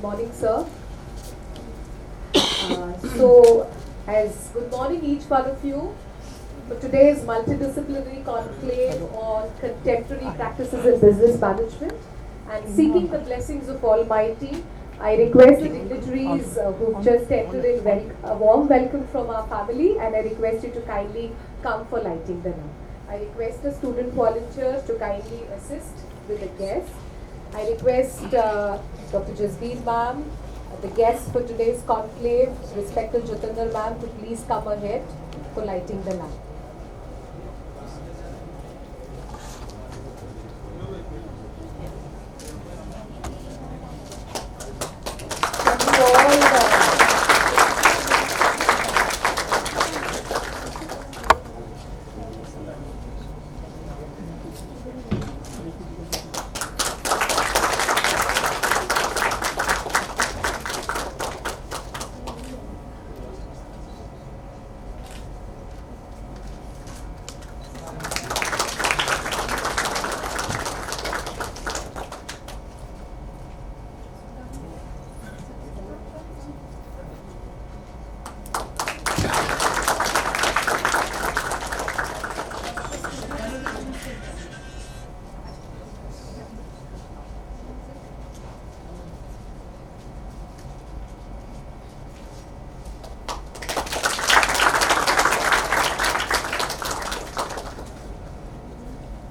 Good morning, sir. As good morning each one of you for today's multidisciplinary conclave on contemporary practices in business management and seeking the blessings of Almighty. I request the dignitaries who've just entered in a warm welcome from our family, and I request you to kindly come for lighting the lamp. I request the student volunteers to kindly assist with the guests. I request Dr. Jasbir ma'am, the guests for today's conclave, respected Jatinder ma'am, to please come ahead for lighting the lamp.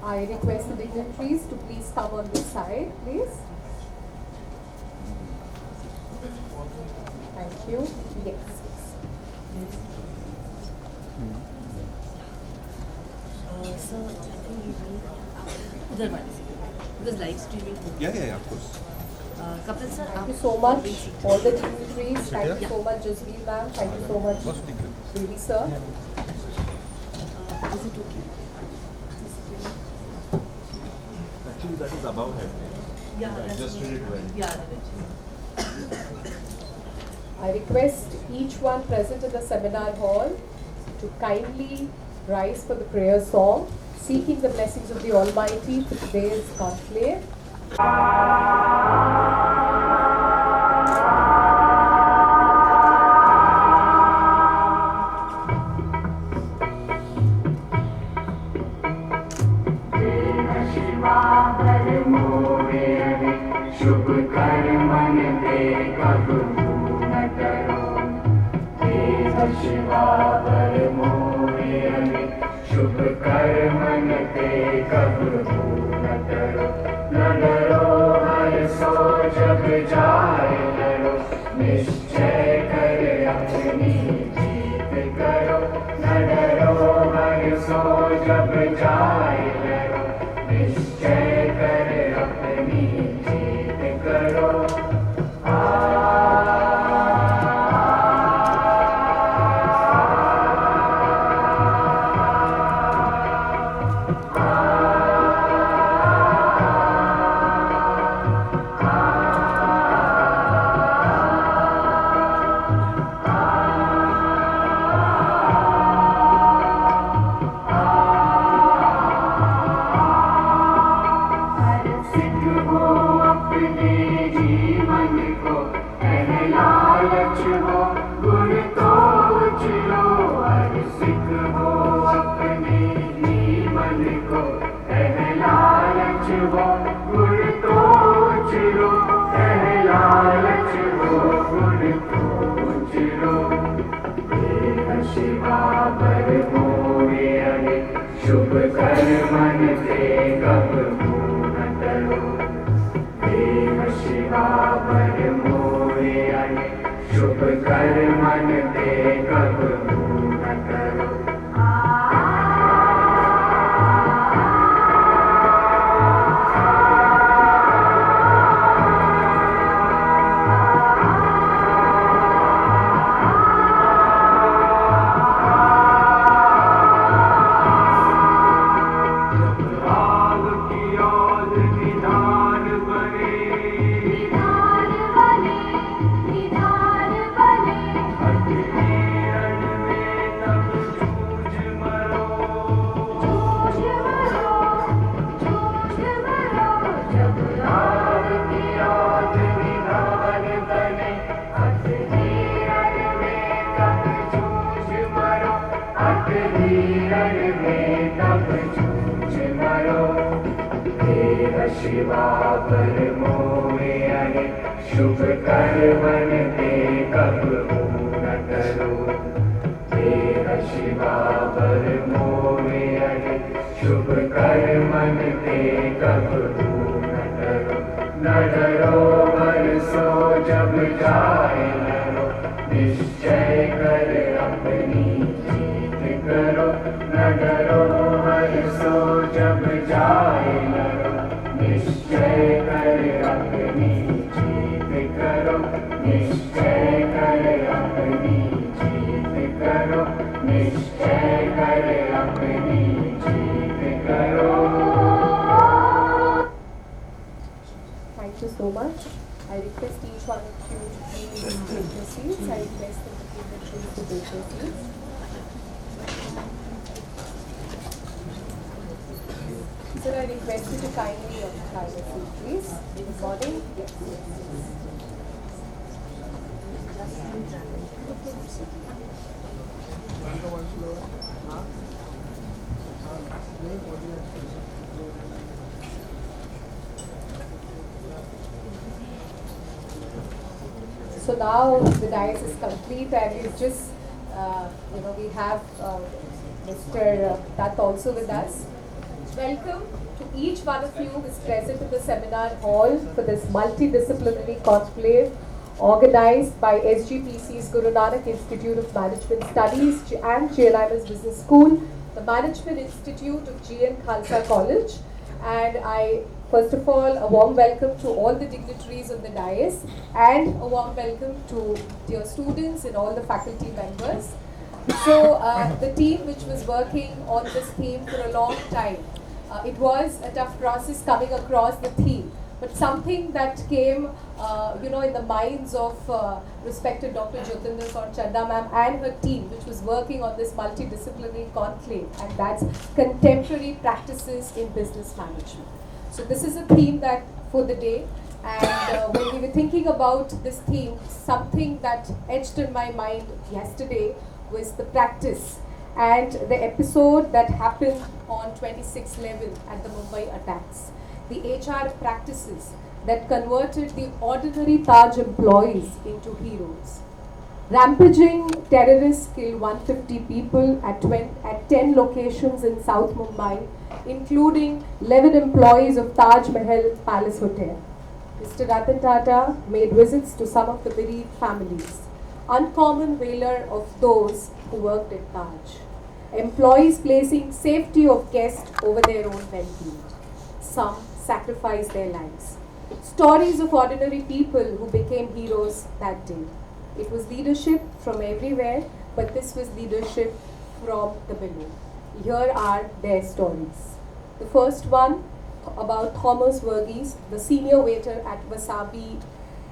I request the dignitaries to please come on this side, please. Thank you. Yes. Sir, I think you will because live streaming. Yeah, of course. Kapil sir, Thank you so much, all the dignitaries. Thank you so much, Jasbir ma'am. Thank you so much, Devi sir. Is it okay? Actually, that is above head. Yeah, I adjusted it well. Yeah, I request each one present in the seminar hall to kindly rise for the prayer song, seeking the blessings of the Almighty for today's conclave. शुभ कर्मन दे कबू न करो देव शिवा बर मोरे शुभ कर्मन दे कबू न करो न डरो हर सो जब जाए डरो निश्चय कर अपनी जीत करो न डरो हर सो जब जाए डरो निश्चय कर अपनी करो शिवा बर मोरे शुभ कर्मन दे कबू न करो देव शिवा बर मोरे शुभ कर्मन दे कबू न करो निधान बने जीवन में तब जूझ मरो। देह शिवा पर मोहे अहित शुभ कर्मन ते कब न करो। देह शिवा पर मोहे अहित शुभ कर्मन ते कब न करो। न डरो बरसो जब जाए लड़ो, निश्चय कर अपनी जीत करो। न डरो बरसो जब जाए लड़ो, निश्चय कर अपनी जीत करो। निश्चय कर अपनी जीत करो। निश्चय कर अपनी जीत करो। Thank you so much. I request each one of you to please take your seats. I request the dignitaries to take your seats. Sir, I request you to kindly occupy your seat, please. Good morning. Yes. So now the dais is complete and it's just, we have Mr. Dutt also with us. Welcome to each one of you who is present in the seminar hall for this multidisciplinary conclave organized by SGPC's Guru Nanak Institute of Management Studies and JNIM's Business School, the Management Institute of GN Khalsa College. And I, first of all, a warm welcome to all the dignitaries on the dais and a warm welcome to dear students and all the faculty members. So the team which was working on this theme for a long time, it was a tough process coming across the theme, but something that came, in the minds of respected Dr. Jyotinder Kaur Chadda ma'am and her team, which was working on this multidisciplinary conclave, and that's contemporary practices in business management. So this is a theme that for the day, and when we were thinking about this theme, something that etched in my mind yesterday was the practice and the episode that happened on 26/11 at the Mumbai attacks. The HR practices that converted the ordinary Taj employees into heroes. Rampaging terrorists killed 150 people at 10 locations in South Mumbai, including 11 employees of Taj Mahal Palace Hotel. Mr. Ratan Tata made visits to some of the bereaved families. Uncommon valor of those who worked at Taj. Employees placing safety of guests over their own well-being. Some sacrificed their lives. Stories of ordinary people who became heroes that day. It was leadership from everywhere, but this was leadership from the below. Here are their stories. The first one about Thomas Verghese, the senior waiter at Wasabi,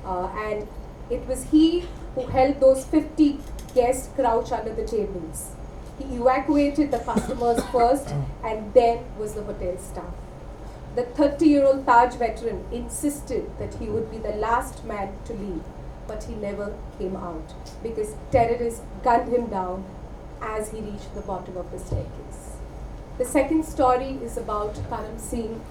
and it was he who helped those 50 guests crouch under the tables. He evacuated the customers first and then was the hotel staff. The 30-year-old Taj veteran insisted that he would be the last man to leave, but he never came out because terrorists gunned him down as he reached the bottom of the staircase. The second story is about Karam Singh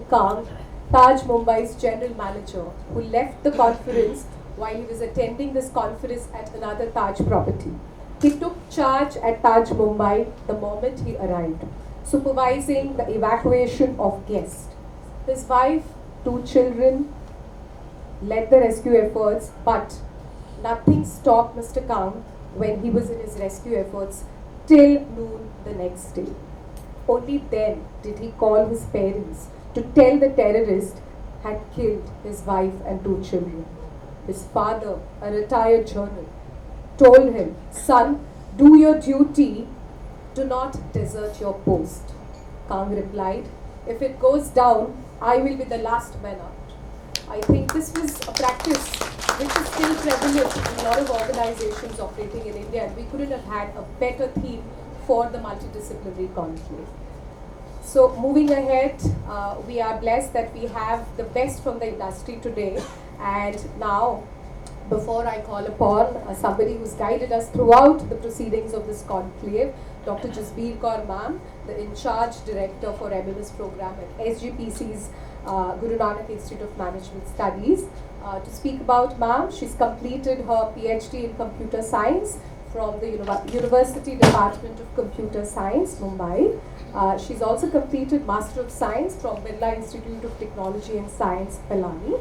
Kang, Taj Mumbai's general manager, who left the conference while he was attending this conference at another Taj property. He took charge at Taj Mumbai the moment he arrived, supervising the evacuation of guests. His wife, 2 children, led the rescue efforts, but nothing stopped Mr. Kang when he was in his rescue efforts till noon the next day. Only then did he call his parents to tell the terrorist had killed his wife and 2 children. His father, a retired journal, told him, "Son, do your duty, do not desert your post." Kang replied, "If it goes down, I will be the last man out." I think this was a practice which is still prevalent in a lot of organizations operating in India, and we couldn't have had a better theme for the multidisciplinary conclave. So moving ahead, we are blessed that we have the best from the industry today, and now Before I call upon somebody who's guided us throughout the proceedings of this conclave, Dr. Jasbir Kaur ma'am, the in-charge director for MMS program at SGPC's Guru Nanak Institute of Management Studies. To speak about ma'am, she's completed her PhD in computer science from the University Department of Computer Science, Mumbai. She's also completed Master of Science from Birla Institute of Technology and Science, Pilani.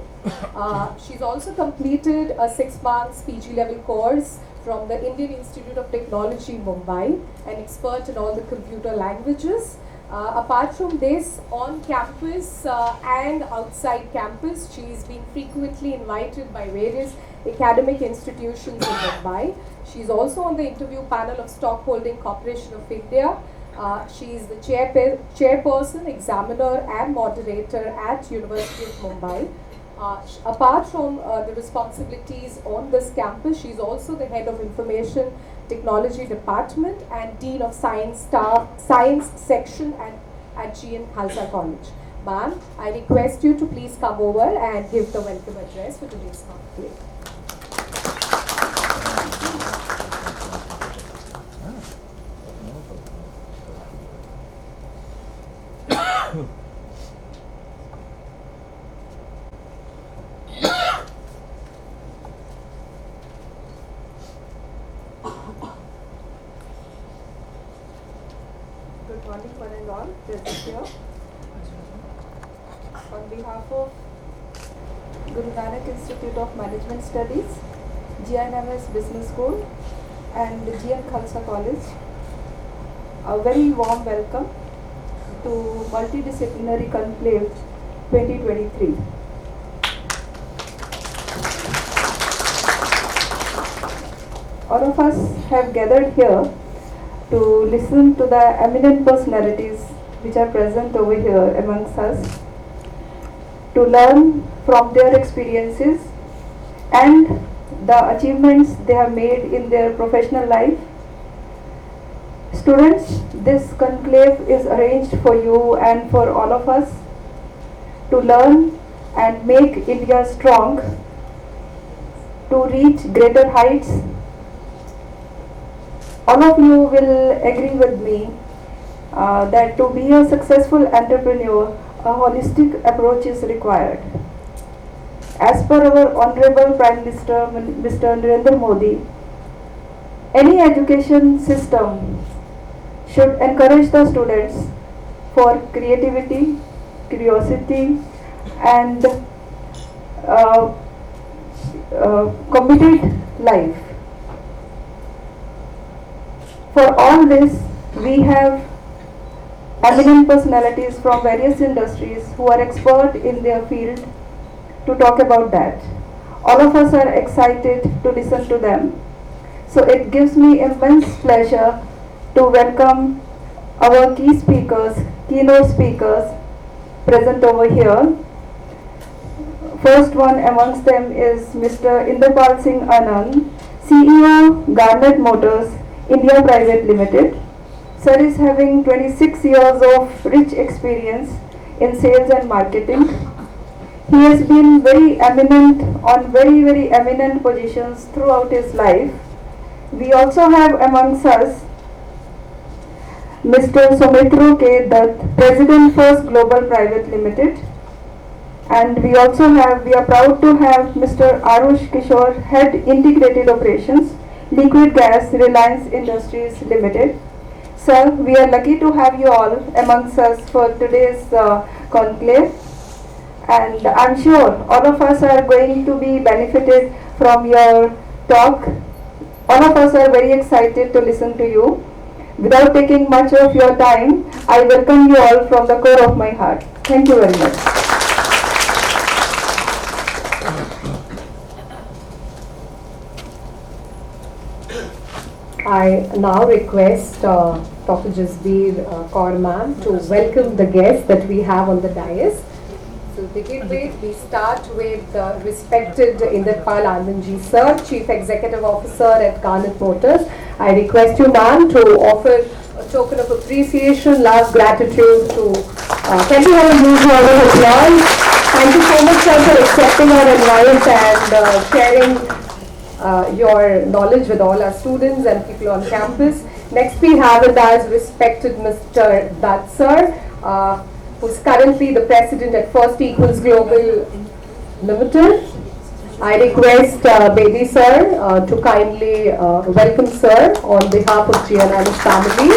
She's also completed a 6-month PG level course from the Indian Institute of Technology, Mumbai, an expert in all the computer languages. Apart from this, on campus and outside campus, she's been frequently invited by various academic institutions in Mumbai. She's also on the interview panel of Stockholding Corporation of India. She is the chairperson, examiner and moderator at University of Mumbai. Apart from the responsibilities on this campus, she is also the head of Information Technology Department and Dean of Science Section at GN Khalsa College. Ma'am, I request you to please come over and give the welcome address for today's conclave. Good morning, one and all. Present here. On behalf of Guru Nanak Institute of Management Studies, GNMS Business School, and GN Khalsa College, a very warm welcome to Multidisciplinary Conclave 2023. All of us have gathered here to listen to the eminent personalities which are present over here amongst us, to learn from their experiences and the achievements they have made in their professional life. Students, this conclave is arranged for you and for all of us to learn and make India strong, to reach greater heights. All of you will agree with me that to be a successful entrepreneur, a holistic approach is required. As per our Honorable Prime Minister, Mr. Narendra Modi, any education system should encourage the students for creativity, curiosity, and committed life. For all this, we have eminent personalities from various industries who are expert in their field to talk about that. All of us are excited to listen to them. So it gives me immense pleasure to welcome our key speakers, keynote speakers present over here. First one amongst them is Mr. Inderpal Singh Anand, CEO, Garnet Motors, India Private Limited. Sir is having 26 years of rich experience in sales and marketing. He has been very eminent on very eminent positions throughout his life. We also have amongst us Mr. Somitro K. Dutt, President First Global Private Limited. And we are proud to have Mr. Arush Kishore, Head Integrated Operations, Liquid Gas, Reliance Industries Limited. Sir, we are lucky to have you all amongst us for today's conclave, and I'm sure all of us are going to be benefited from your talk. All of us are very excited to listen to you. Without taking much of your time, I welcome you all from the core of my heart. Thank you very much. I now request Dr. Jasbir Kaur ma'am to welcome the guests that we have on the dais. To begin with, we start with respected Inderpal Anandji sir, Chief Executive Officer at Garnet Motors. I request you ma'am to offer a token of appreciation, love, gratitude to can we have a huge round of applause? Thank you so much sir for accepting our invite and sharing your knowledge with all our students and people on campus. Next we have with us respected Mr. Dutt sir, who's currently the president at First Equals Global Limited. I request Baby sir to kindly welcome sir on behalf of GNR's family.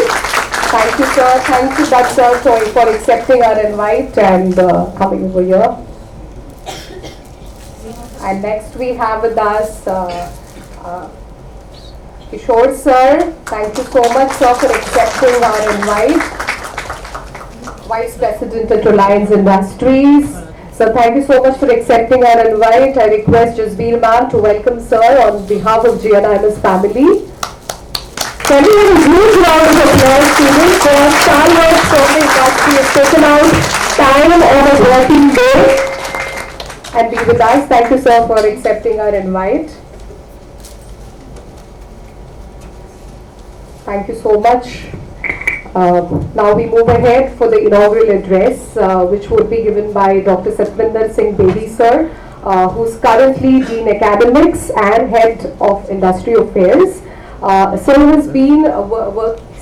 Thank you sir, thank you Dutt sir for accepting our invite and coming over here. And next we have with us Kishore sir. Thank you so much sir for accepting our invite. Vice President at Reliance Industries. So thank you so much for accepting our invite. I request Jasbir ma'am to welcome sir on behalf of GNR's family. Can we have a huge round of applause, students, for our stalwarts from the industry has taken out time on a working day and be with us. Thank you sir for accepting our invite. Thank you so much. Now we move ahead for the inaugural address, which would be given by Dr. Satvinder Singh Bedi sir, who's currently Dean Academics and Head of Industry Affairs. Sir has been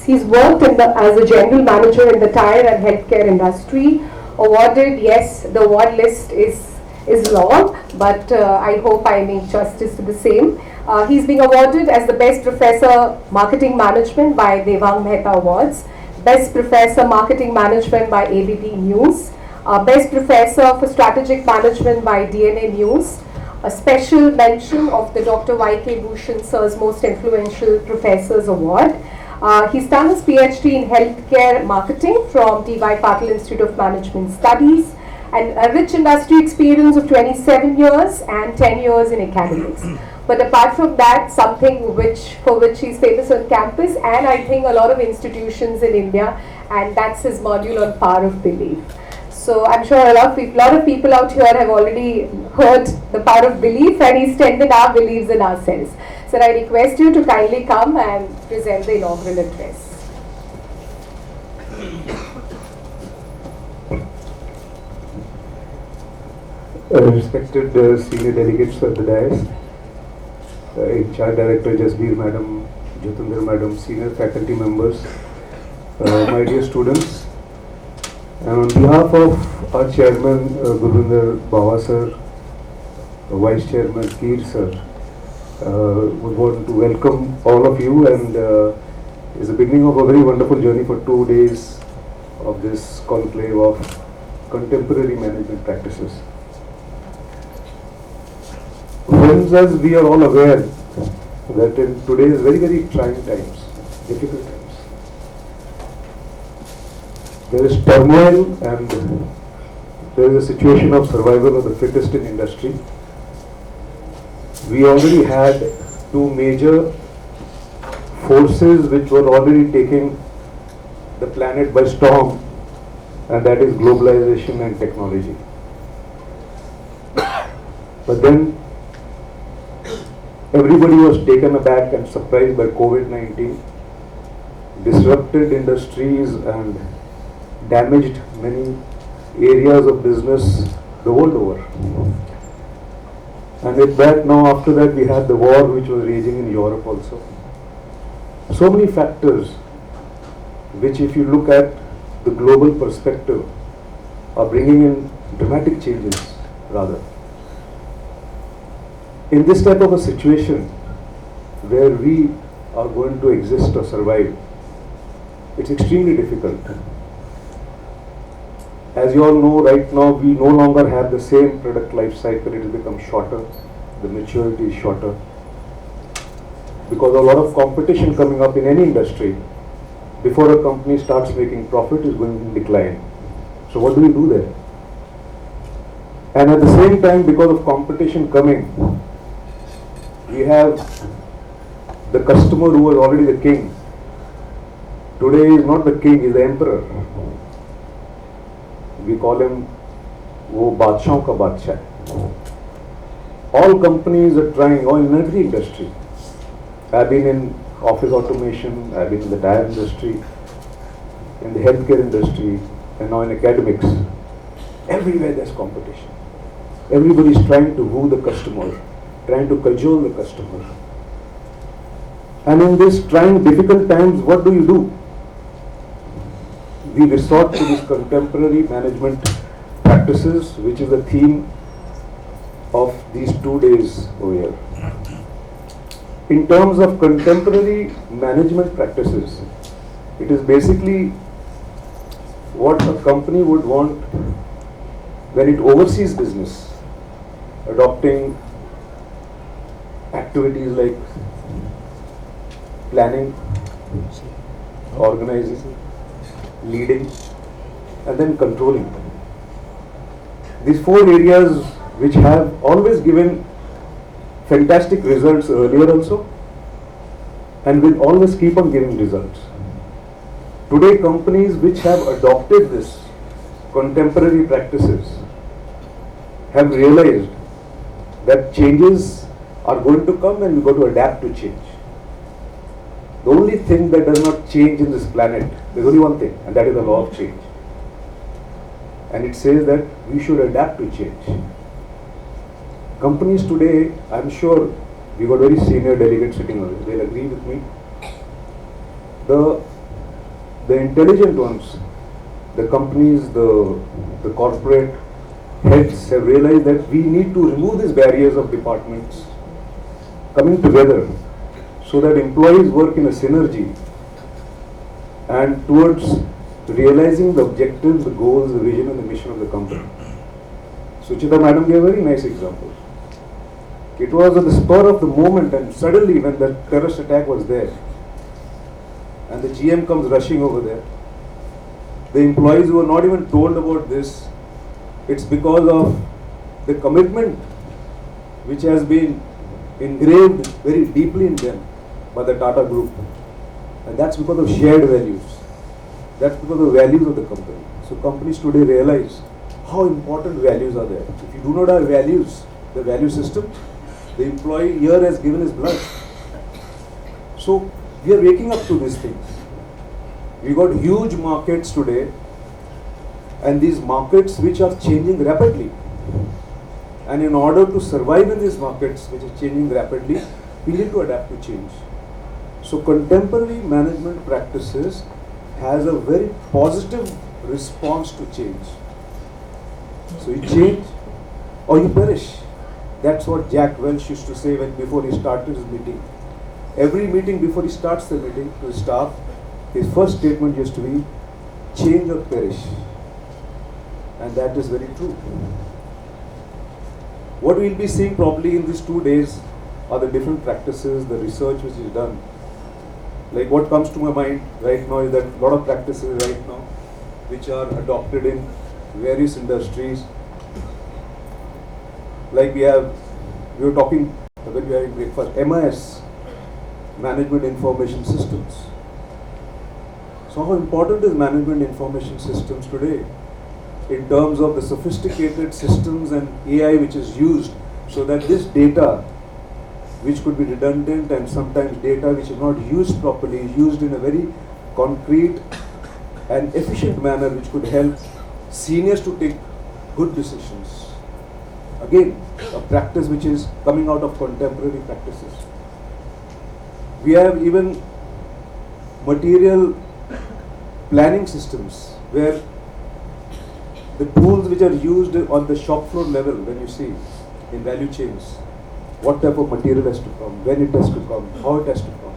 he's worked as a general manager in the tire and healthcare industry. Awarded, yes, the award list is long, but I hope I make justice to the same. He's being awarded as the Best Professor Marketing Management by Devang Mehta Awards, Best Professor Marketing Management by ABP News, Best Professor for Strategic Management by DNA News, a special mention of the Dr. Y.K. Bhushan Sir's Most Influential Professors Award. He's done his PhD in Healthcare Marketing from D.Y. Patil Institute of Management Studies, and a rich industry experience of 27 years and 10 years in academics. But apart from that, something for which he's famous on campus and I think a lot of institutions in India, and that's his module on power of belief. So I'm sure a lot of people out here have already heard the power of belief, and he's strengthened our beliefs in ourselves. So I request you to kindly come and present the inaugural address. Respected senior delegates of the dais, HR Director Jasbir Madam, Jyotinder Madam, senior faculty members, my dear students, and on behalf of our Chairman Gurvinder Bawa sir, Vice Chairman Keer sir, would want to welcome all of you, and it's the beginning of a very wonderful journey for 2 days of this conclave of contemporary management practices. Friends, as we are all aware that in today's very, very trying times, difficult times, there is turmoil and there is a situation of survival of the fittest in industry. We already had two major forces which were already taking the planet by storm, and that is globalization and technology. But then everybody was taken aback and surprised by COVID-19, disrupted industries and damaged many areas of business the world over. And with that, now after that we had the war which was raging in Europe also. So many factors which, if you look at the global perspective, are bringing in dramatic changes rather. In this type of a situation where we are going to exist or survive, it's extremely difficult. As you all know, right now we no longer have the same product life cycle. It has become shorter, the maturity is shorter, because a lot of competition coming up in any industry. Before a company starts making profit, is going to decline. So what do we do there? And at the same time, because of competition coming, we have the customer who was already the king. Today is not the king, he is the emperor. We call him वो बादशाहों का बादशाह. All companies are trying, all in every industry. I've been in office automation, I've been in the tire industry, in the healthcare industry, and now in academics. Everywhere there's competition. Everybody is trying to woo the customer. trying to cajole the customer. And in these trying difficult times, what do? We resort to these contemporary management practices, which is the theme of these 2 days over here. In terms of contemporary management practices, it is basically what a company would want when it oversees business, adopting activities like planning, organizing, leading, and then controlling. These 4 areas which have always given fantastic results earlier also, and will always keep on giving results. Today, companies which have adopted this contemporary practices have realized that changes are going to come and we've got to adapt to change. The only thing that does not change in this planet, there's only one thing, and that is the law of change. And it says that we should adapt to change. Companies today, I'm sure we got very senior delegates sitting over there, they'll agree with me. The intelligent ones, the companies, the corporate heads have realized that we need to remove these barriers of departments coming together so that employees work in a synergy and towards realizing the objectives, the goals, the vision and the mission of the company. Suchita madam gave a very nice example. It was at the spur of the moment, and suddenly when the terrorist attack was there and the GM comes rushing over there, the employees were not even told about this. It's because of the commitment which has been engraved very deeply in them by the Tata Group, and that's because of shared values. That's because of the values of the company. So companies today realize how important values are there. If you do not have values, the value system, the employee here has given his blood. So we are waking up to these things. We got huge markets today, and these markets which are changing rapidly. And in order to survive in these markets which are changing rapidly, we need to adapt to change. So contemporary management practices has a very positive response to change. So you change or you perish. That's what Jack Welch used to say before he started his meeting. Every meeting before he starts the meeting to his staff, his first statement used to be, change or perish. And that is very true. What we'll be seeing probably in these 2 days are the different practices, the research which is done. Like what comes to my mind right now is that a lot of practices right now which are adopted in various industries. Like we were talking when we were having breakfast, MIS, Management Information Systems. So how important is Management Information Systems today in terms of the sophisticated systems and AI which is used so that this data, which could be redundant and sometimes data which is not used properly, is used in a very concrete and efficient manner which could help seniors to take good decisions. Again, a practice which is coming out of contemporary practices. We have even material planning systems where the tools which are used on the shop floor level, when you see in value chains, what type of material has to come, when it has to come, how it has to come.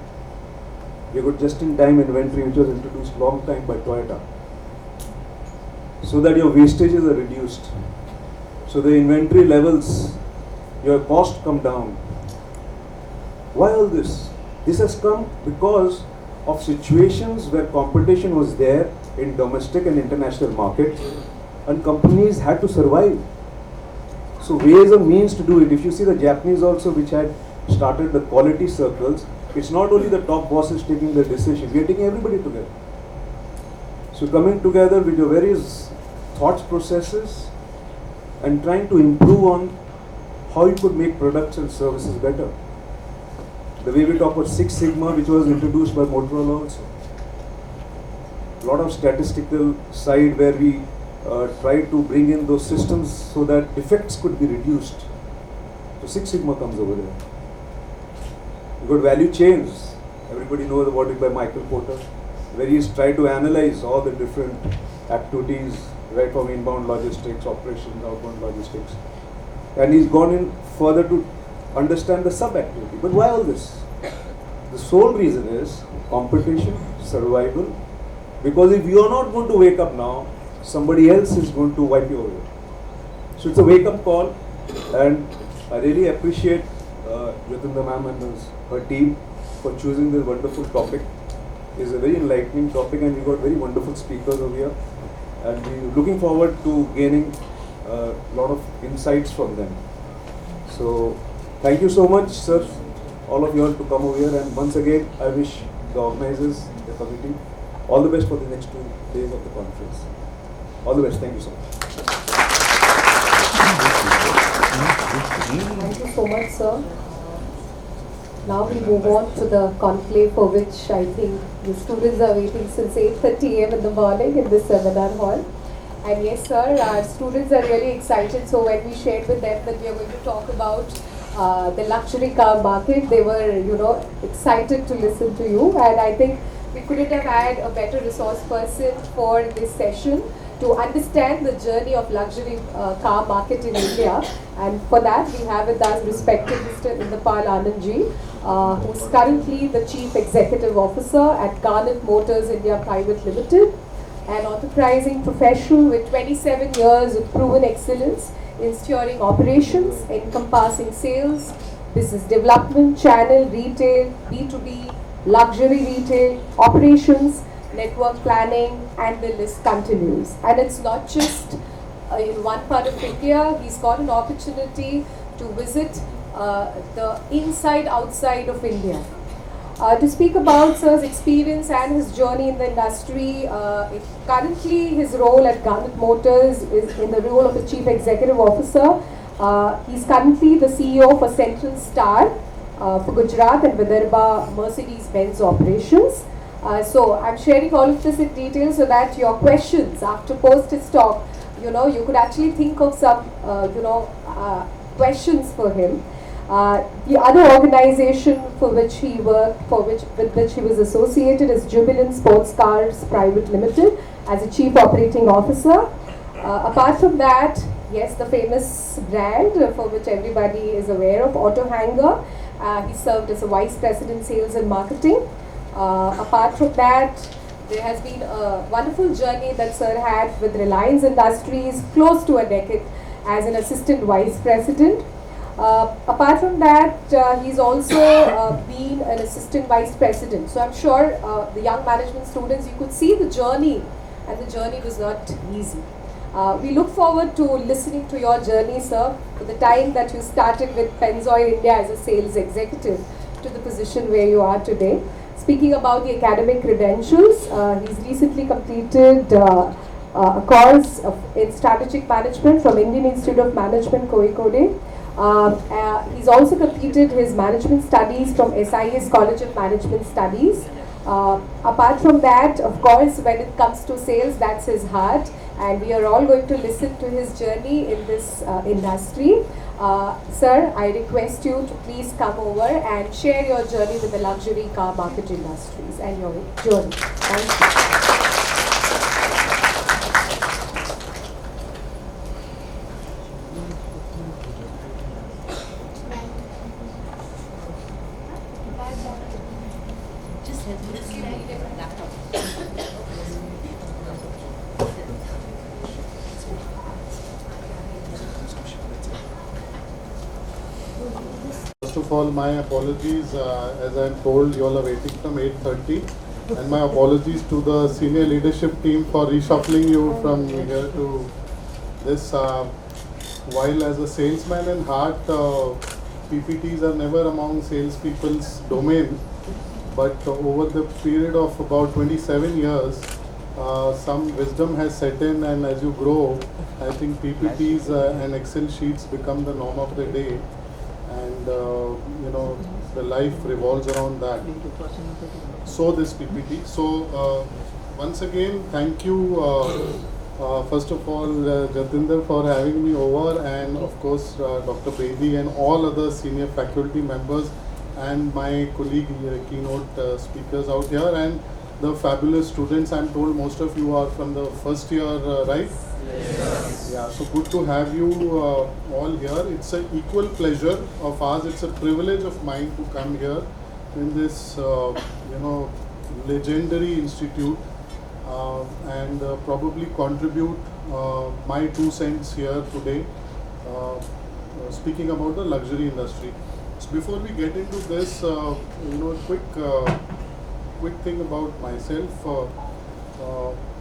We got just-in-time inventory which was introduced long time by Toyota, so that your wastages are reduced. So the inventory levels, your cost come down. Why all this? This has come because of situations where competition was there in domestic and international markets, and companies had to survive. So ways and means to do it. If you see the Japanese also, which had started the quality circles, it's not only the top bosses taking the decision, we are taking everybody together. So coming together with your various thoughts processes and trying to improve on how you could make products and services better. The way we talk about Six Sigma, which was introduced by Motorola also. A lot of statistical side where we try to bring in those systems so that defects could be reduced. So Six Sigma comes over there. You got value chains. Everybody knows about it by Michael Porter, where he's tried to analyze all the different activities, right from inbound logistics, operations, outbound logistics. And he's gone in further to understand the sub-activity. But why all this? The sole reason is competition, survival. Because if you are not going to wake up now, somebody else is going to wipe you away. So it's a wake-up call, and I really appreciate Jyotinda ma'am and her team for choosing this wonderful topic. It's a very enlightening topic, and we got very wonderful speakers over here. And we're looking forward to gaining a lot of insights from them. So thank you so much, sir, all of you all to come over here. And once again, I wish the organizers, the committee, all the best for the next 2 days of the conference. All the best. Thank you so much. Thank you so much, sir. Now we move on to the conclave, for which I think the students are waiting since 8:30 a.m. in the morning in this seminar hall. And yes, sir, our students are really excited. So when we shared with them that we are going to talk about the luxury car market, they were, excited to listen to you. And I think we couldn't have had a better resource person for this session to understand the journey of luxury car market in India. And for that, we have with us respected Mr. Indapal Anandji, who is currently the Chief Executive Officer at Garnet Motors India Private Limited, an enterprising professional with 27 years of proven excellence in steering operations encompassing sales, business development, channel, retail, B2B, luxury retail, operations, network planning, and the list continues. And it's not just in one part of India. He's got an opportunity to visit the inside, outside of India. To speak about sir's experience and his journey in the industry, currently his role at Garnet Motors is in the role of the Chief Executive Officer. He's currently the CEO for Central Star for Gujarat and Vidarbha Mercedes-Benz operations. So I'm sharing all of this in detail so that your questions after post his talk, you could actually think of some, questions for him. The other organization for which he worked, with which he was associated, is Jubilant Sports Cars Private Limited as a Chief Operating Officer. Apart from that, yes, the famous brand for which everybody is aware of, Auto Hanger. He served as a Vice President Sales and Marketing. Apart from that, there has been a wonderful journey that sir had with Reliance Industries, close to a decade as an Assistant Vice President. Apart from that, he's also been an Assistant Vice President. So I'm sure the young management students, you could see the journey, and the journey was not easy. We look forward to listening to your journey, sir, for the time that you started with Pennzoil India as a sales executive to the position where you are today. Speaking about the academic credentials, he's recently completed a course in strategic management from Indian Institute of Management, Kozhikode. He's also completed his management studies from SIS College of Management Studies. Apart from that, of course, when it comes to sales, that's his heart, and we are all going to listen to his journey in this industry. Sir, I request you to please come over and share your journey with the luxury car market industries and your journey. Thank you. Just help me with my laptop. First of all, my apologies, as I'm told you all are waiting from 8:30, and my apologies to the senior leadership team for reshuffling you from here to this. While as a salesman in heart, PPTs are never among salespeople's domain, but over the period of about 27 years, some wisdom has set in, and as you grow, I think PPTs and Excel sheets become the norm of the day. And the life revolves around that. So this PPT. So once again, thank you First of all, Jatinder for having me over, and of course Dr. Bedi and all other senior faculty members and my colleague keynote speakers out here, and the fabulous students. I'm told most of you are from the first year, right? Yes. Yeah, so good to have you all here. It's an equal pleasure of ours. It's a privilege of mine to come here in this, legendary institute and probably contribute my 2 cents here today, speaking about the luxury industry. So before we get into this, quick thing about myself.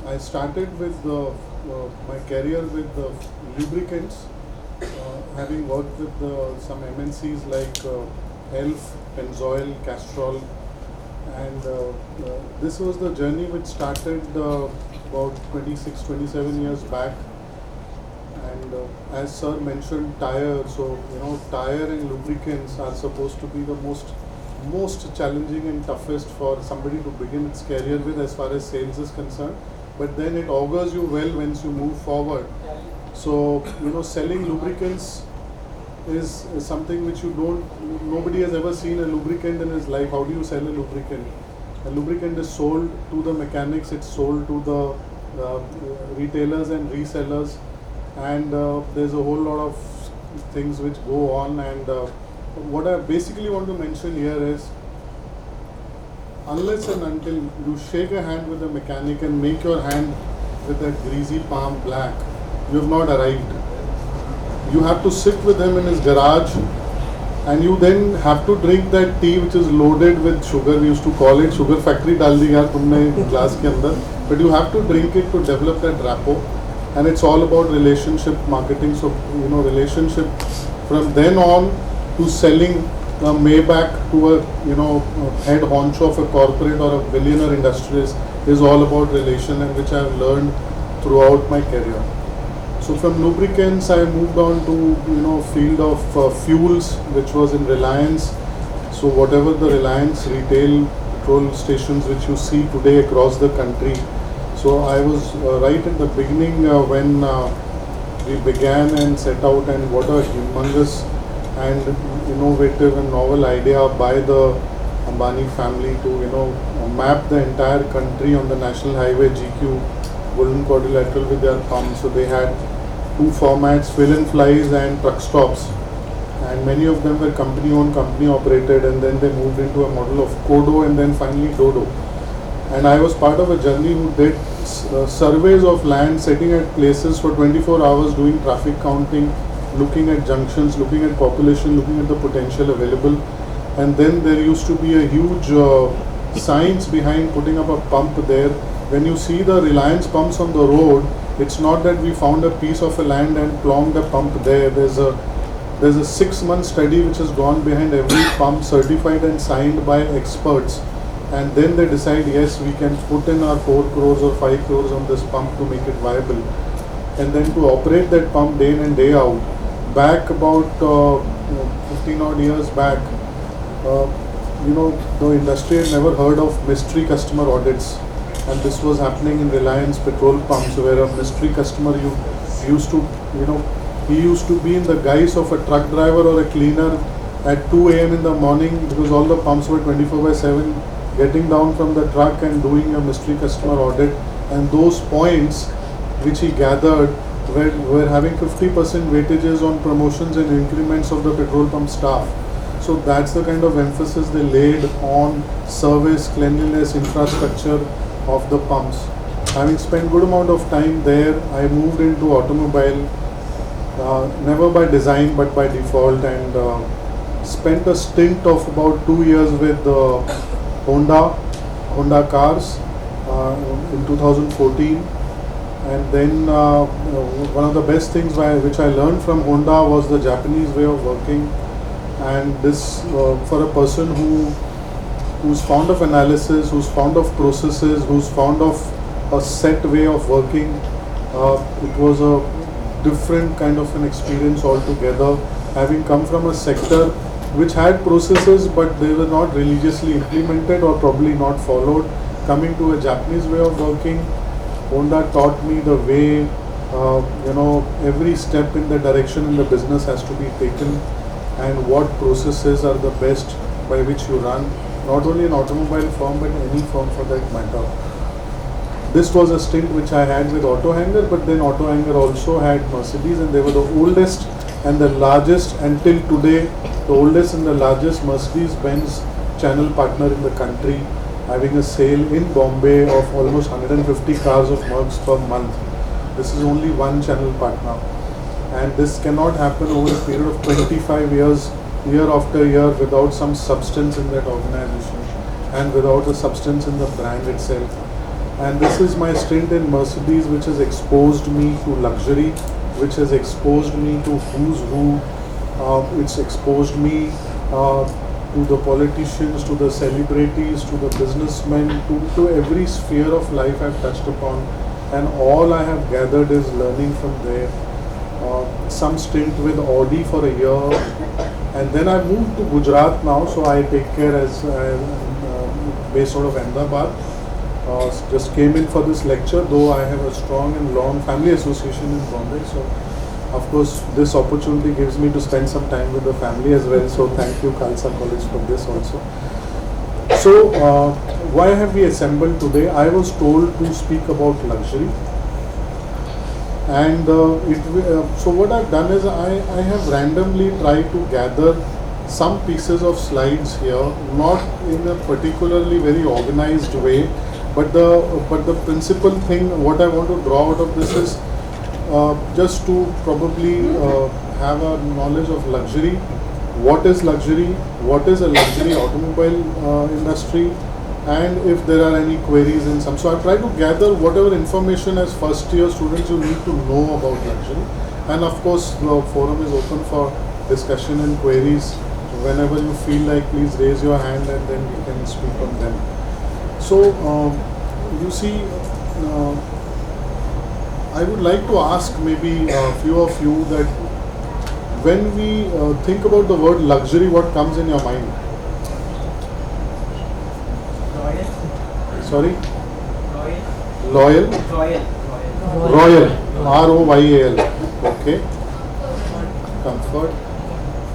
I started with my career with lubricants, having worked with some MNCs like Elf, Pennzoil, Castrol, and this was the journey which started about 26, 27 years back. And as sir mentioned, tire. So tire and lubricants are supposed to be the most challenging and toughest for somebody to begin its career with as far as sales is concerned. But then it augurs you well once you move forward. So selling lubricants is something which nobody has ever seen a lubricant in his life. How do you sell a lubricant? A lubricant is sold to the mechanics, it's sold to the retailers and resellers, and there's a whole lot of things which go on. And what I basically want to mention here is, unless and until you shake a hand with a mechanic and make your hand with that greasy palm black, you have not arrived. You have to sit with him in his garage, and you then have to drink that tea which is loaded with sugar. We used to call it sugar factory dal di yaar tumne glass ke andar. But you have to drink it to develop that rapport, and it's all about relationship marketing. So relationship from then on to selling a Maybach to a head honcho of a corporate or a billionaire industrialist is all about relation, and which I've learned throughout my career. So from lubricants, I moved on to field of fuels, which was in Reliance. So whatever the Reliance retail petrol stations which you see today across the country. So I was right at the beginning when we began and set out, and what a humongous and innovative and novel idea by the Ambani family to map the entire country on the national highway GQ Golden Quadrilateral with their pumps. So they had 2 formats, fill and flies and truck stops, and many of them were company owned, company operated, and then they moved into a model of Kodo and then finally Dodo. And I was part of a journey who did surveys of land, sitting at places for 24 hours doing traffic counting, looking at junctions, looking at population, looking at the potential available. And then there used to be a huge science behind putting up a pump there. When you see the Reliance pumps on the road, it's not that we found a piece of a land and plonked a pump there. There's a 6-month study which has gone behind every pump, certified and signed by experts. And then they decide, yes, we can put in our 4 crores or 5 crores on this pump to make it viable. And then to operate that pump day in and day out. Back about 15 odd years back, the industry had never heard of mystery customer audits. And this was happening in Reliance petrol pumps, where a mystery customer he used to be in the guise of a truck driver or a cleaner at 2 a.m. in the morning, because all the pumps were 24/7, getting down from the truck and doing a mystery customer audit. And those points which he gathered were having 50% weightages on promotions and increments of the petrol pump staff. So that's the kind of emphasis they laid on service, cleanliness, infrastructure of the pumps. Having spent good amount of time there, I moved into automobile, never by design but by default, and spent a stint of about 2 years with Honda cars in 2014. And then one of the best things which I learned from Honda was the Japanese way of working. And this, for a person who's fond of analysis, who's fond of processes, who's fond of a set way of working, it was a different kind of an experience altogether. Having come from a sector which had processes but they were not religiously implemented or probably not followed, coming to a Japanese way of working, Honda taught me the way, every step in the direction in the business has to be taken, and what processes are the best by which you run, not only an automobile firm but any firm for that matter. This was a stint which I had with Auto Hanger, but then Auto Hanger also had Mercedes, and they were the oldest and the largest until today, the oldest and the largest Mercedes-Benz channel partner in the country, having a sale in Bombay of almost 150 cars of Mercs per month. This is only one channel partner, and this cannot happen over a period of 25 years, year after year, without some substance in that organization and without a substance in the brand itself. And this is my stint in Mercedes, which has exposed me to luxury, which has exposed me to who's who. It's exposed me to the politicians, to the celebrities, to the businessmen, to every sphere of life I've touched upon. And all I have gathered is learning from there. Some stint with Audi for a year, and then I moved to Gujarat now, so I take care as based out of Ahmedabad. Just came in for this lecture, though I have a strong and long family association in Bombay, so of course this opportunity gives me to spend some time with the family as well, so thank you Khalsa College for this also. So why have we assembled today? I was told to speak about luxury, and so what I've done is I have randomly tried to gather some pieces of slides here, not in a particularly very organized way, but the principal thing what I want to draw out of this is just to probably have a knowledge of luxury. What is luxury? What is a luxury automobile industry? And if there are any queries in some. So I try to gather whatever information as first year students you need to know about luxury. And of course the forum is open for discussion and queries. Whenever you feel like, please raise your hand and then we can speak on them. So you see, I would like to ask maybe a few of you that when we think about the word luxury, what comes in your mind? Royal. Sorry? Royal. Loyal? Royal. Royal. R-O-Y-A-L. Okay. Comfort.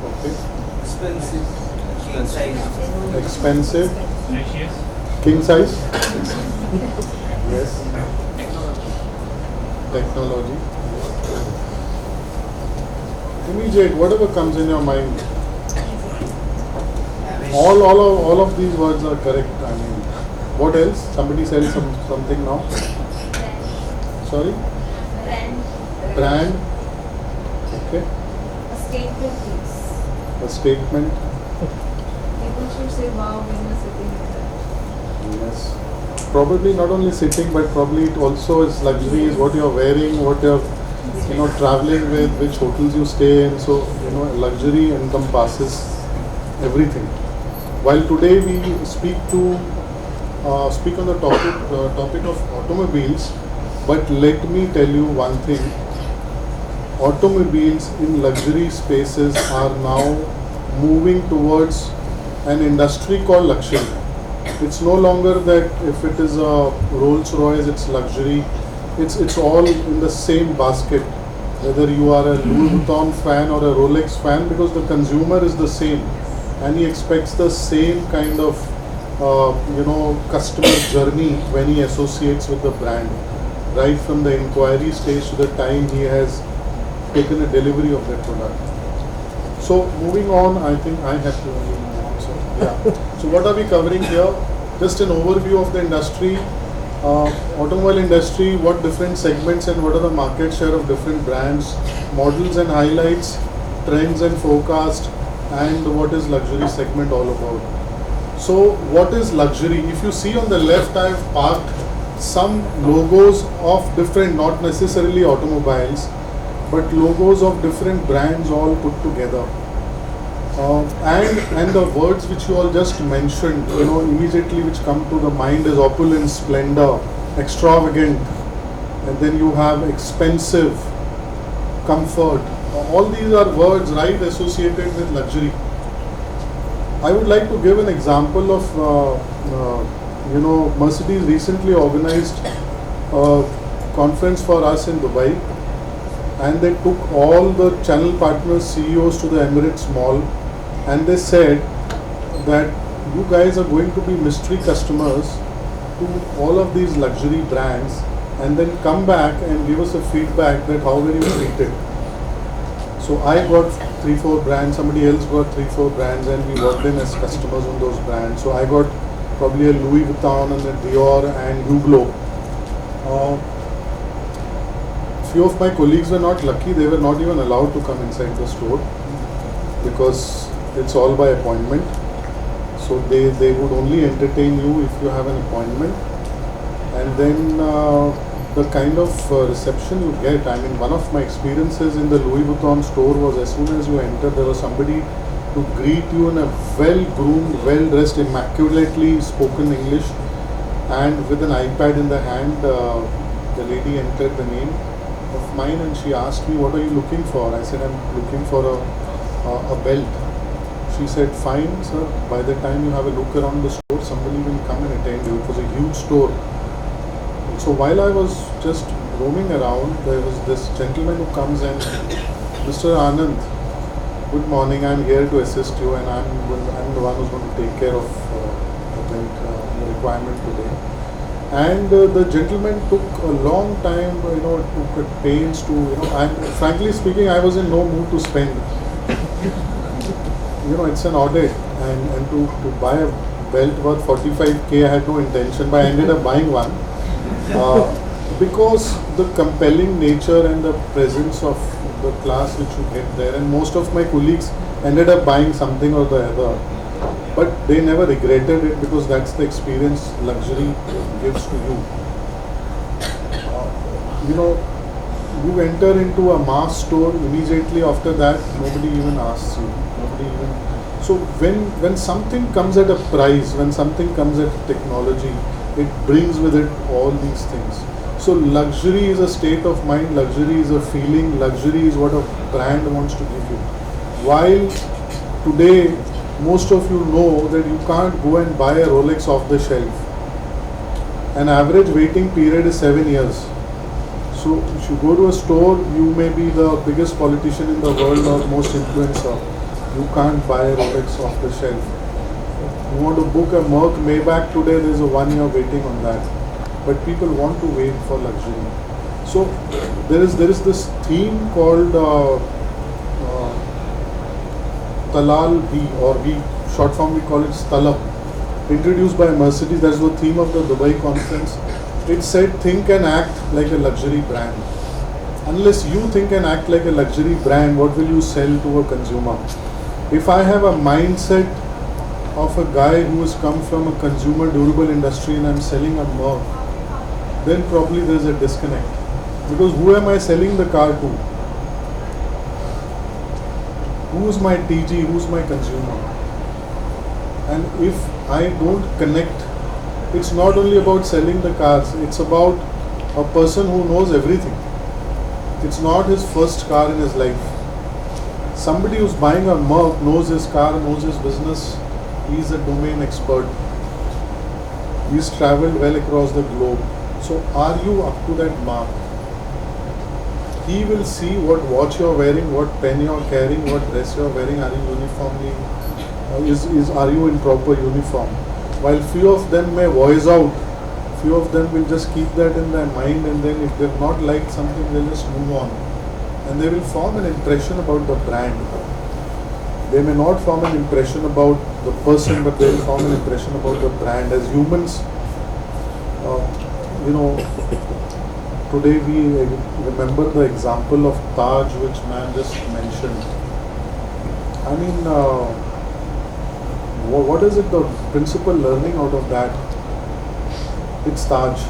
Okay. Expensive. King size. Expensive. King size? Yes. Technology. Immediate, whatever comes in your mind. All of these words are correct. I mean, what else? Somebody said something now. Sorry? Brand. Okay. A statement piece. A statement. People should say, wow, when you're sitting here. Yes. Probably not only sitting, but probably it also is luxury, is what you're wearing, what you're traveling with, which hotels you stay in. So luxury encompasses everything. While today we speak on the topic of automobiles, but let me tell you one thing: automobiles in luxury spaces are now moving towards an industry called luxury. It's no longer that if it is a Rolls Royce, it's luxury. It's all in the same basket. Whether you are a Louis Vuitton fan or a Rolex fan, because the consumer is the same, and he expects the same kind of customer journey when he associates with the brand, right from the inquiry stage to the time he has taken a delivery of that product. So moving on, I think I have to move on. So yeah. So what are we covering here? Just an overview of the industry, automobile industry, what different segments and what are the market share of different brands, models and highlights, trends and forecast, and what is luxury segment all about. So what is luxury? If you see on the left, I have parked some logos of different, not necessarily automobiles, but logos of different brands all put together. And the words which you all just mentioned, immediately which come to the mind is opulence, splendor, extravagant, and then you have expensive, comfort. All these are words, right, associated with luxury. I would like to give an example of, Mercedes recently organized conference for us in Dubai, and they took all the channel partners, CEOs to the Emirates Mall, and they said that you guys are going to be mystery customers to all of these luxury brands, and then come back and give us a feedback that how were you treated. So I got 3-4 brands, somebody else got 3-4 brands, and we worked in as customers on those brands. So I got probably a Louis Vuitton and a Dior and Hublot. Few of my colleagues were not lucky, they were not even allowed to come inside the store because it's all by appointment. So they would only entertain you if you have an appointment. And then the kind of reception you get, I mean, one of my experiences in the Louis Vuitton store was as soon as you enter, there was somebody to greet you in a well-groomed, well-dressed, immaculately spoken English, and with an iPad in the hand, the lady entered the name of mine and she asked me, what are you looking for? I said, I'm looking for a belt. She said, fine sir, by the time you have a look around the store, somebody will come and attend you. It was a huge store. So while I was just roaming around, there was this gentleman who comes and, Mr. Anand, good morning, I'm here to assist you, and I'm the one who's going to take care of the requirement today. And the gentleman took a long time, took pains to, and frankly speaking, I was in no mood to spend. It's an audit, and to buy a belt worth 45k, I had no intention, but I ended up buying one. Because the compelling nature and the presence of the class which you get there, and most of my colleagues ended up buying something or the other, but they never regretted it because that's the experience luxury gives to you. You enter into a mass store, immediately after that nobody even asks you, so when something comes at a price, when something comes at technology, it brings with it all these things. So luxury is a state of mind, luxury is a feeling, luxury is what a brand wants to give you. While today most of you know that you can't go and buy a Rolex off the shelf. An average waiting period is 7 years. So if you go to a store, you may be the biggest politician in the world or most influencer. You can't buy a Rolex off the shelf. You want to book a Merc Maybach today, there is a 1 year waiting on that. But people want to wait for luxury. So there is this theme called Talal B, or we short form we call it Talab, introduced by Mercedes. That's the theme of the Dubai conference. It said, think and act like a luxury brand. Unless you think and act like a luxury brand, what will you sell to a consumer? If I have a mindset of a guy who has come from a consumer durable industry and I'm selling a Merc, then probably there's a disconnect. Because who am I selling the car to? Who's my TG? Who's my consumer? And if I don't connect, it's not only about selling the cars, it's about a person who knows everything. It's not his first car in his life. Somebody who's buying a Merc knows his car, knows his business. He's a domain expert. He's traveled well across the globe. So are you up to that mark? He will see what watch you're wearing, what pen you're carrying, what dress you're wearing. Are you uniformly? Are you in proper uniform? While few of them may voice out, few of them will just keep that in their mind, and then if they've not liked something, they'll just move on. And they will form an impression about the brand. They may not form an impression about the person, but they will form an impression about the brand. As humans, today we remember the example of Taj, which man just mentioned. I mean, what is it, the principal learning out of that? It's Taj.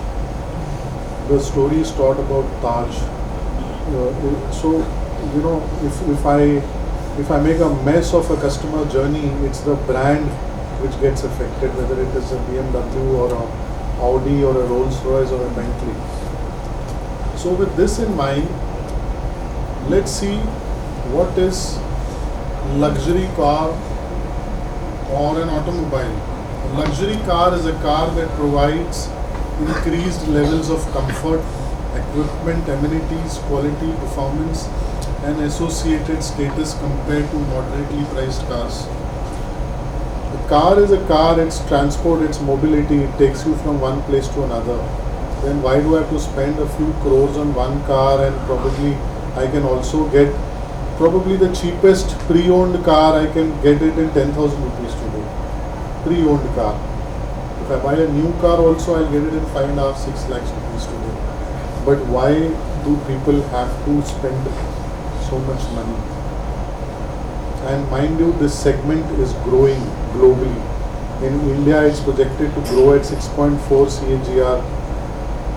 The story is taught about Taj. If I make a mess of a customer journey, it's the brand which gets affected, whether it is a BMW or a Audi or a Rolls Royce or a Bentley. So with this in mind, let's see what is luxury car or an automobile. A luxury car is a car that provides increased levels of comfort, equipment, amenities, quality, performance, and associated status compared to moderately priced cars. A car is a car, it's transport, it's mobility, it takes you from one place to another. Then why do I have to spend a few crores on one car, and probably I can also get probably the cheapest pre-owned car, I can get it in 10,000 rupees today. Pre-owned car. If I buy a new car also, I'll get it in 5.5, 6 lakhs rupees today. But why do people have to spend so much money? And mind you, this segment is growing globally. In India, it's projected to grow at 6.4 CAGR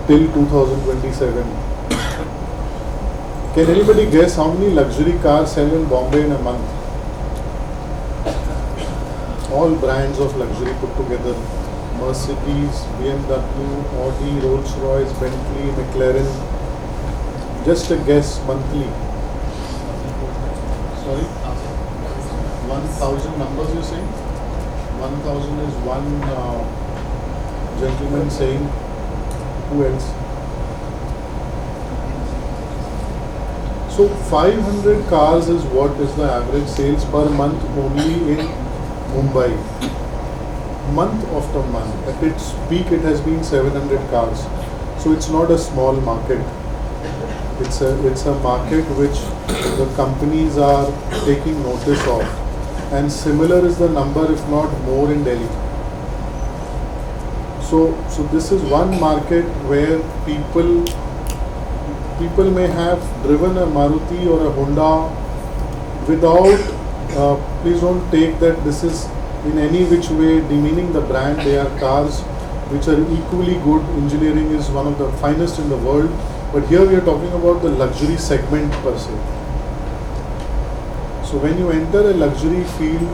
till 2027. Can anybody guess how many luxury cars sell in Bombay in a month? All brands of luxury put together. Mercedes, BMW, Audi, Rolls-Royce, Bentley, McLaren. Just a guess monthly. Sorry? 1,000 numbers you saying? 1,000 is one gentleman saying. Who else? So 500 cars is what is the average sales per month only in Mumbai. Month after month. At its peak it has been 700 cars. So it's not a small market. It's a market which the companies are taking notice of. And similar is the number, if not more, in Delhi. So this is one market where people may have driven a Maruti or a Honda without, please don't take that this is in any which way demeaning the brand. They are cars which are equally good. Engineering is one of the finest in the world. But here we are talking about the luxury segment per se. So when you enter a luxury field,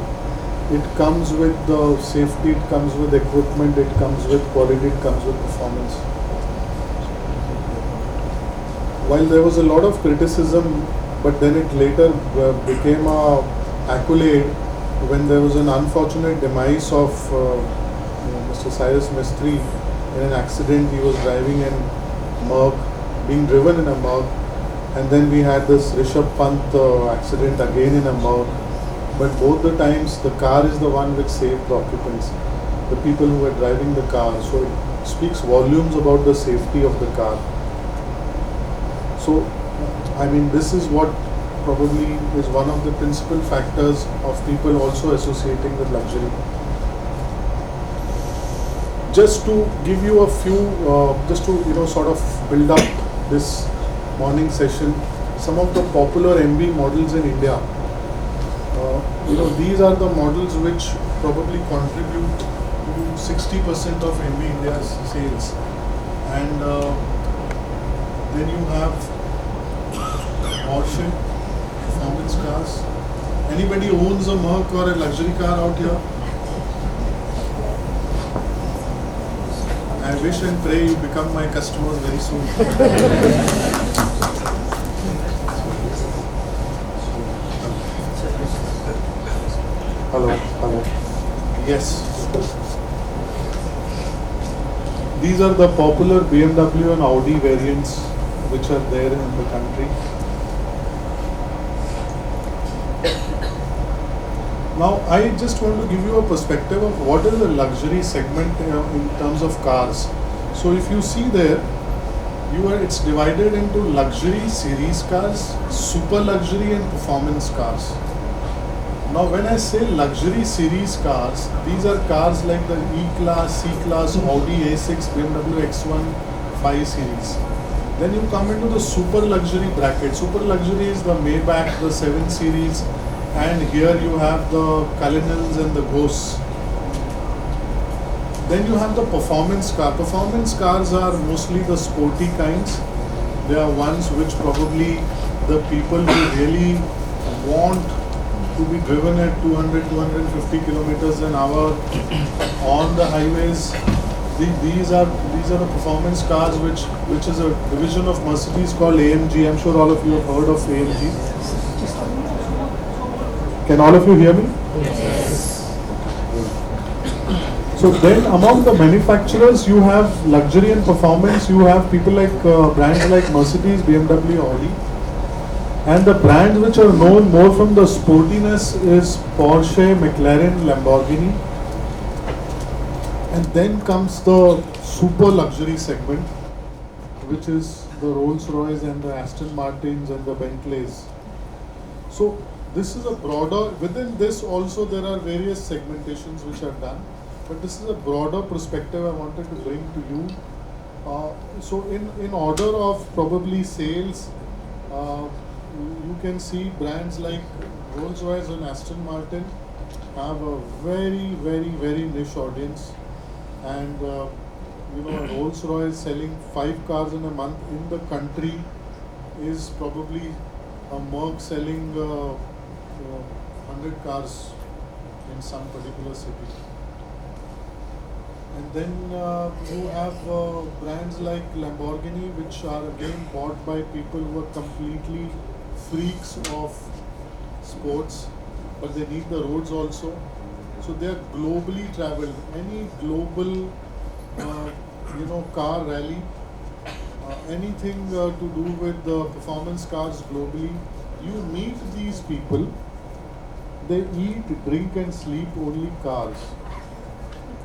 it comes with the safety, it comes with equipment, it comes with quality, it comes with performance. While there was a lot of criticism, but then it later became a accolade when there was an unfortunate demise of Mr. Cyrus Mistry in an accident. He was driving in Merc, being driven in a Merc, and then we had this Rishabh Pant accident again in a Merc. But both the times the car is the one which saved the occupants, the people who were driving the car. So it speaks volumes about the safety of the car. So, I mean, this is what probably is one of the principal factors of people also associating with luxury. Just to give you a few, just to sort of build up this morning session, some of the popular MB models in India. These are the models which probably contribute to 60% of MB India's sales. And then you have Porsche, performance cars. Anybody owns a Merc or a luxury car out here? I wish and pray you become my customers very soon. Hello. Yes. These are the popular BMW and Audi variants which are there in the country. Now, I just want to give you a perspective of what is the luxury segment in terms of cars. So, if you see there, it's divided into luxury series cars, super luxury and performance cars. Now, when I say luxury series cars, these are cars like the E-Class, C-Class, Audi A6, BMW X1, 5 series. Then you come into the super luxury bracket. Super luxury is the Maybach, the 7 series, and here you have the Cullinans and the Ghosts. Then you have the performance car. Performance cars are mostly the sporty kinds. They are ones which probably the people who really want to be driven at 200-250 kilometers an hour on the highways. These are the performance cars which is a division of Mercedes called AMG. I'm sure all of you have heard of AMG. Can all of you hear me? Yes. So then among the manufacturers, you have luxury and performance, you have people like brands like Mercedes, BMW, Audi. And the brands which are known more from the sportiness is Porsche, McLaren, Lamborghini. And then comes the super luxury segment, which is the Rolls-Royce and the Aston Martins and the Bentleys. So this is a broader, within this also there are various segmentations which are done, but this is a broader perspective I wanted to bring to you. So in order of probably sales, you can see brands like Rolls-Royce and Aston Martin have a very niche audience, and Rolls-Royce selling 5 cars in a month in the country is probably a Merc selling 100 cars in some particular city. And then you have brands like Lamborghini, which are again bought by people who are completely freaks of sports, but they need the roads also. So they are globally traveled. Any global, car rally, anything to do with the performance cars globally, you meet these people. They eat, drink, and sleep only cars.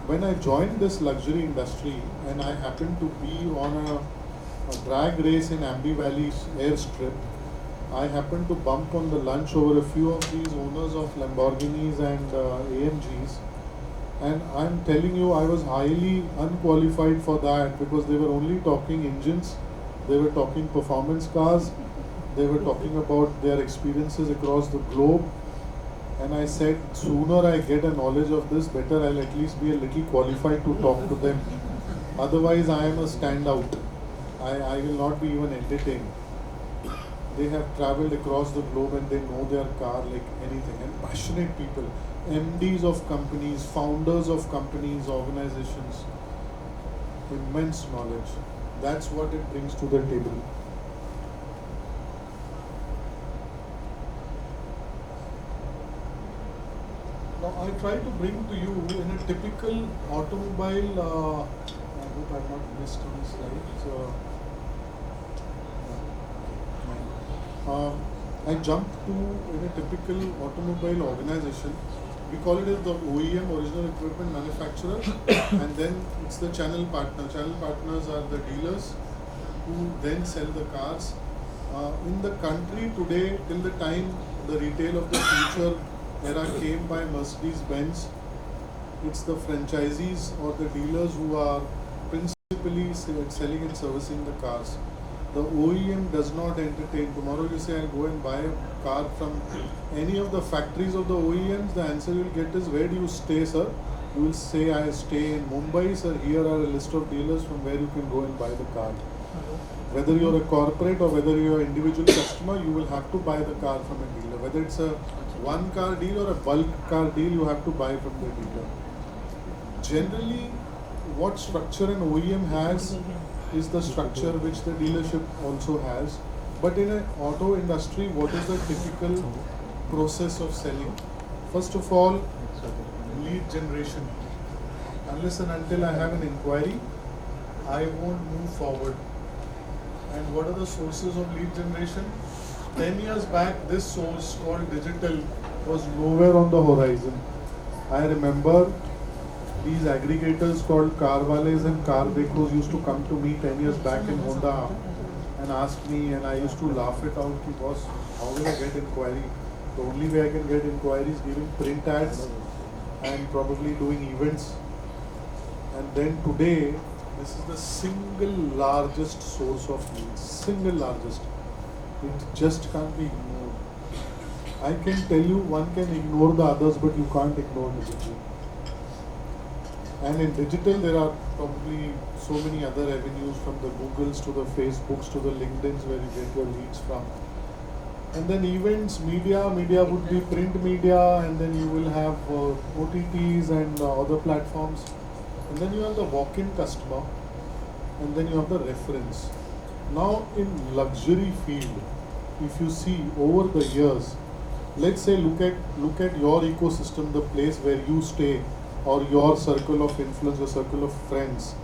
When I joined this luxury industry, and I happened to be on a drag race in Ambi Valley airstrip, I happened to bump on the lunch over a few of these owners of Lamborghinis and AMGs, and I'm telling you, I was highly unqualified for that, because they were only talking engines, they were talking performance cars, they were talking about their experiences across the globe. And I said, sooner I get a knowledge of this, better I'll at least be a little qualified to talk to them. Otherwise, I am a standout. I will not be even entertained. They have traveled across the globe and they know their car like anything. And passionate people, MDs of companies, founders of companies, organizations, immense knowledge. That's what it brings to the table. Now I try to bring to you in a typical automobile, I hope I have not missed any slides. I jumped to in a typical automobile organization. We call it as the OEM, original equipment manufacturer, and then it's the channel partner. Channel partners are the dealers who then sell the cars. In the country today, till the time the retail of the future era came by Mercedes-Benz, it's the franchisees or the dealers who are principally selling and servicing the cars. The OEM does not entertain. Tomorrow you say, I'll go and buy a car from any of the factories of the OEMs, the answer you'll get is, where do you stay, sir? You will say, I stay in Mumbai, sir. Here are a list of dealers from where you can go and buy the car. Whether you're a corporate or whether you're an individual customer, you will have to buy the car from a dealer. Whether it's a one car deal or a bulk car deal, you have to buy from the dealer. Generally, what structure an OEM has is the structure which the dealership also has. But in an auto industry, what is the typical process of selling? First of all, lead generation. Unless and until I have an inquiry, I won't move forward. And what are the sources of lead generation? 10 years back, this source called digital was nowhere on the horizon. I remember these aggregators called Carvales and Carbecos used to come to me 10 years back in Honda and ask me, and I used to laugh it out, boss, how will I get inquiry? The only way I can get inquiry is giving print ads and probably doing events. And then today, this is the single largest source of leads, single largest. It just can't be ignored. I can tell you, one can ignore the others, but you can't ignore digital. And in digital, there are probably so many other avenues, from the Googles to the Facebooks to the LinkedIns, where you get your leads from. And then events, media would be print media, and then you will have OTTs and other platforms. And then you have the walk-in customer, and then you have the reference. Now in luxury field, if you see over the years, let's say look at your ecosystem, the place where you stay, or your circle of influence, your circle of friends,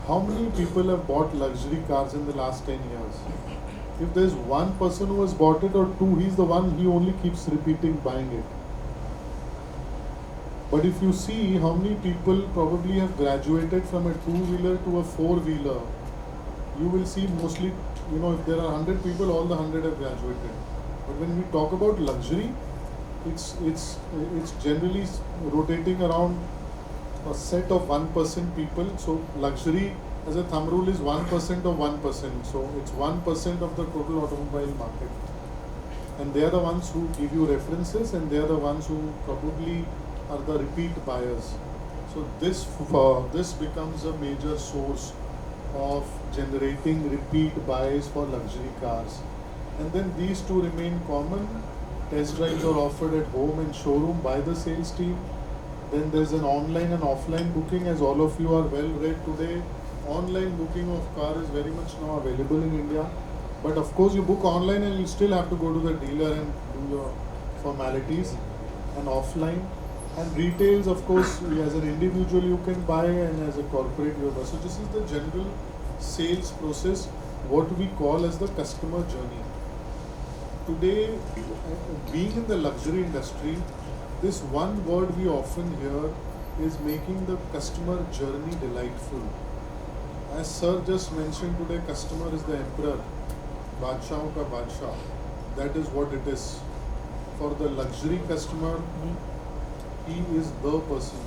how many people have bought luxury cars in the last 10 years? If there's one person who has bought it or two, he's the one, he only keeps repeating buying it. But if you see how many people probably have graduated from a two-wheeler to a four-wheeler, you will see mostly, if there are 100 people, all the 100 have graduated. But when we talk about luxury, it's generally rotating around a set of 1% people. So luxury as a thumb rule is 1% of 1%. So it's 1% of the total automobile market. And they are the ones who give you references, and they are the ones who probably are the repeat buyers. So this becomes a major source of generating repeat buys for luxury cars. And then these two remain common. Test drives are offered at home and showroom by the sales team. Then there's an online and offline booking, as all of you are well read today. Online booking of car is very much now available in India. But of course you book online and you still have to go to the dealer and do your formalities. And offline. And retails, of course, as an individual you can buy, and as a corporate you buy. So this is the general sales process, what we call as the customer journey. Today, being in the luxury industry, this one word we often hear is making the customer journey delightful. As Sir just mentioned today, customer is the emperor, Badshahon ka Badshah. That is what it is. For the luxury customer, he is the person.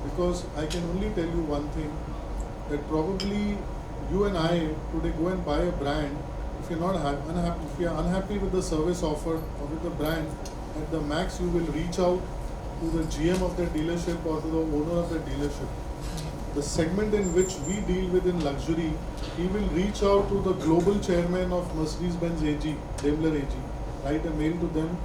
Because I can only tell you one thing, that probably you and I today go and buy a brand. If you're not unhappy, if you're unhappy with the service offered or with the brand, at the max you will reach out to the GM of the dealership or to the owner of the dealership. The segment in which we deal with in luxury, he will reach out to the global chairman of Mercedes-Benz AG, Daimler AG, write a mail to them,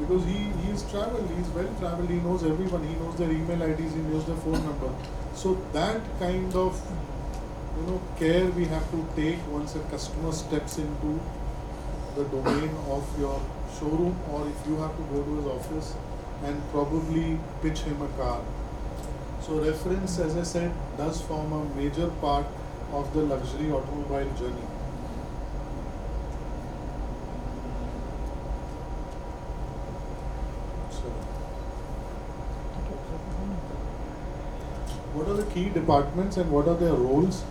because he is traveled, he is well traveled, he knows everyone, he knows their email IDs, he knows their phone number. So that kind of care we have to take once a customer steps into the domain of your showroom, or if you have to go to his office and probably pitch him a car. So reference, as I said, does form a major part of the luxury automobile journey. So, what are the key departments and what are their roles?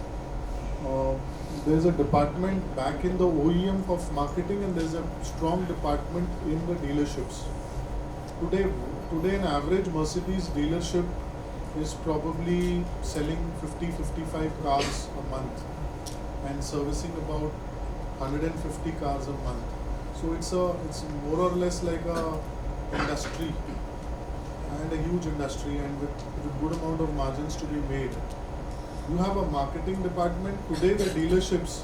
There's a department back in the OEM of marketing, and there's a strong department in the dealerships. Today an average Mercedes dealership is probably selling 50-55 cars a month and servicing about 150 cars a month. So it's more or less like a industry, and a huge industry, and with a good amount of margins to be made. You have a marketing department. Today the dealerships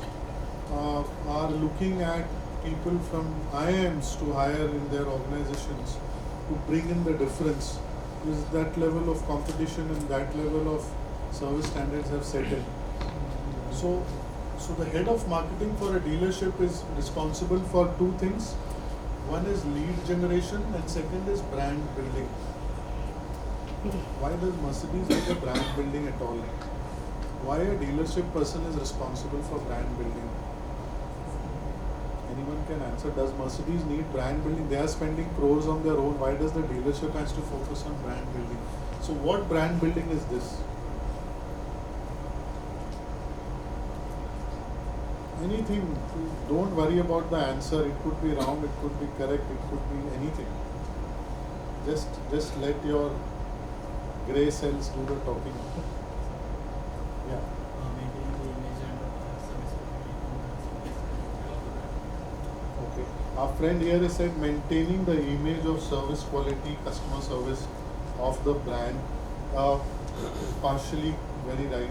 are looking at people from IIMs to hire in their organizations to bring in the difference. Is that level of competition and that level of service standards have set in. So the head of marketing for a dealership is responsible for two things. One is lead generation and second is brand building. Why does Mercedes need a brand building at all? Why a dealership person is responsible for brand building? Anyone can answer. Does Mercedes need brand building? They are spending crores on their own. Why does the dealership has to focus on brand building? So what brand building is this? Anything. Don't worry about the answer. It could be wrong, it could be correct, it could be anything. Just let your grey cells do the talking. Yeah. Maintaining the image and service Okay. Our friend here has said maintaining the image of service quality, customer service of the brand. Partially very right.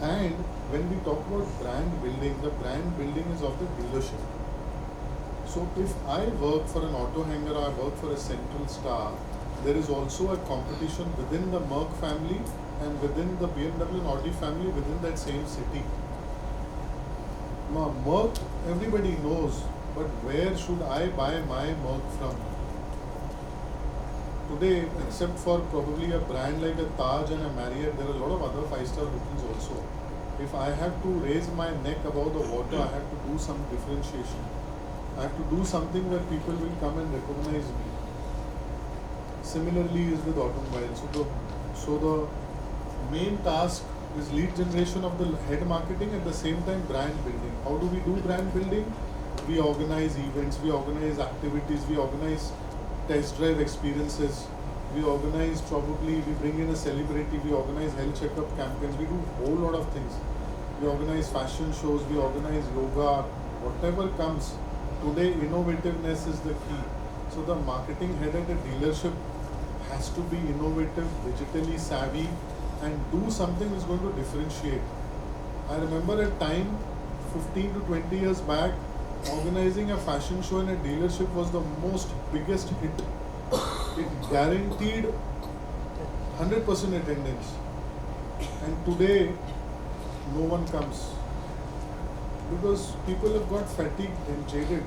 And when we talk about brand building, the brand building is of the dealership. So if I work for an auto hanger or I work for a Central Star, there is also a competition within the Merc family and within the BMW and Audi family within that same city. Now, Merc, everybody knows, but where should I buy my Merc from? today, except for probably a brand like a Taj and a Marriott, there are a lot of other five-star bookings also. If I have to raise my neck above the water, I have to do some differentiation. I have to do something where people will come and recognize me. Similarly is with automobiles. So the main task is lead generation of the head marketing, at the same time brand building. How do we do brand building? We organize events, we organize activities, we organize test drive experiences, we organize probably, we bring in a celebrity, we organize health checkup campaigns, we do a whole lot of things. We organize fashion shows, we organize yoga, whatever comes. Today innovativeness is the key. So the marketing head at a dealership has to be innovative, digitally savvy, and do something which is going to differentiate. I remember a time 15 to 20 years back, organizing a fashion show in a dealership was the biggest hit. It guaranteed 100% attendance. And today, no one comes. Because people have got fatigued and jaded.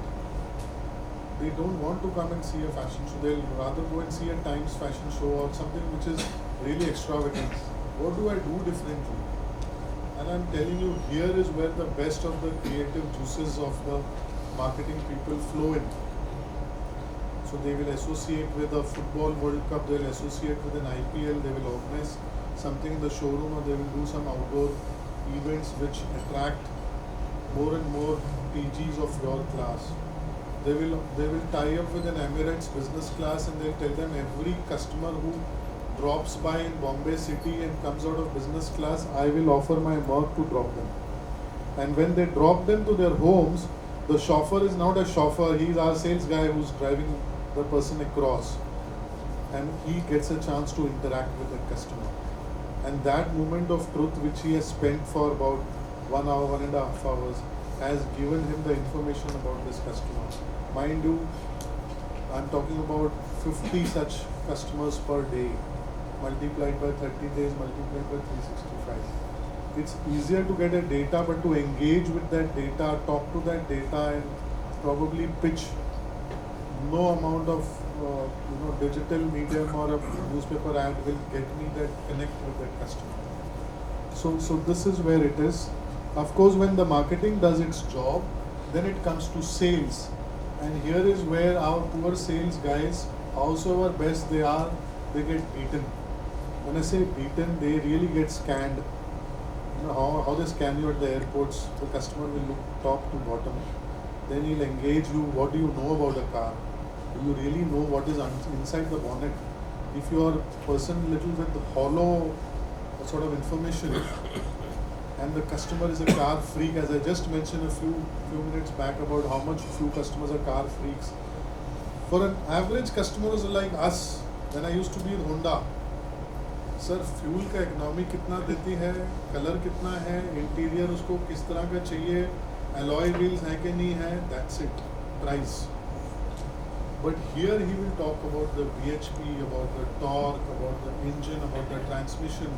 They don't want to come and see a fashion show. They'll rather go and see a Times fashion show or something which is really extravagant. What do I do differently? And I'm telling you, here is where the best of the creative juices of the marketing people flow in. So they will associate with a football World Cup, they will associate with an IPL, they will organize something in the showroom, or they will do some outdoor events which attract more and more PGs of your class. They will tie up with an Emirates business class, and they'll tell them every customer who drops by in Bombay city and comes out of business class, I will offer my Merc to drop them. And when they drop them to their homes, the chauffeur is not a chauffeur, he is our sales guy who's driving the person across. And he gets a chance to interact with the customer. And that moment of truth which he has spent for about 1 hour, 1.5 hours, has given him the information about this customer. Mind you, I'm talking about 50 such customers per day, multiplied by 30 days, multiplied by 365. It's easier to get a data, but to engage with that data, talk to that data, and probably pitch, no amount of digital medium or a newspaper ad will get me that connect with that customer. So this is where it is. Of course, when the marketing does its job, then it comes to sales. And here is where our poor sales guys, howsoever best they are, they get beaten. When I say beaten, they really get scanned. You know how they scan you at the airports, the customer will look top to bottom. Then he'll engage you, what do you know about a car? Do you really know what is inside the bonnet? If you are a person little with hollow sort of information, and the customer is a car freak, as I just mentioned a few minutes back about how much few customers are car freaks. For an average customers like us, when I used to be in Honda, sir fuel का economy कितना देती है, colour कितना है, interior उसको किस तरह का चाहिए, alloy wheels है कि नहीं है, that's it, price. But here he will talk about the BHP, about the torque, about the engine, about the transmission,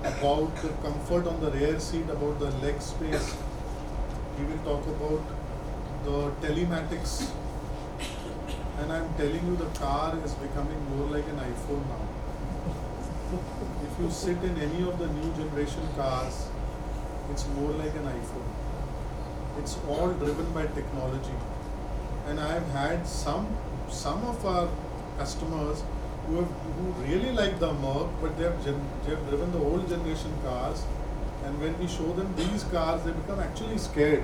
about the comfort on the rear seat, about the leg space. He will talk about the telematics. And I'm telling you, the car is becoming more like an iPhone now. If you sit in any of the new generation cars, it's more like an iPhone. It's all driven by technology. And I've had some of our customers who really like the Merc, but they have driven the old generation cars, and when we show them these cars, they become actually scared.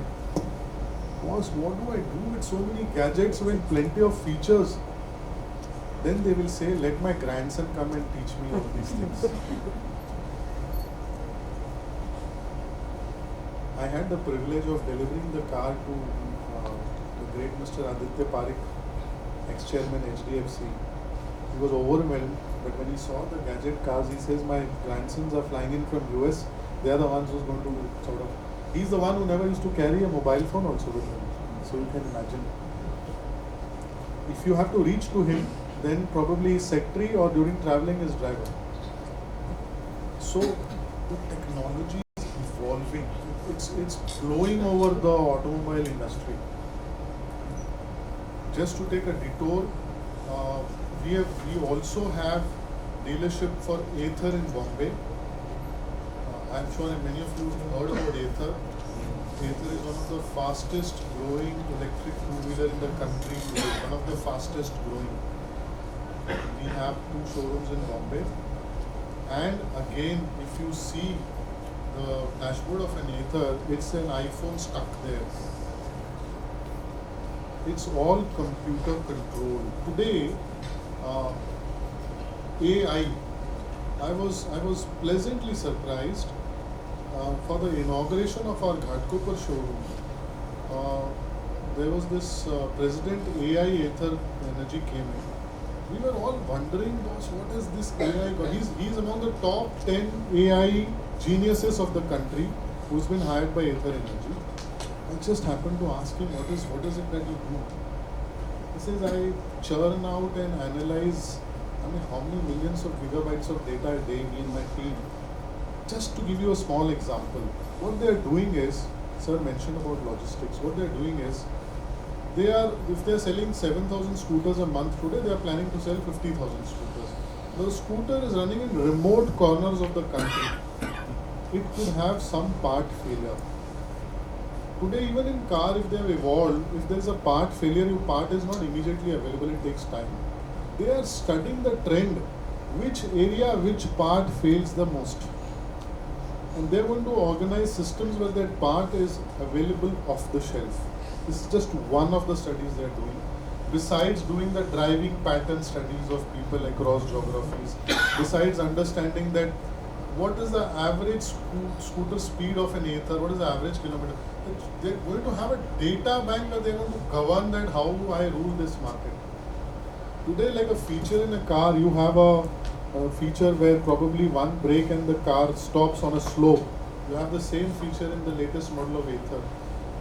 Boss, what do I do with so many gadgets with plenty of features? Then they will say, let my grandson come and teach me all these things. I had the privilege of delivering the car to the great Mr. Aditya Parekh, ex-chairman HDFC. He was overwhelmed, but when he saw the gadget cars, he says, my grandsons are flying in from US. They are the ones who's going to sort of... He's the one who never used to carry a mobile phone also with him. So you can imagine. If you have to reach to him, then probably his secretary, or during traveling his driver. So the technology is evolving. It's flowing over the automobile industry. Just to take a detour, We also have dealership for Ather in Bombay. I'm sure many of you have heard about Ather. Ather is one of the fastest growing electric two-wheeler in the country today, one of the fastest growing. We have 2 showrooms in Bombay. And again, if you see the dashboard of an Ather, it's an iPhone stuck there. It's all computer controlled. Today, AI, I was pleasantly surprised for the inauguration of our Ghatkopar showroom. There was this President AI Ather Energy came in. We were all wondering, boss, what is this AI got? He's among the top 10 AI geniuses of the country who's been hired by Ather Energy. I just happened to ask him, what is it that you do? He says, I churn out and analyze, how many millions of gigabytes of data a day me and my team. Just to give you a small example, what they are doing is, sir mentioned about logistics, what they are doing is, if they are selling 7,000 scooters a month today, they are planning to sell 50,000 scooters. The scooter is running in remote corners of the country. It could have some part failure. Today, even in car, if they have evolved, if there is a part failure, your part is not immediately available, it takes time. They are studying the trend, which area, which part fails the most. And they are going to organize systems where that part is available off the shelf. This is just one of the studies they are doing. Besides doing the driving pattern studies of people across geographies, besides understanding that what is the average scooter speed of an Ather, what is the average kilometer, they're going to have a data bank where they're going to govern that how I rule this market. Today, like a feature in a car, you have a feature where probably one brake and the car stops on a slope. You have the same feature in the latest model of Ather.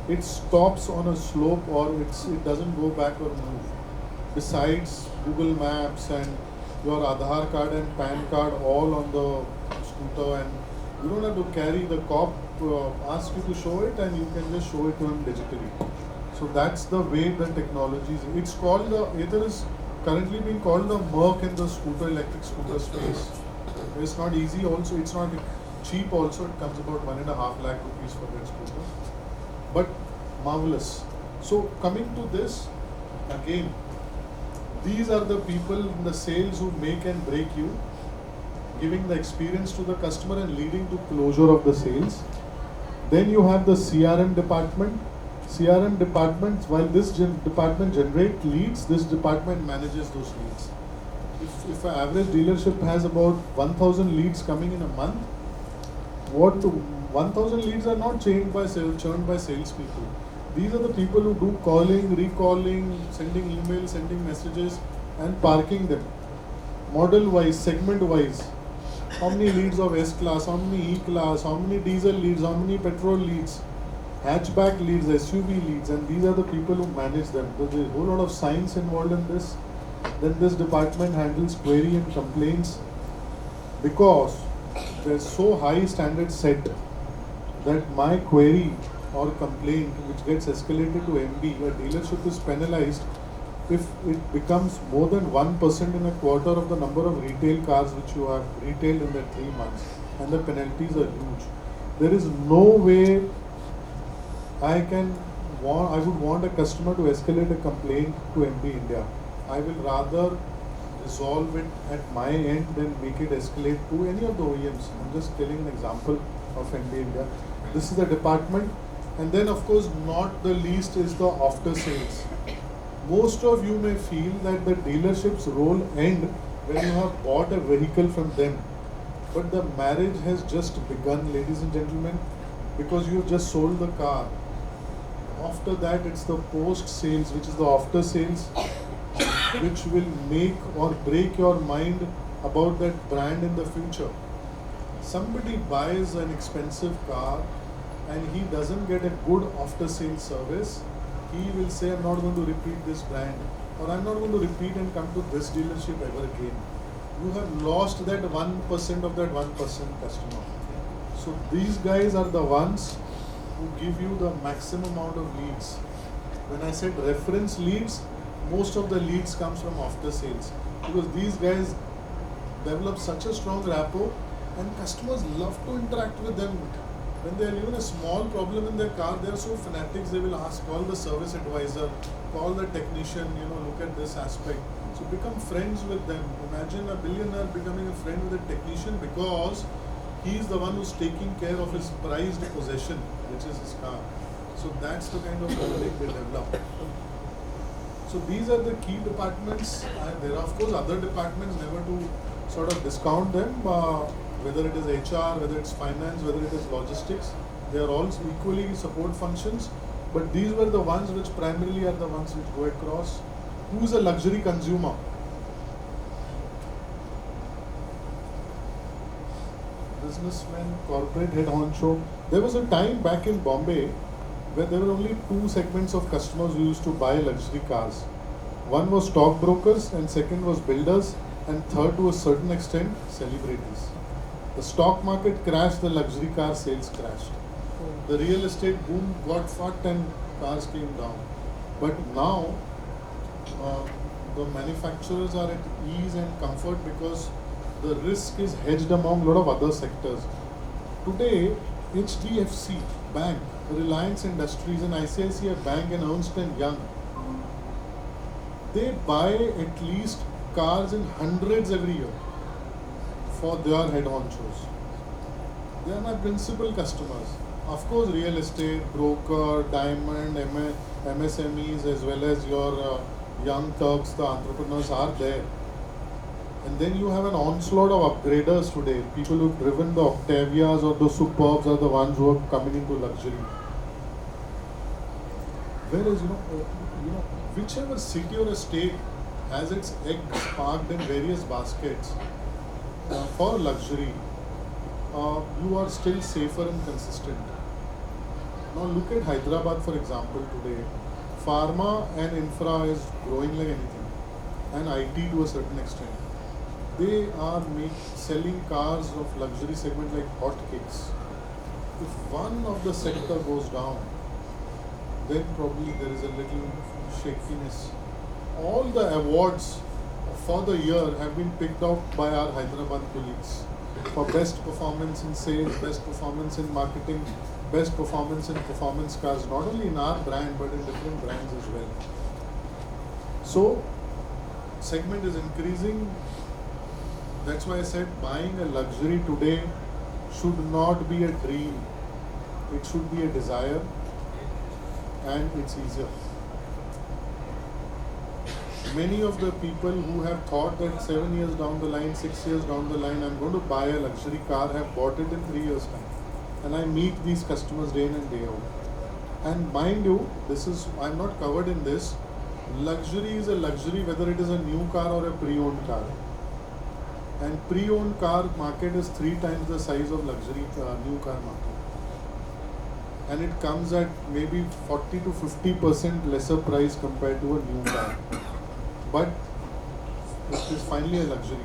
It stops on a slope or it doesn't go back or move. Besides Google Maps and your Aadhaar card and PAN card all on the scooter, and you don't have to carry the cop ask you to show it and you can just show it to him digitally. So that's the way the technology is. It's called Ather is currently being called the Merc in the electric scooter space. It's not easy also, it's not cheap also, it comes about 1.5 lakh rupees for that scooter. But marvelous. So coming to this, again, these are the people in the sales who make and break you, giving the experience to the customer and leading to closure of the sales. Then you have the CRM department. CRM department, while this department generates leads, this department manages those leads. If an average dealership has about 1,000 leads coming in a month, 1,000 leads are not churned by salespeople. These are the people who do calling, recalling, sending emails, sending messages, and parking them. Model-wise, segment-wise, how many leads of S-Class, how many E-Class, how many diesel leads, how many petrol leads, hatchback leads, SUV leads, and these are the people who manage them. There's a whole lot of science involved in this. Then this department handles query and complaints, because there's so high standard set that my query or complaint which gets escalated to MD, a dealership is penalized if it becomes more than 1% in a quarter of the number of retail cars which you have retailed in that 3 months, and the penalties are huge. There is no way I would want a customer to escalate a complaint to MD India. I will rather resolve it at my end than make it escalate to any of the OEMs. I'm just telling an example of MD India. This is the department, and then of course not the least is the after sales. Most of you may feel that the dealership's role ends when you have bought a vehicle from them, but the marriage has just begun, ladies and gentlemen, because you just sold the car. After that, it's the post sales, which is the after sales, which will make or break your mind about that brand in the future. Somebody buys an expensive car and he doesn't get a good after sales service, he will say, I'm not going to repeat this brand, or I'm not going to repeat and come to this dealership ever again. You have lost that 1% of that 1% customer. So these guys are the ones who give you the maximum amount of leads. When I said reference leads, most of the leads comes from after sales. because these guys develop such a strong rapport, and customers love to interact with them. When they are even a small problem in their car, they are so fanatics, they will ask, call the service advisor, call the technician, look at this aspect. So become friends with them. Imagine a billionaire becoming a friend with a technician because he is the one who's taking care of his prized possession, which is his car. So that's the kind of bonding they develop. So these are the key departments, and there are of course other departments, never to sort of discount them, whether it is HR, whether it's finance, whether it is logistics, they are all equally support functions, but these were the ones which primarily are the ones which go across. Who is a luxury consumer? Businessman, corporate head honcho. There was a time back in Bombay where there were only two segments of customers who used to buy luxury cars. One was stockbrokers, and second was builders, and third to a certain extent celebrities. The stock market crashed, the luxury car sales crashed. The real estate boom got fucked and cars came down. But now the manufacturers are at ease and comfort because the risk is hedged among a lot of other sectors. Today, HDFC Bank, Reliance Industries, and ICICI Bank and Ernst & Young, they buy at least cars in hundreds every year for their head honchos. They are my principal customers. Of course, real estate, broker, diamond, MSMEs, as well as your young Turks, the entrepreneurs are there. And then you have an onslaught of upgraders today. People who've driven the Octavias or the Superbs are the ones who are coming into luxury. Whereas, whichever city or a state has its eggs parked in various baskets for luxury, you are still safer and consistent. Now look at Hyderabad, for example, today. Pharma and infra is growing like anything, and IT to a certain extent. They are selling cars of luxury segment like hotcakes. If one of the sector goes down, then probably there is a little shakiness. All the awards for the year have been picked out by our Hyderabad colleagues for best performance in sales, best performance in marketing, best performance in performance cars, not only in our brand but in different brands as well. So, segment is increasing. That's why I said buying a luxury today should not be a dream. It should be a desire, and it's easier. Many of the people who have thought that 7 years down the line, 6 years down the line, I'm going to buy a luxury car, have bought it in 3 years' time. And I meet these customers day in and day out. And mind you, I'm not covered in this. Luxury is a luxury whether it is a new car or a pre-owned car. And pre-owned car market is 3 times the size of luxury new car market. And it comes at maybe 40 to 50% lesser price compared to a new car. But it is finally a luxury.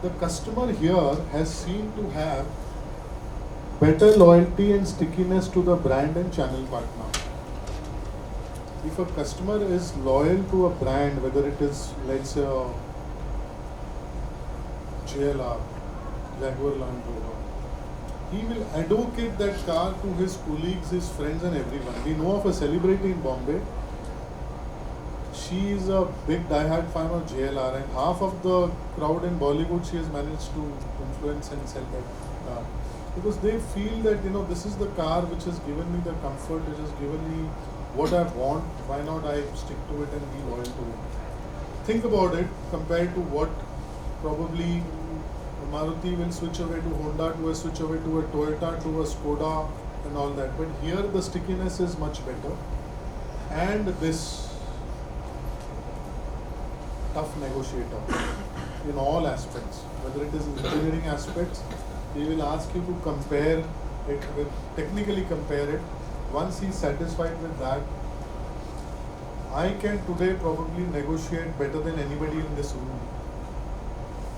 The customer here has seemed to have better loyalty and stickiness to the brand and channel partner. If a customer is loyal to a brand, whether it is, let's say, JLR, Jaguar Land Rover, he will advocate that car to his colleagues, his friends and everyone. We know of a celebrity in Bombay. She is a big die-hard fan of JLR, and half of the crowd in Bollywood she has managed to influence and sell that car. Because they feel that, this is the car which has given me the comfort, which has given me what I want. Why not I stick to it and be loyal to it? Think about it compared to what probably Maruti will switch away to Honda, to a switch away to a Toyota, to a Skoda and all that. But here the stickiness is much better. And this tough negotiator in all aspects, whether it is engineering aspects, he will ask you to compare it with, technically compare it. Once he's satisfied with that, I can today probably negotiate better than anybody in this room.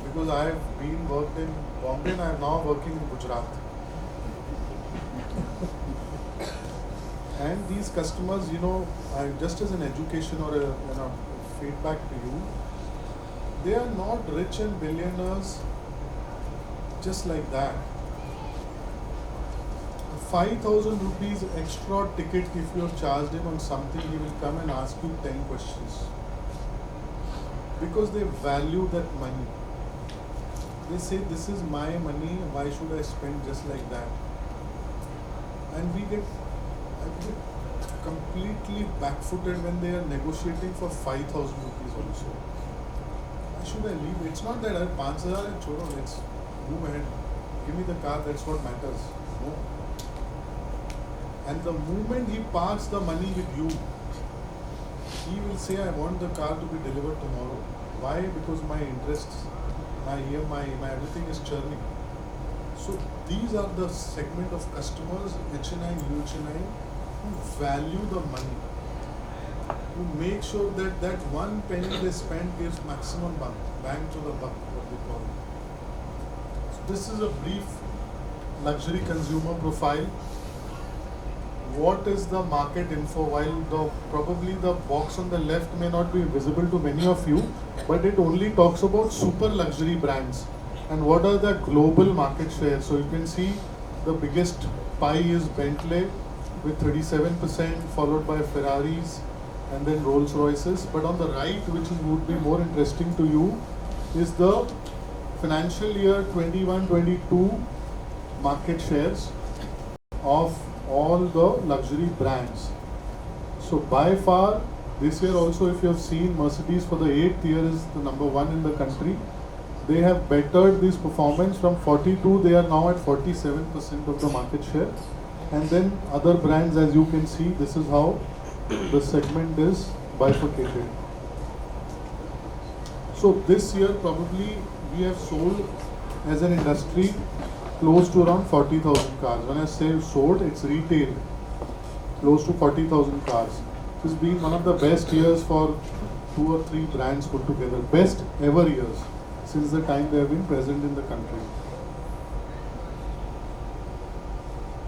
Because I have been worked in Bombay and I am now working in Gujarat. And these customers, just as an education or a feedback to you. They are not rich and billionaires just like that. 5,000 rupees extra ticket, if you have charged him on something, he will come and ask you 10 questions. Because they value that money. They say, this is my money, why should I spend just like that? And I get completely backfooted when they are negotiating for 5,000 rupees also. Why should I leave? It's not that I have 5,000 and chodo, let's move ahead. Give me the car, that's what matters. No. And the moment he parks the money with you, he will say, I want the car to be delivered tomorrow. Why? Because my interests, my EMI, my everything is churning. So these are the segment of customers, HNI, UHNI, who value the money, who make sure that that one penny they spend gives maximum bang to the buck, what they call it. So this is a brief luxury consumer profile. What is the market info? While probably the box on the left may not be visible to many of you, but it only talks about super luxury brands and what are the global market shares. So you can see the biggest pie is Bentley with 37%, followed by Ferraris and then Rolls Royces. But on the right, which would be more interesting to you, is the financial year 21-22 market shares of all the luxury brands. So by far, this year also, if you have seen, Mercedes for the 8th year is the number one in the country. They have bettered this performance from 42, they are now at 47% of the market share. And then other brands, as you can see, this is how the segment is bifurcated. So this year probably we have sold as an industry close to around 40,000 cars. When I say sold, it's retailed, close to 40,000 cars. This has been one of the best years for 2 or 3 brands put together. Best ever years since the time they have been present in the country.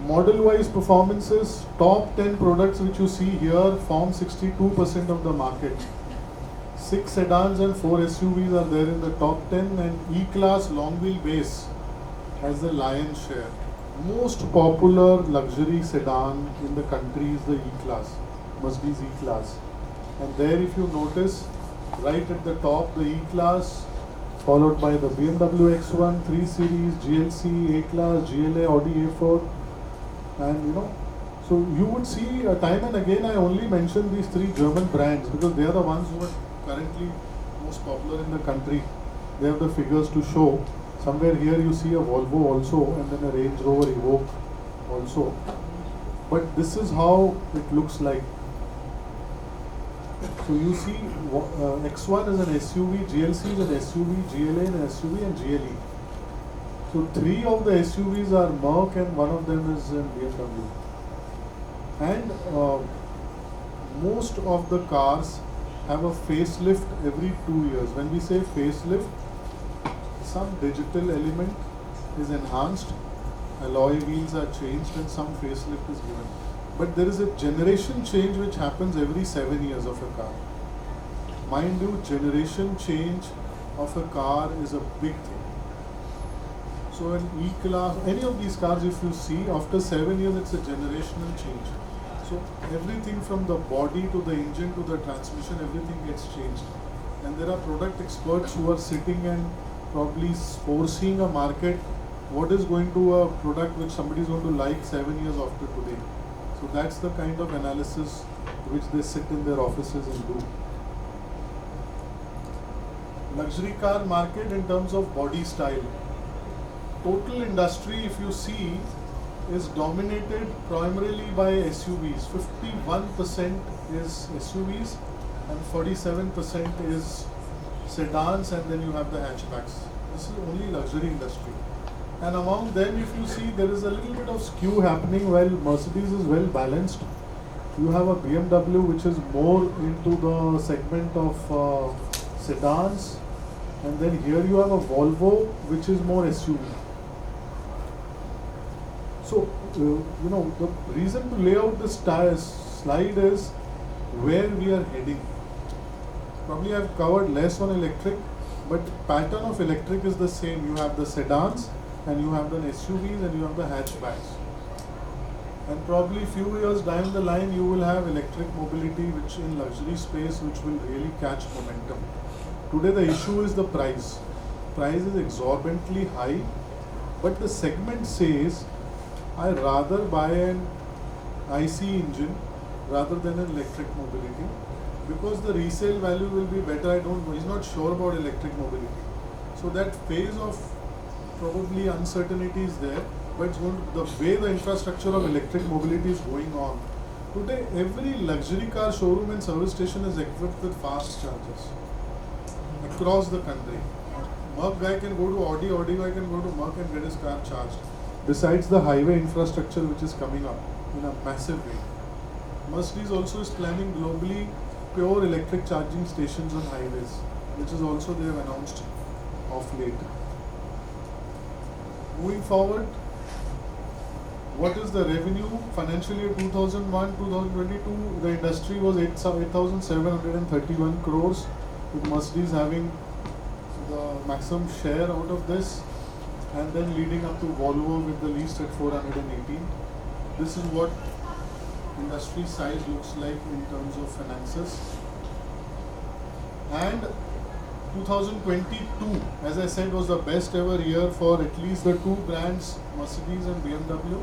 Model-wise performances, top 10 products which you see here form 62% of the market. 6 sedans and 4 SUVs are there in the top 10, and E-Class long wheelbase has the lion's share. Most popular luxury sedan in the country is the E-Class, Mercedes E-Class. And there, if you notice, right at the top, the E-Class, followed by the BMW X1, 3 Series, GLC, A-Class, GLA, Audi A4, and so you would see time and again I only mention these 3 German brands because they are the ones who are currently most popular in the country. They have the figures to show. Somewhere here you see a Volvo also, and then a Range Rover Evoque also. But this is how it looks like. So you see X1 is an SUV, GLC is an SUV, GLA an SUV, and GLE. So 3 of the SUVs are Merc and 1 of them is BMW. And most of the cars have a facelift every 2 years. When we say facelift, some digital element is enhanced, alloy wheels are changed, and some facelift is given. But there is a generation change which happens every 7 years of a car. Mind you, generation change of a car is a big thing. So an E-Class, any of these cars if you see, after 7 years it's a generational change. So everything from the body to the engine to the transmission, everything gets changed. And there are product experts who are sitting and probably foreseeing a market, what is going to a product which somebody is going to like 7 years after today. So that's the kind of analysis which they sit in their offices and do. Luxury car market in terms of body style. Total industry, if you see, is dominated primarily by SUVs. 51% is SUVs and 47% is sedans, and then you have the hatchbacks. This is only luxury industry. And among them, if you see, there is a little bit of skew happening while Mercedes is well balanced. You have a BMW which is more into the segment of sedans, and then here you have a Volvo which is more SUV. So, the reason to lay out this slide is where we are heading. Probably I've covered less on electric, but pattern of electric is the same. You have the sedans, and you have the SUVs, and you have the hatchbacks. And probably few years down the line, you will have electric mobility, which in luxury space, which will really catch momentum. Today the issue is the price. Price is exorbitantly high, but the segment says, I rather buy an IC engine rather than an electric mobility, because the resale value will be better. He's not sure about electric mobility. So that phase of probably uncertainty is there, but it's going to, the way the infrastructure of electric mobility is going on. Today, every luxury car showroom and service station is equipped with fast chargers across the country. Merc guy can go to Audi guy can go to Merc and get his car charged. Besides the highway infrastructure which is coming up in a massive way. Mercedes also is planning globally pure electric charging stations on highways, which is also they have announced of late. Moving forward, what is the revenue? Financial year 2001-2022, the industry was 8,731 crores, with Mercedes having the maximum share out of this, and then leading up to Volvo with the least at 418. This is what industry size looks like in terms of finances. And 2022, as I said, was the best ever year for at least the two brands, Mercedes and BMW.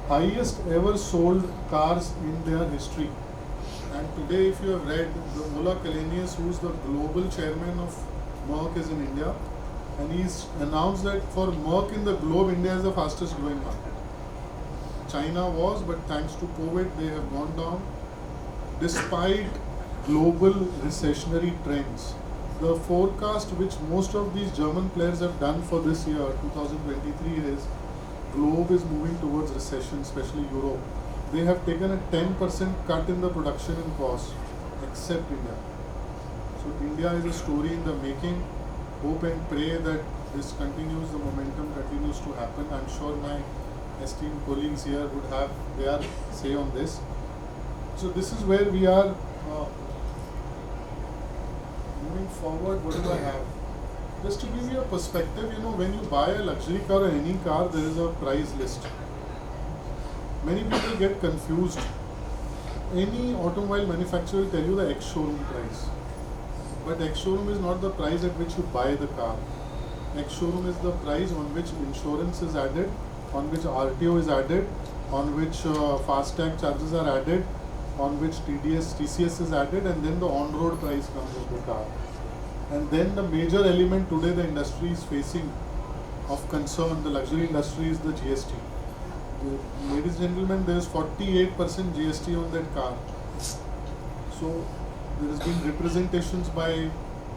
Highest ever sold cars in their history. And today, if you have read, the Ola Kalenius, who is the global chairman of Merck, is in India, and he's announced that for Merck in the globe, India is the fastest growing market. China was, but thanks to COVID, they have gone down. Despite global recessionary trends, the forecast which most of these German players have done for this year, 2023, is globe is moving towards recession, especially Europe. They have taken a 10% cut in the production and cost, except India. So India is a story in the making. Hope and pray that this continues, the momentum continues to happen. I'm sure my esteemed colleagues here would have their say on this. So this is where we are. Moving forward, what do I have? Just to give you a perspective, when you buy a luxury car or any car, there is a price list. Many people get confused. Any automobile manufacturer will tell you the ex-showroom price. But ex-showroom is not the price at which you buy the car. Ex-showroom is the price on which insurance is added, on which RTO is added, on which FASTag charges are added, on which TCS is added, and then the on-road price comes of the car. And then the major element today the industry is facing of concern, the luxury industry, is the GST. Ladies and gentlemen, there is 48% GST on that car. So there has been representations by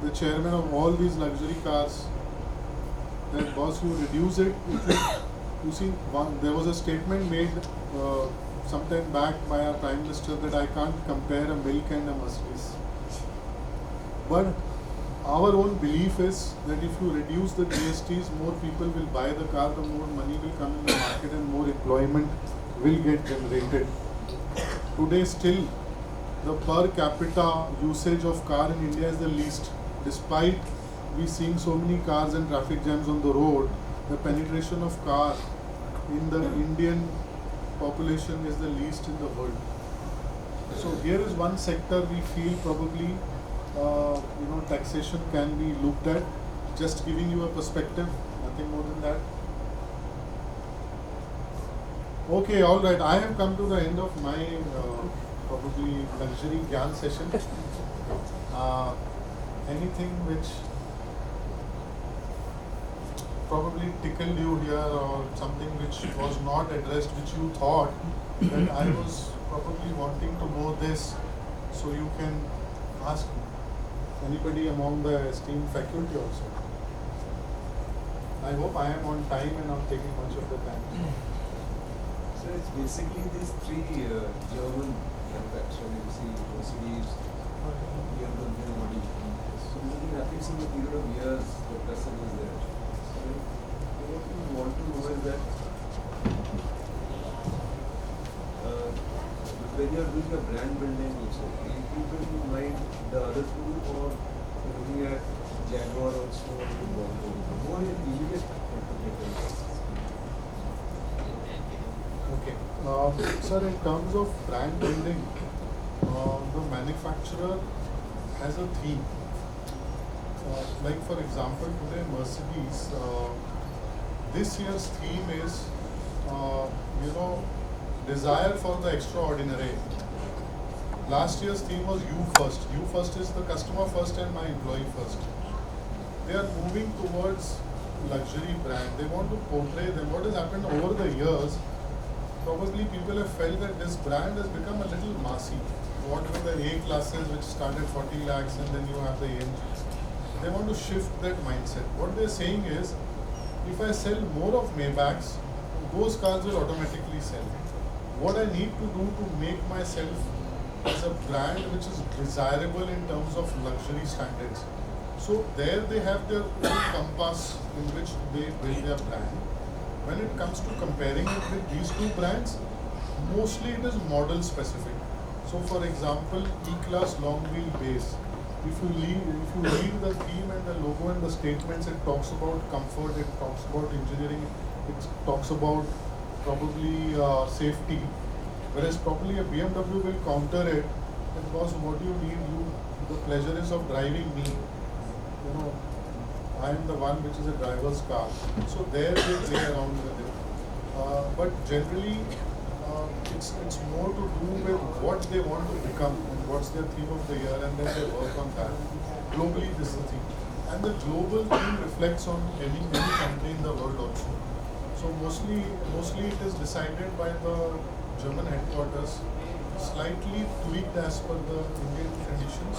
the chairman of all these luxury cars that boss, you reduce it. You see, there was a statement made sometime back by our Prime Minister that I can't compare a milk and a Mercedes. But our own belief is that if you reduce the GSTs, more people will buy the car, the more money will come in the market and more employment will get generated. Today still, the per capita usage of car in India is the least. Despite we seeing so many cars and traffic jams on the road, the penetration of car in the Indian population is the least in the world. So here is one sector we feel probably taxation can be looked at. Just giving you a perspective, nothing more than that. Okay, all right. I have come to the end of my probably luxury Gyan session. Anything which probably tickled you here, or something which was not addressed, which you thought that I was probably wanting to know this, so you can ask me. Anybody among the esteemed faculty also. I hope I am on time and not taking much of the time. So it's basically these three German manufacturers, you see, Mercedes, BMW and Audi. So this has been happening for a period of years, the precedent is there. So what we want to know is that with when you are doing a brand building also, you keep in mind the other two, or looking at Jaguar also or Volvo? What is the immediate Okay. Sir, in terms of brand building, the manufacturer has a theme. Like for example, today Mercedes, this year's theme is, desire for the extraordinary. Last year's theme was you first. You first is the customer first and my employee first. They are moving towards luxury brand. They want to portray them. What has happened over the years, probably people have felt that this brand has become a little massy. What with the A classes which started 40 lakhs and then you have the AMGs. They want to shift that mindset. What they're saying is, if I sell more of Maybachs, those cars will automatically sell. What I need to do to make myself as a brand which is desirable in terms of luxury standards. So there they have their own compass in which they build their brand. When it comes to comparing it with these two brands, mostly it is model specific. So for example, E-Class long wheel base. If you read the theme and the logo and the statements, it talks about comfort, it talks about engineering, it talks about probably safety. Whereas probably a BMW will counter it, because what you need, the pleasure is of driving me. I am the one which is a driver's car. So there they play around with it. But generally, it's more to do with what they want to become and what's their theme of the year, and then they work on that. Globally, this is the theme. And the global theme reflects on any country in the world also. So mostly it is decided by the German headquarters, slightly tweaked as per the Indian traditions,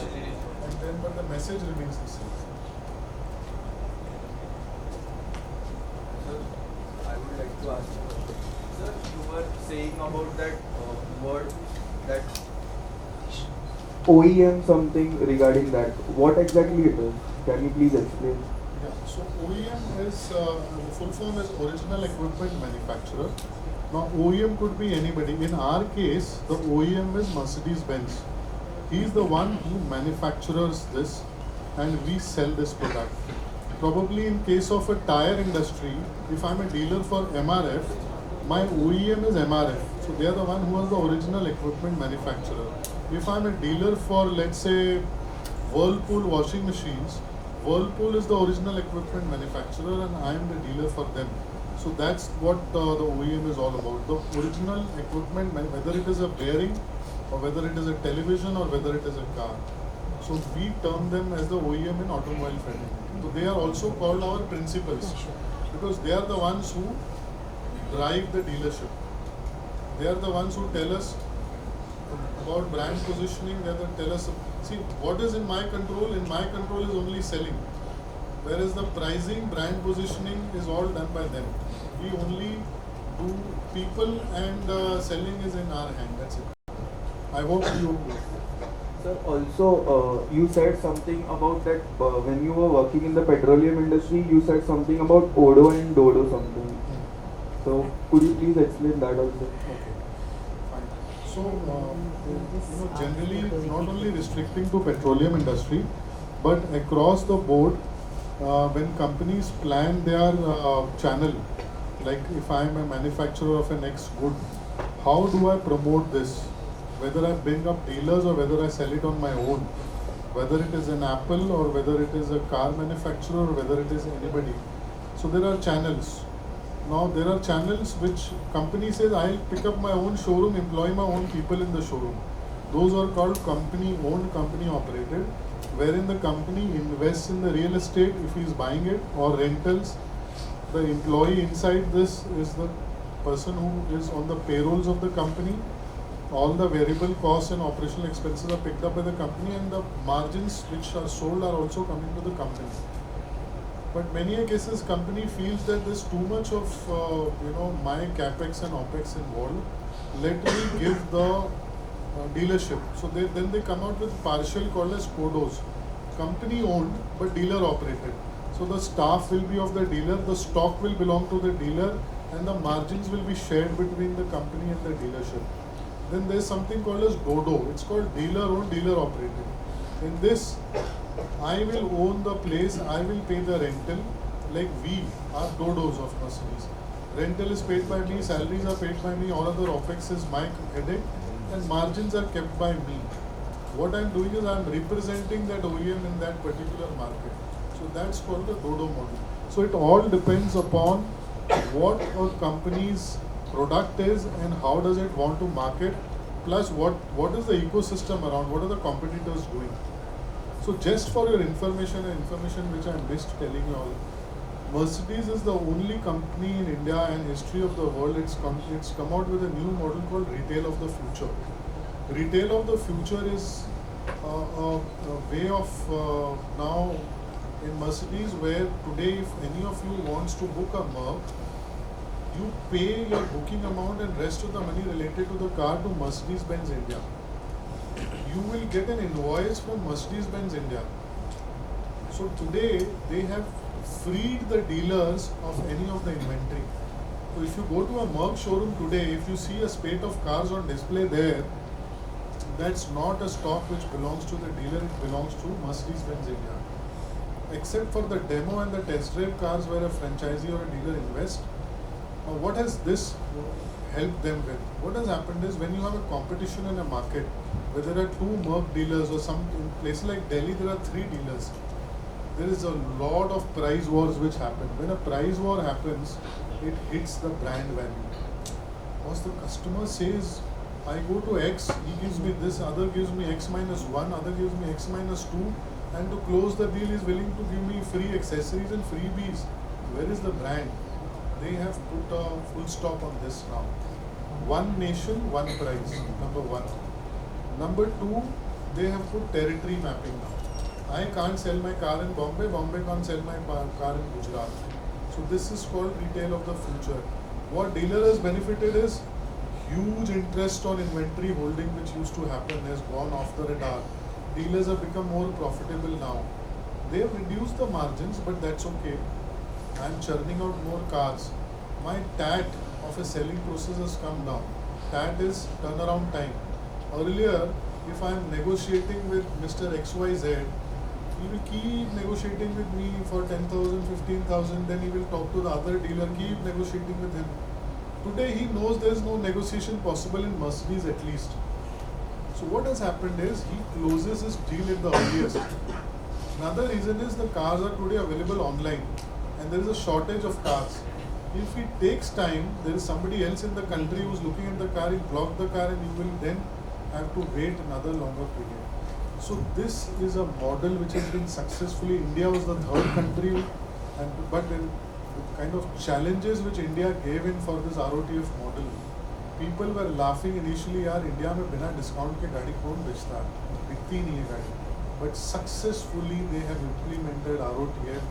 and then but the message remains the same. Sir, I would like to ask you, sir, you were saying about that word, that OEM something regarding that. What exactly it is? Can you please explain? Yeah, so OEM is, the full form is Original Equipment Manufacturer. Now OEM could be anybody. In our case, the OEM is Mercedes-Benz. He is the one who manufactures this and we sell this product. Probably in case of a tire industry, if I'm a dealer for MRF, my OEM is MRF. So they are the one who is the original equipment manufacturer. If I'm a dealer for, let's say, Whirlpool washing machines, Whirlpool is the original equipment manufacturer and I am the dealer for them. So that's what the OEM is all about. The original equipment, whether it is a bearing or whether it is a television or whether it is a car. So we term them as the OEM in automobile fitting. So they are also called our principals because they are the ones who drive the dealership. They are the ones who tell us about brand positioning. They are the tell us, see, what is in my control? In my control is only selling. Whereas the pricing, brand positioning is all done by them. We only do people and selling is in our hand. That's it. I hope you. Sir, also you said something about that when you were working in the petroleum industry, you said something about Odo and Dodo something. So could you please explain that also? Okay, fine. So generally not only restricting to petroleum industry, but across the board, when companies plan their channel, like if I am a manufacturer of an X good, how do I promote this? Whether I bring up dealers or whether I sell it on my own, whether it is an Apple or whether it is a car manufacturer or whether it is anybody. So there are channels. Now there are channels which company says I'll pick up my own showroom, employ my own people in the showroom. Those are called company owned, company operated, wherein the company invests in the real estate if he is buying it, or rentals. The employee inside this is the person who is on the payrolls of the company. All the variable costs and operational expenses are picked up by the company, and the margins which are sold are also coming to the company. But many a cases company feels that there's too much of my capex and opex involved. Let me give the dealership. So then they come out with partial called as CODOs, company owned but dealer operated. So the staff will be of the dealer, the stock will belong to the dealer, and the margins will be shared between the company and the dealership. Then there's something called as DODO. It's called dealer owned, dealer operated. In this, I will own the place, I will pay the rental. Like we are DODOs of Mercedes. Rental is paid by me, salaries are paid by me, all other OPEX is my headache, and margins are kept by me. What I'm doing is I'm representing that OEM in that particular market. So that's called the DODO model. So it all depends upon what a company's product is and how does it want to market, plus what is the ecosystem around, what are the competitors doing. So just for your information and information which I missed telling you all, Mercedes is the only company in India and history of the world, it's come out with a new model called Retail of the Future. Retail of the Future is a way of now in Mercedes where today if any of you wants to book a Merc, you pay your booking amount and rest of the money related to the car to Mercedes-Benz India. You will get an invoice from Mercedes-Benz India. So today they have freed the dealers of any of the inventory. So if you go to a Merc showroom today, if you see a spate of cars on display there, that's not a stock which belongs to the dealer, it belongs to Mercedes-Benz India. Except for the demo and the test drive cars where a franchisee or a dealer invests. Now what has this helped them with? What has happened is when you have a competition in a market, where there are two Merc dealers or some in places like Delhi there are 3 dealers, there is a lot of price wars which happen. When a price war happens, it hits the brand value. Once the customer says, I go to X, he gives me this, other gives me X minus 1, other gives me X minus 2, and to close the deal is willing to give me free accessories and freebies. Where is the brand? They have put a full stop on this now. One nation, one price, number 1. Number 2, they have put territory mapping now. I can't sell my car in Bombay, Bombay can't sell my car in Gujarat. So this is called retail of the future. What dealer has benefited is huge interest on inventory holding which used to happen has gone off the radar. Dealers have become more profitable now. They have reduced the margins, but that's okay. I am churning out more cars. My TAT of a selling process has come down. TAT is turnaround time. Earlier, if I am negotiating with Mr. XYZ, he will keep negotiating with me for 10,000, 15,000, then he will talk to the other dealer, keep negotiating with him. Today he knows there is no negotiation possible in Mercedes at least. So what has happened is he closes his deal at the earliest. Another reason is the cars are today available online and there is a shortage of cars. If it takes time, there is somebody else in the country who is looking at the car, he'll block the car and you will then have to wait another longer period. So this is a model which has been successfully, India was the 3rd country, but the kind of challenges which India gave in for this ROTF model, people were laughing initially, yaar India mein bina discount ke gaadi kaun bechta hai, bikti nahi hai gaadi. But successfully they have implemented ROTF.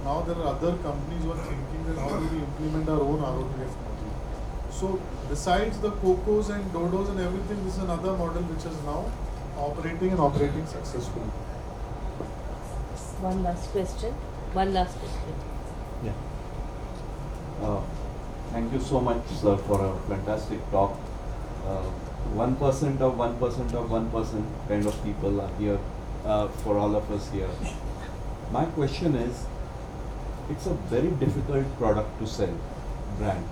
Now there are other companies who are thinking that how do we implement our own ROTF model. So besides the Cocos and Dodos and everything, this is another model which is now operating and operating successfully. One last question. Yeah. Thank you so much, sir, for a fantastic talk. 1% of 1% of 1% kind of people are here for all of us here. My question is, it's a very difficult product to sell, brand.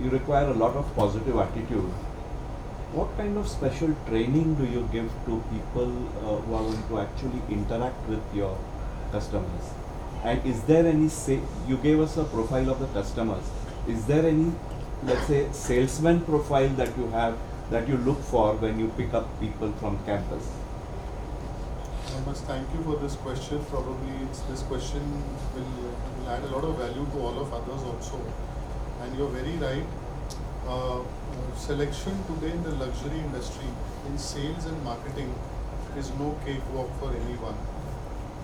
You require a lot of positive attitude. What kind of special training do you give to people who are going to actually interact with your customers? And is there any, you gave us a profile of the customers, is there any, let's say, salesman profile that you have, that you look for when you pick up people from campus? I must thank you for this question. Probably this question will add a lot of value to all of others also. And you're very right. Selection today in the luxury industry, in sales and marketing, is no cakewalk for anyone.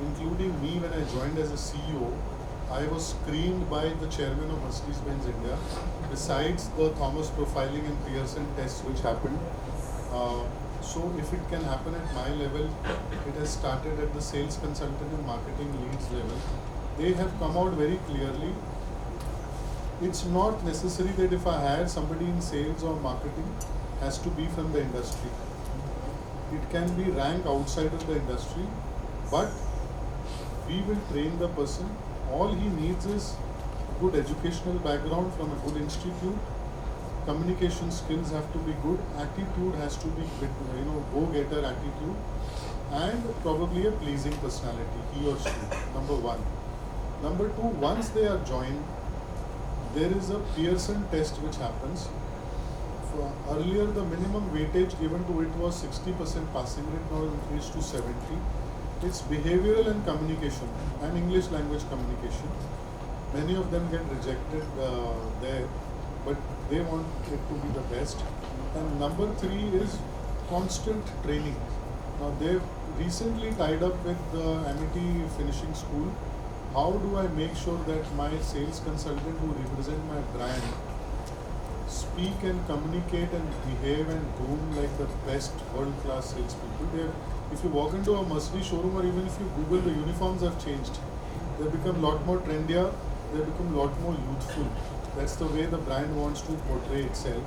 Including me, when I joined as a CEO, I was screened by the chairman of Mercedes-Benz India, besides the Thomas profiling and Pearson tests which happened. So if it can happen at my level, it has started at the sales consultant and marketing leads level. They have come out very clearly. It's not necessary that if I hire somebody in sales or marketing, has to be from the industry. It can be ranked outside of the industry, but we will train the person. All he needs is a good educational background from a good institute. Communication skills have to be good. Attitude has to be, go-getter attitude, and probably a pleasing personality, he or she. Number one. Number two, once they are joined, there is a Pearson test which happens. Earlier, the minimum weightage given to it was 60% passing rate, now increased to 70. It's behavioral and communication and English language communication. Many of them get rejected there, but they want it to be the best. And number three is constant training. Now they've recently tied up with the Amity Finishing School. How do I make sure that my sales consultant who represent my brand speak and communicate and behave and groom like the best world-class salespeople? If you walk into a Mercedes showroom, or even if you Google, the uniforms have changed. They become a lot more trendier, they become a lot more youthful. That's the way the brand wants to portray itself.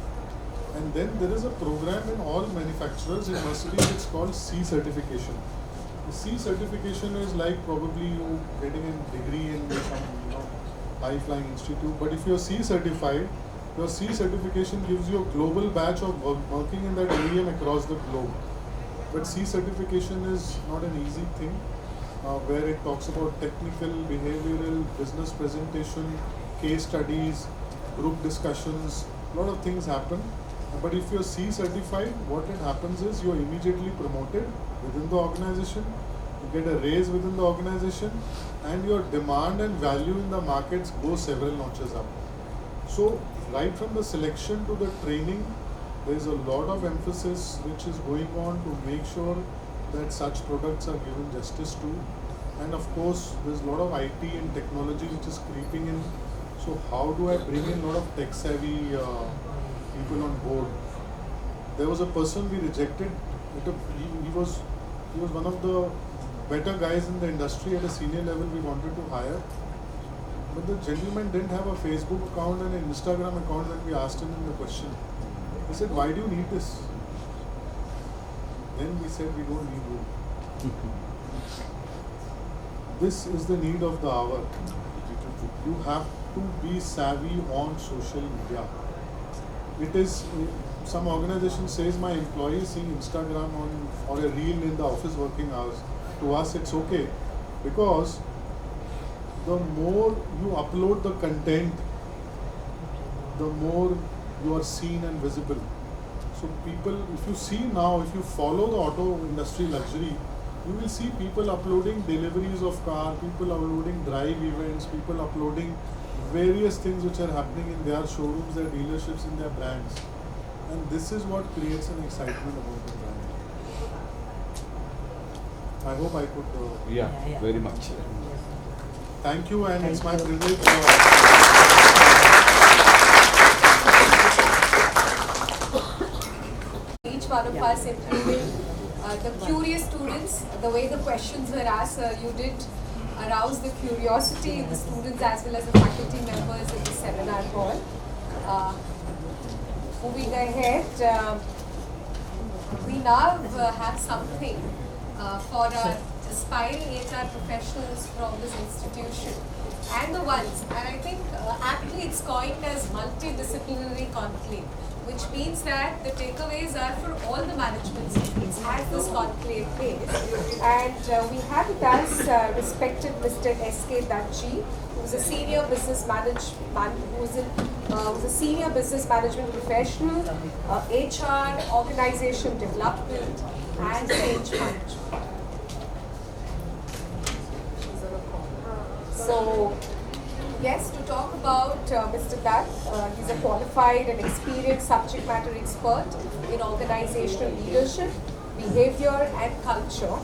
And then there is a program in all manufacturers. In Mercedes, it's called C certification. The C certification is like probably you getting a degree in some high-flying institute. But if you're C certified, your C certification gives you a global batch of working in that OEM across the globe. But C certification is not an easy thing, where it talks about technical, behavioral, business presentation, case studies, group discussions, a lot of things happen. But if you're C certified, what it happens is you're immediately promoted within the organization, you get a raise within the organization, and your demand and value in the markets go several notches up. So right from the selection to the training, there is a lot of emphasis which is going on to make sure that such products are given justice to. And of course, there's a lot of IT and technology which is creeping in. So how do I bring in a lot of tech-savvy people on board? There was a person we rejected. He was one of the better guys in the industry at a senior level we wanted to hire. But the gentleman didn't have a Facebook account and an Instagram account when we asked him in the question. He said, "Why do you need this?" Then we said, "We don't need you." This is the need of the hour. You have to be savvy on social media. It is, some organization says my employee is seeing Instagram or a reel in the office working hours. To us it's okay, because the more you upload the content, the more you are seen and visible. So people, if you see now, if you follow the auto industry luxury, you will see people uploading deliveries of car, people uploading drive events, people uploading various things which are happening in their showrooms, their dealerships, in their brands. And this is what creates an excitement about the brand. I hope I could... Very much. Thank you, and it's my privilege. Each one of us, including the curious students, the way the questions were asked, you did arouse the curiosity in the students as well as the faculty members in the seminar hall. Moving ahead, we now have something for our aspiring HR professionals from this institution and the ones, and I think aptly it's coined as multidisciplinary conclave, which means that the takeaways are for all the management skills at this conclave phase. And we have with us respected Mr. S.K. Dachi, who is a senior business senior business management professional, HR, organization development, and change management. So, yes, to talk about Mr. Dutt, he's a qualified and experienced subject matter expert in organizational leadership, behavior and culture.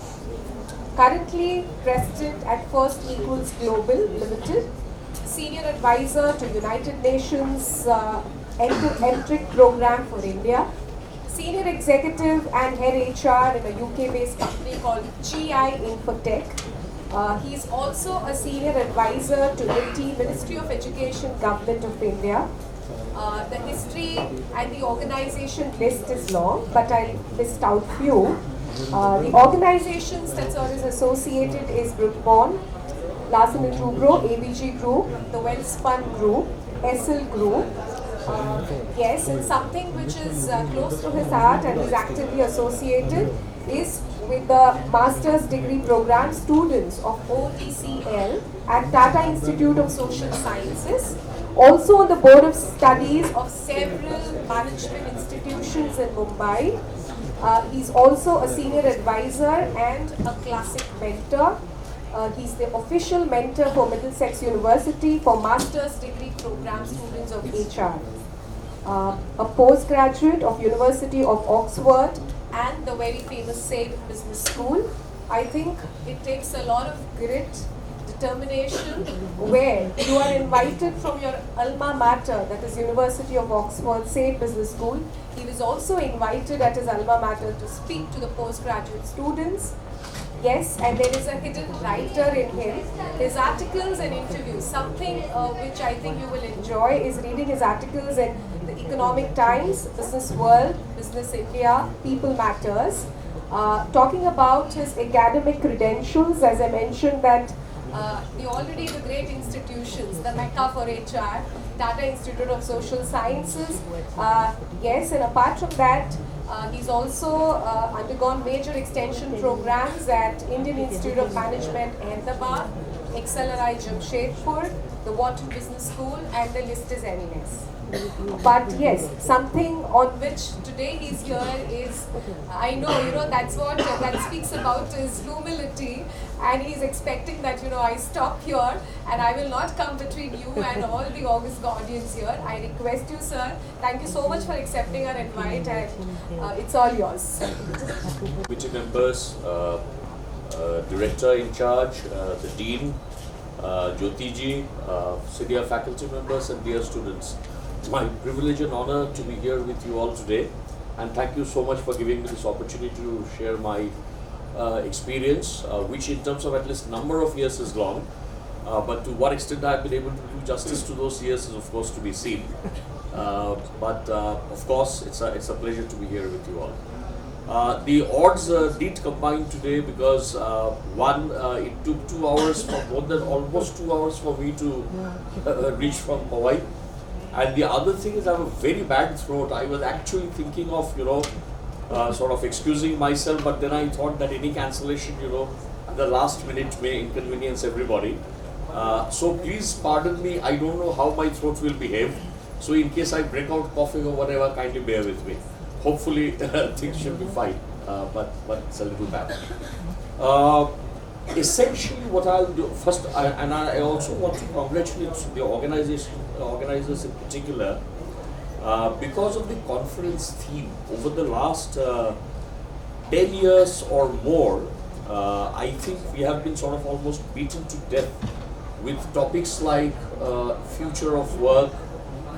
Currently president at First Equals Global Limited, senior advisor to United Nations Entric program for India, senior executive and head HR in a UK-based company called GI Infotech. He is also a senior advisor to MIT, Ministry of Education, Government of India. The history and the organization list is long, but I'll list out few. The organizations that sir is associated is Brookborn, Larsen & Toubro, ABG Group, the Wellspun Group, SL Group. Yes, and something which is close to his heart and is actively associated is with the master's degree program students of OECL at Tata Institute of Social Sciences. Also on the board of studies of several management institutions in Mumbai. He's also a senior advisor and a classic mentor. He's the official mentor for Middlesex University for master's degree program students of HR. A postgraduate of University of Oxford and the very famous SAID Business School. I think it takes a lot of grit, determination, where you are invited from your alma mater, that is University of Oxford, SAID Business School. He was also invited at his alma mater to speak to the postgraduate students. Yes, and there is a hidden writer in him. His articles and interviews, something which I think you will enjoy is reading his articles in the Economic Times, Business World, Business India, People Matters. Talking about his academic credentials, as I mentioned that the great institutions, the Mecca for HR, Tata Institute of Social Sciences. Yes, and apart from that, he's also undergone major extension programs at Indian Institute of Management, Ahmedabad, XLRI Jamshedpur, the Wharton Business School, and the list is endless. But yes, something on which today he's here is, I know, that's what that speaks about his humility, and he's expecting that, I stop here and I will not come between you and all the august audience here. I request you, sir, thank you so much for accepting our invite, and it's all yours. Committee members, director in charge, the dean, Jyotiji, senior faculty members and dear students. It's my privilege and honor to be here with you all today, and thank you so much for giving me this opportunity to share my experience, which in terms of at least number of years is long, but to what extent I have been able to do justice to those years is of course to be seen. But of course it's a pleasure to be here with you all. The odds did combine today because one, it took 2 hours, for more than almost 2 hours for me to reach from Hawaii. And the other thing is I have a very bad throat. I was actually thinking of, sort of excusing myself, but then I thought that any cancellation, at the last minute may inconvenience everybody. So please pardon me, I don't know how my throat will behave. So in case I break out coughing or whatever, kindly bear with me. Hopefully things should be fine, but it's a little bad. Essentially what I'll do first, I also want to congratulate the organizers in particular, because of the conference theme over the last 10 years or more. I think we have been sort of almost beaten to death with topics like future of work,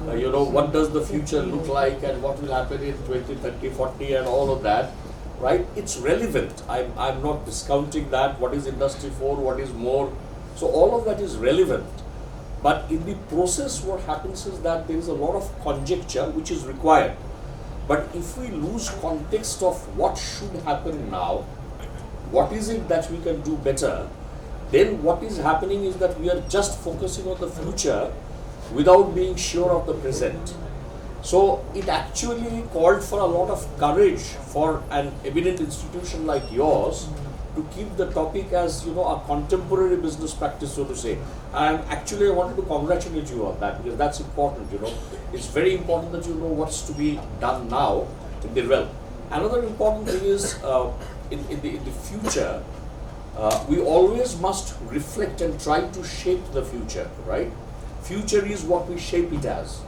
what does the future look like and what will happen in 20, 30, 40 and all of that. Right, it's relevant. I'm not discounting that. What is Industry 4? What is more? So all of that is relevant. But in the process, what happens is that there is a lot of conjecture which is required. But if we lose context of what should happen now, what is it that we can do better, then what is happening is that we are just focusing on the future without being sure of the present. So it actually called for a lot of courage for an eminent institution like yours to keep the topic as a contemporary business practice, so to say. And actually I wanted to congratulate you on that, because that's important. It's very important that you know what's to be done now in the realm. Another important thing is in the future, we always must reflect and try to shape the future, right? Future is what we shape it as.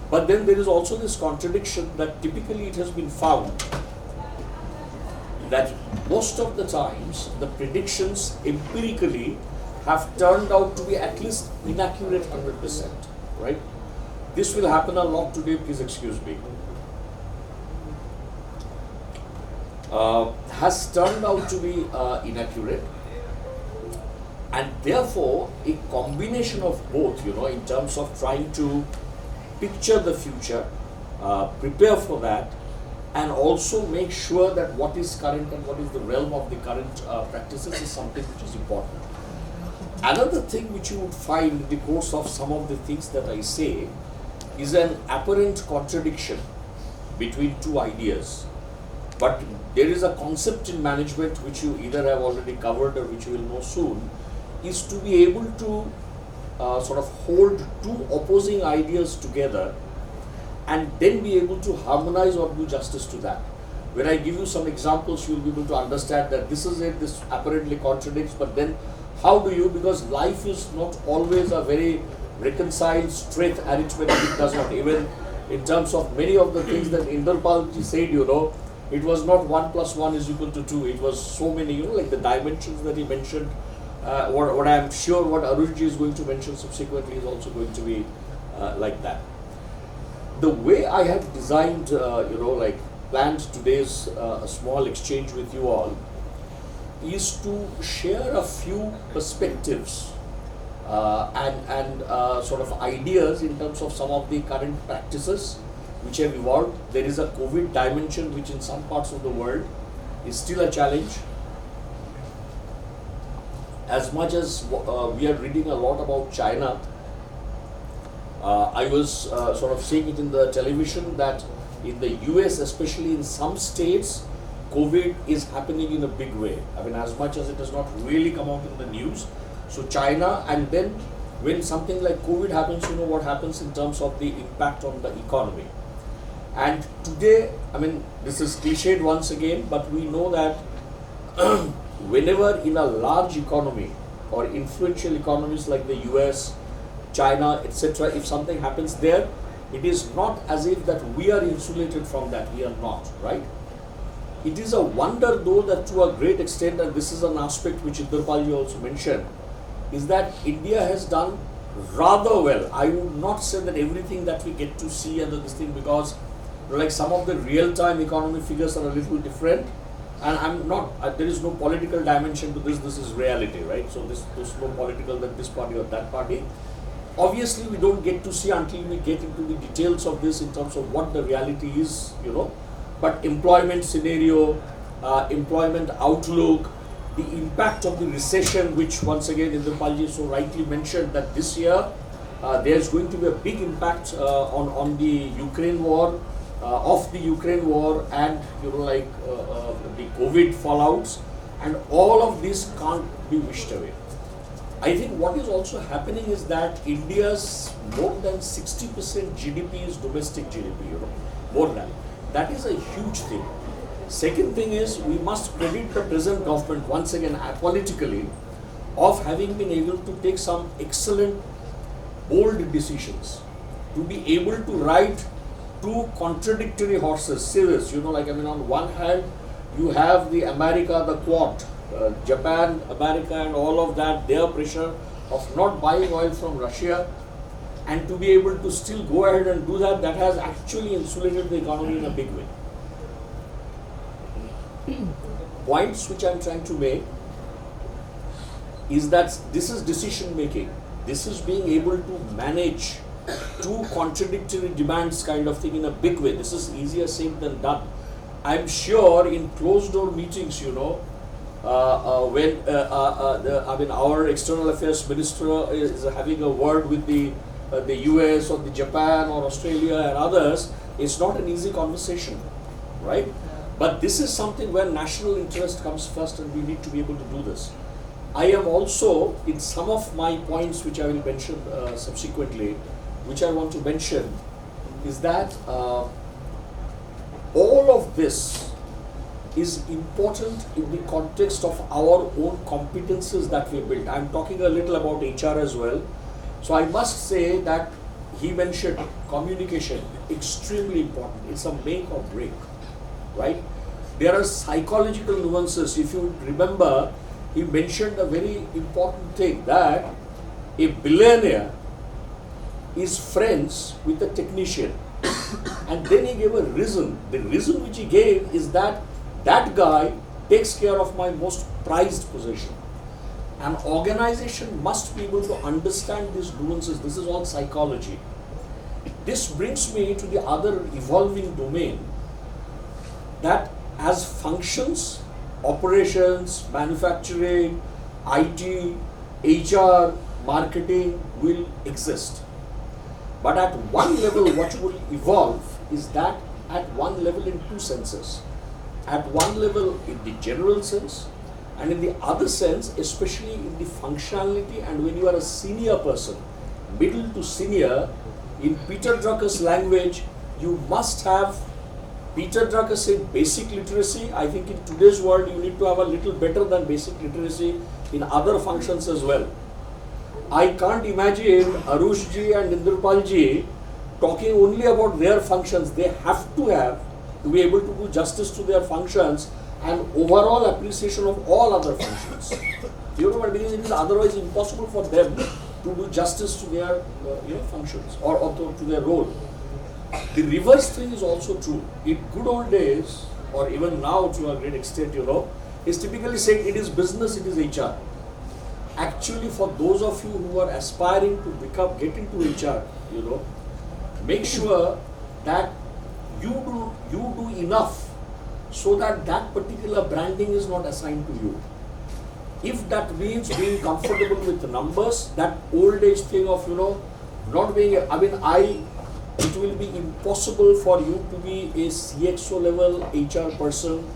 But then there is also this contradiction that typically it has been found that most of the times the predictions empirically have turned out to be at least inaccurate 100%, right? This will happen a lot today, please excuse me. Has turned out to be inaccurate, and therefore a combination of both, in terms of trying to picture the future, prepare for that, and also make sure that what is current and what is the realm of the current practices is something which is important. Another thing which you would find in the course of some of the things that I say is an apparent contradiction between two ideas. But there is a concept in management which you either have already covered or which you will know soon, is to be able to sort of hold two opposing ideas together and then be able to harmonize or do justice to that. When I give you some examples, you will be able to understand that this is it, this apparently contradicts, but then how do you, because life is not always a very reconciled, straight arithmetic, it does not. Even in terms of many of the things that Inderpal ji said, you know, it was not 1 + 1 is equal to 2, it was so many, you know, like the dimensions that he mentioned, what I am sure what Arunji is going to mention subsequently is also going to be like that. The way I have designed, you know, like planned today's small exchange with you all is to share a few perspectives and sort of ideas in terms of some of the current practices which have evolved. There is a COVID dimension which in some parts of the world is still a challenge. As much as we are reading a lot about China, I was sort of seeing it in the television that in the US, especially in some states, COVID is happening in a big way. I mean, as much as it does not really come out in the news. So China, and then when something like COVID happens, you know what happens in terms of the impact on the economy. And today, I mean, this is cliched once again, but we know that whenever in a large economy or influential economies like the US, China, etc., if something happens there, it is not as if that we are insulated from that. We are not, right? It is a wonder though that to a great extent, and this is an aspect which Inderpal also mentioned, is that India has done rather well. I would not say that everything that we get to see and this thing, because like some of the real-time economy figures are a little different, and I'm not, there is no political dimension to this, this is reality, right? So there's no political that this party or that party. Obviously, we don't get to see until we get into the details of this in terms of what the reality is, you know. But employment scenario, employment outlook, the impact of the recession, which once again Inderpal so rightly mentioned that this year there's going to be a big impact on the Ukraine war, of the Ukraine war, and you know, like the COVID fallouts, and all of this can't be wished away. I think what is also happening is that India's more than 60% GDP is domestic GDP, you know, more than. That is a huge thing. Second thing is, we must credit the present government once again apolitically of having been able to take some excellent, bold decisions, to be able to ride two contradictory horses, serious, you know, like I mean, on one hand, you have the America, the Quad, Japan, America, and all of that, their pressure of not buying oil from Russia, and to be able to still go ahead and do that, that has actually insulated the economy in a big way. Points which I am trying to make is that this is decision making. This is being able to manage two contradictory demands kind of thing in a big way. This is easier said than done. I'm sure in closed door meetings, you know, when I mean our external affairs minister is having a word with the US or the Japan or Australia and others, it's not an easy conversation, right? But this is something where national interest comes first, and we need to be able to do this. I am also, in some of my points which I will mention subsequently, which I want to mention, is that all of this is important in the context of our own competences that we built. I'm talking a little about HR as well. So I must say that he mentioned communication, extremely important. It's a make or break, right? There are psychological nuances. If you remember, he mentioned a very important thing, that a billionaire is friends with a technician. And then he gave a reason. The reason which he gave is that that guy takes care of my most prized possession. An organization must be able to understand these nuances. This is all psychology. this brings me to the other evolving domain, that as functions, operations, manufacturing, IT, HR, marketing will exist. But at one level, what will evolve is that at one level in two senses. At one level in the general sense, and in the other sense, especially in the functionality, and when you are a senior person, middle to senior, in Peter Drucker's language, you must have, Peter Drucker said, basic literacy. I think in today's world, you need to have a little better than basic literacy in other functions as well. I can't imagine Arushji and Indrapalji talking only about their functions. They have to be able to do justice to their functions and overall appreciation of all other functions. You know what? Because it is otherwise impossible for them to do justice to their functions or to their role. The reverse thing is also true. In good old days, or even now to a great extent, is typically saying it is business, it is HR. Actually, for those of you who are aspiring to get into HR, make sure that you do enough so that that particular branding is not assigned to you. If that means being comfortable with the numbers, that old age thing of not being, it will be impossible for you to be a CXO level HR person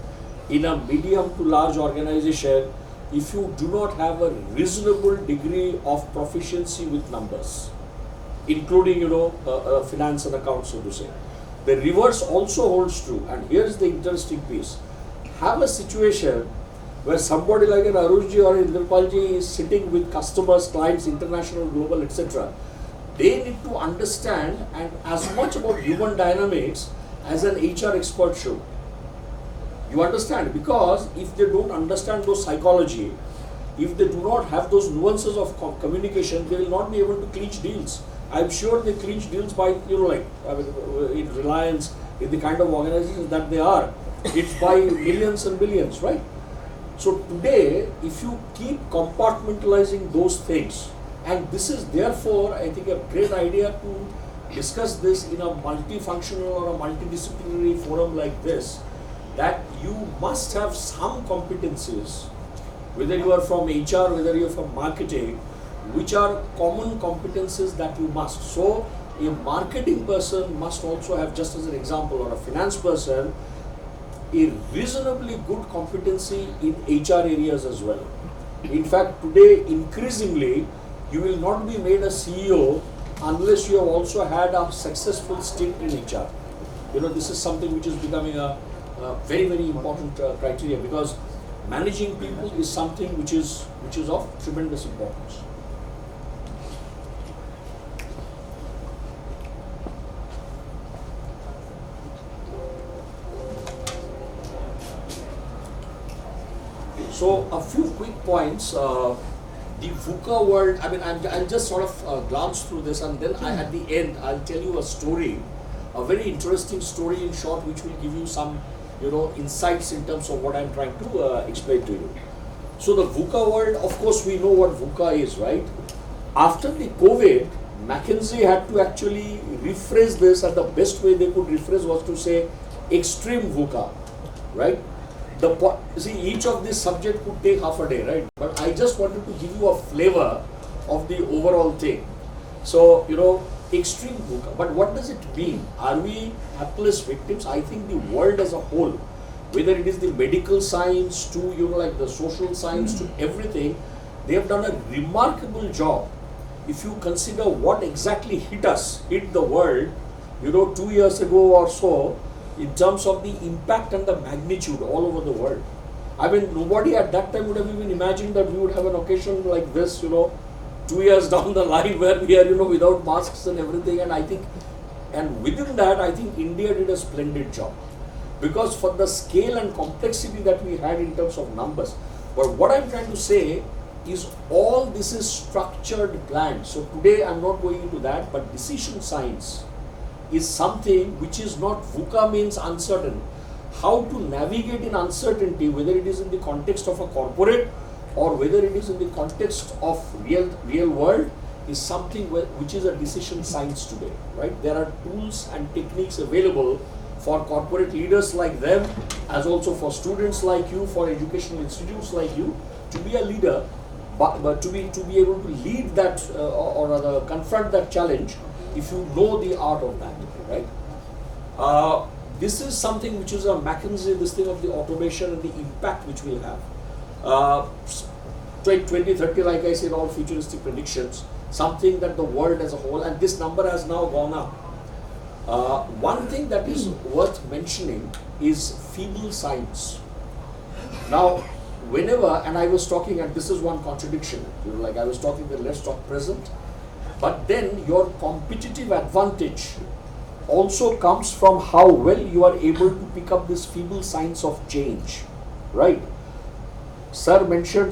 in a medium to large organization if you do not have a reasonable degree of proficiency with numbers, including finance and accounts, so to say. The reverse also holds true, and here's the interesting piece. Have a situation where somebody like an Arushji or Indrapalji is sitting with customers, clients, international, global, etc. They need to understand and as much about human dynamics as an HR expert should. You understand? Because if they don't understand those psychology, if they do not have those nuances of communication, they will not be able to clinch deals. I'm sure they clinch deals by, in Reliance, in the kind of organizations that they are. It's by millions and billions, right? So today, if you keep compartmentalizing those things, and this is therefore, I think, a great idea to discuss this in a multifunctional or a multidisciplinary forum like this, that you must have some competencies, whether you are from HR, whether you are from marketing, which are common competencies that you must. So a marketing person must also have, just as an example, or a finance person, a reasonably good competency in HR areas as well. In fact, today, increasingly, you will not be made a CEO unless you have also had a successful stint in HR. This is something which is becoming a very, very important criteria, because managing people is something which is of tremendous importance. So a few quick points. The VUCA world, I'll just sort of glance through this, and then at the end I'll tell you a story, a very interesting story in short, which will give you some insights in terms of what I'm trying to explain to you. So the VUCA world, of course we know what VUCA is, right? After the COVID, McKinsey had to actually rephrase this, and the best way they could rephrase was to say extreme VUCA, right? See, each of this subject could take half a day, right? But I just wanted to give you a flavor of the overall thing. So, extreme VUCA. But what does it mean? Are we hapless victims? I think the world as a whole, whether it is the medical science to, like the social science to everything, they have done a remarkable job. If you consider what exactly hit the world, 2 years ago or so, in terms of the impact and the magnitude all over the world. Nobody at that time would have even imagined that we would have an occasion like this, 2 years down the line, where we are, without masks and everything. And within that, I think India did a splendid job, because for the scale and complexity that we had in terms of numbers. But what I'm trying to say is all this is structured, planned. So today I'm not going into that, but decision science is something which is not, VUCA means uncertain. How to navigate in uncertainty, whether it is in the context of a corporate or whether it is in the context of real world, is something which is a decision science today, right? There are tools and techniques available for corporate leaders like them, as also for students like you, for educational institutes like you, to be a leader, but to be able to lead that or rather confront that challenge if you know the art of that, right? This is something which is a McKinsey, this thing of the automation and the impact which we'll have. 2030, like I said, all futuristic predictions, something that the world as a whole, and this number has now gone up. One thing that is worth mentioning is feeble science. Now, whenever, and I was talking, and this is one contradiction, you know, like I was talking the let's talk present, but then your competitive advantage also comes from how well you are able to pick up this feeble science of change, right? Sir mentioned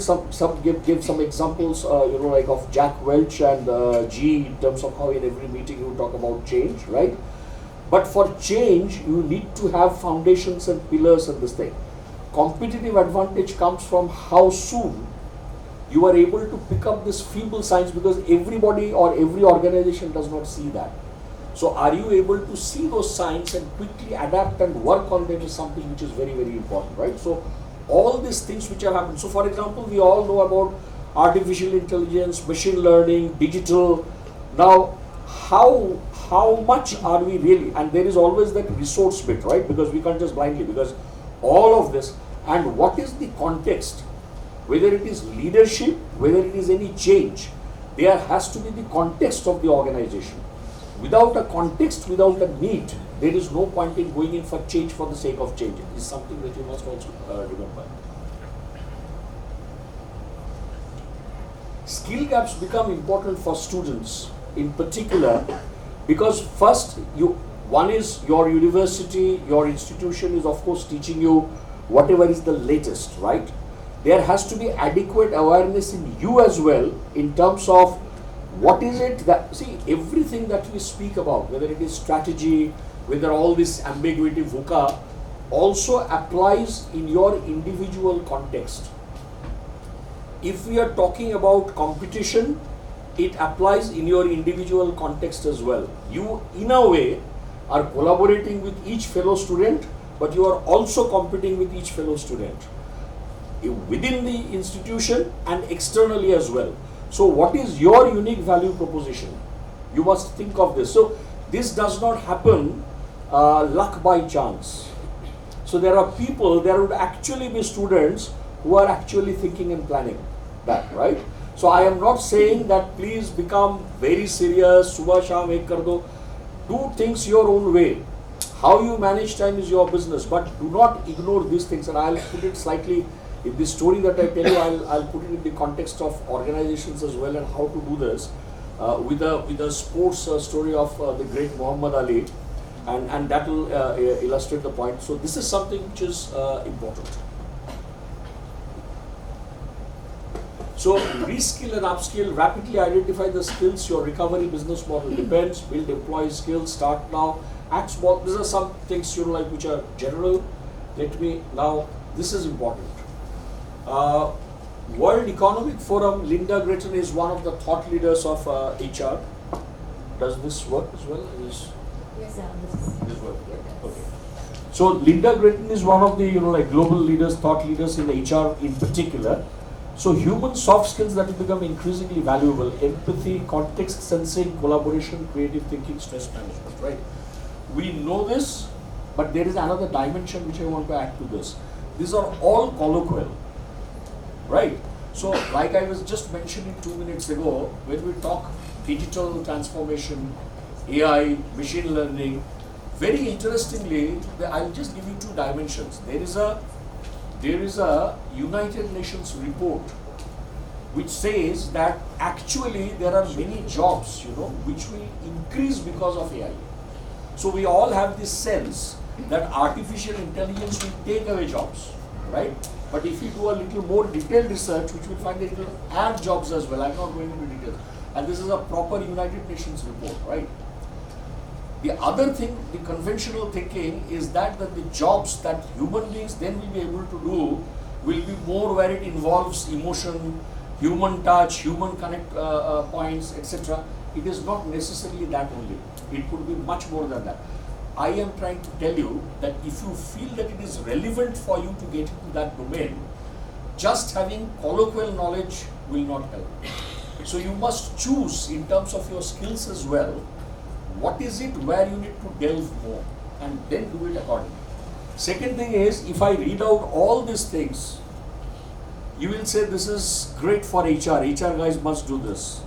gave some examples, you know, like of Jack Welch and G in terms of how in every meeting you talk about change, right? But for change, you need to have foundations and pillars and this thing. Competitive advantage comes from how soon you are able to pick up this feeble science, because everybody or every organization does not see that. So are you able to see those signs and quickly adapt and work on them is something which is very, very important, right? So all these things which have happened. So for example, we all know about artificial intelligence, machine learning, digital. Now, how much are we really, and there is always that resource bit, right? Because we can't just blindly, because all of this, and what is the context? Whether it is leadership, whether it is any change, there has to be the context of the organization. Without a context, without a need, there is no point in going in for change for the sake of change. It is something that you must also remember. Skill gaps become important for students in particular, because first, one is your university, your institution is of course teaching you whatever is the latest, right? There has to be adequate awareness in you as well in terms of what is it that, see, everything that we speak about, whether it is strategy, whether all this ambiguity VUCA, also applies in your individual context. If we are talking about competition, it applies in your individual context as well. You, in a way, are collaborating with each fellow student, but you are also competing with each fellow student within the institution and externally as well. So what is your unique value proposition? You must think of this. So this does not happen luck by chance. So there are people, there would actually be students who are actually thinking and planning that, right? So I am not saying that please become very serious, subah sham ek kar do. Do things your own way. How you manage time is your business, but do not ignore these things. And I'll put it slightly, in this story that I tell you, I'll put it in the context of organizations as well and how to do this with a sports story of the great Muhammad Ali, and that will illustrate the point. So this is something which is important. So reskill and upskill, rapidly identify the skills your recovery business model depends, build employee skills, start now, act small. These are some things, you know, like which are general. Let me now, this is important. World Economic Forum, Linda Gretton is one of the thought leaders of HR. Does this work as well? Yes, This work. Okay. So Linda Gretton is one of the, you know, like global leaders, thought leaders in HR in particular. So human soft skills that will become increasingly valuable: empathy, context sensing, collaboration, creative thinking, stress management, right? We know this, but there is another dimension which I want to add to this. These are all colloquial, right? So like I was just mentioning 2 minutes ago, when we talk digital transformation, AI, machine learning, very interestingly, I'll just give you 2 dimensions. There is a United Nations report which says that actually there are many jobs, you know, which will increase because of AI. So we all have this sense that artificial intelligence will take away jobs, right? But if you do a little more detailed research, which will find that it will add jobs as well. I'm not going into details. And this is a proper United Nations report, right? The other thing, the conventional thinking is that the jobs that human beings then will be able to do will be more where it involves emotion, human touch, human connect points, etc. It is not necessarily that only. It could be much more than that. I am trying to tell you that if you feel that it is relevant for you to get into that domain, just having colloquial knowledge will not help. So you must choose in terms of your skills as well, what is it where you need to delve more, and then do it accordingly. Second thing is, if I read out all these things, you will say this is great for HR. HR guys must do this.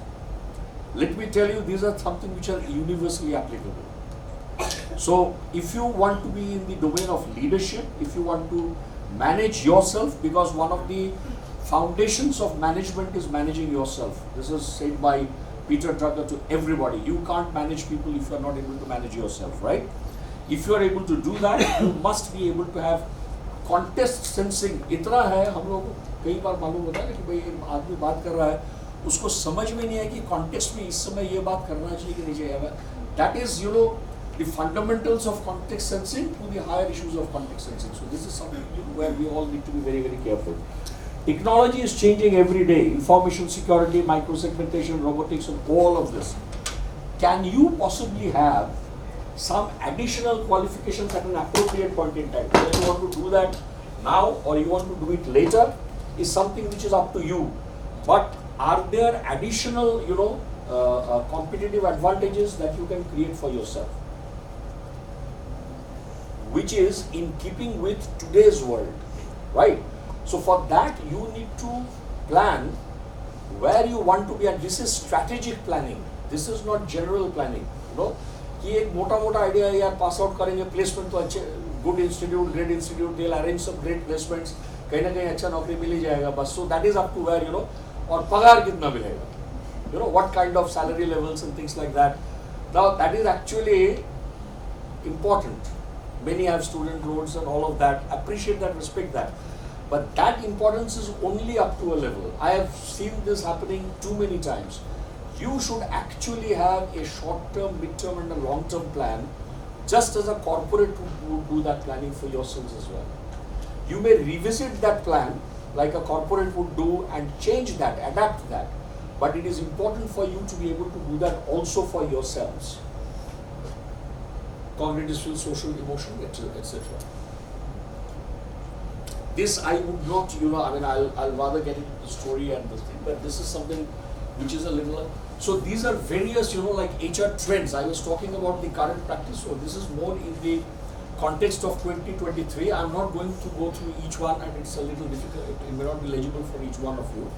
Let me tell you, these are something which are universally applicable. So if you want to be in the domain of leadership, if you want to manage yourself, because one of the foundations of management is managing yourself. This is said by Peter Drucker to everybody. You can't manage people if you are not able to manage yourself, right? If you are able to do that, you must be able to have contest sensing इतना है, हम लोग को कई बार मालूम होता है कि भाई आदमी बात कर रहा है, उसको समझ में नहीं है कि कॉन्टेक्स्ट में इस समय ये बात करना चाहिए कि नहीं चाहिए. That is you know the fundamentals of context sensing to the higher issues of context sensing. So this is something where we all need to be very, very careful. Technology is changing every day. Information security, microsegmentation, robotics, and all of this. Can you possibly have some additional qualifications at an appropriate point in time? Whether you want to do that now or you want to do it later is something which is up to you. But are there additional, competitive advantages that you can create for yourself, which is in keeping with today's world, right? So for that you need to plan where you want to be, and this is strategic planning. This is not general planning, कि एक मोटा idea है यार, pass out करेंगे, placement तो अच्छे, good institute, great institute, they will arrange some great placements, कहीं ना कहीं अच्छा नौकरी मिल ही जाएगा बस. So that is up to where, और पगार कितना मिलेगा, what kind of salary levels and things like that. Now that is actually important. Many have student loans and all of that. Appreciate that, respect that. But that importance is only up to a level. I have seen this happening too many times. You should actually have a short-term, mid-term and a long-term plan, just as a corporate would do that planning for yourselves as well. You may revisit that plan like a corporate would do and change that, adapt that. But it is important for you to be able to do that also for yourselves. Cognitive skill, social, emotional, etc. This I would not, I'll rather get into the story and this thing, but this is something which is a little. So these are various, like HR trends. I was talking about the current practice, so this is more in the context of 2023. I'm not going to go through each one, and it's a little difficult. It may not be legible for each one of you.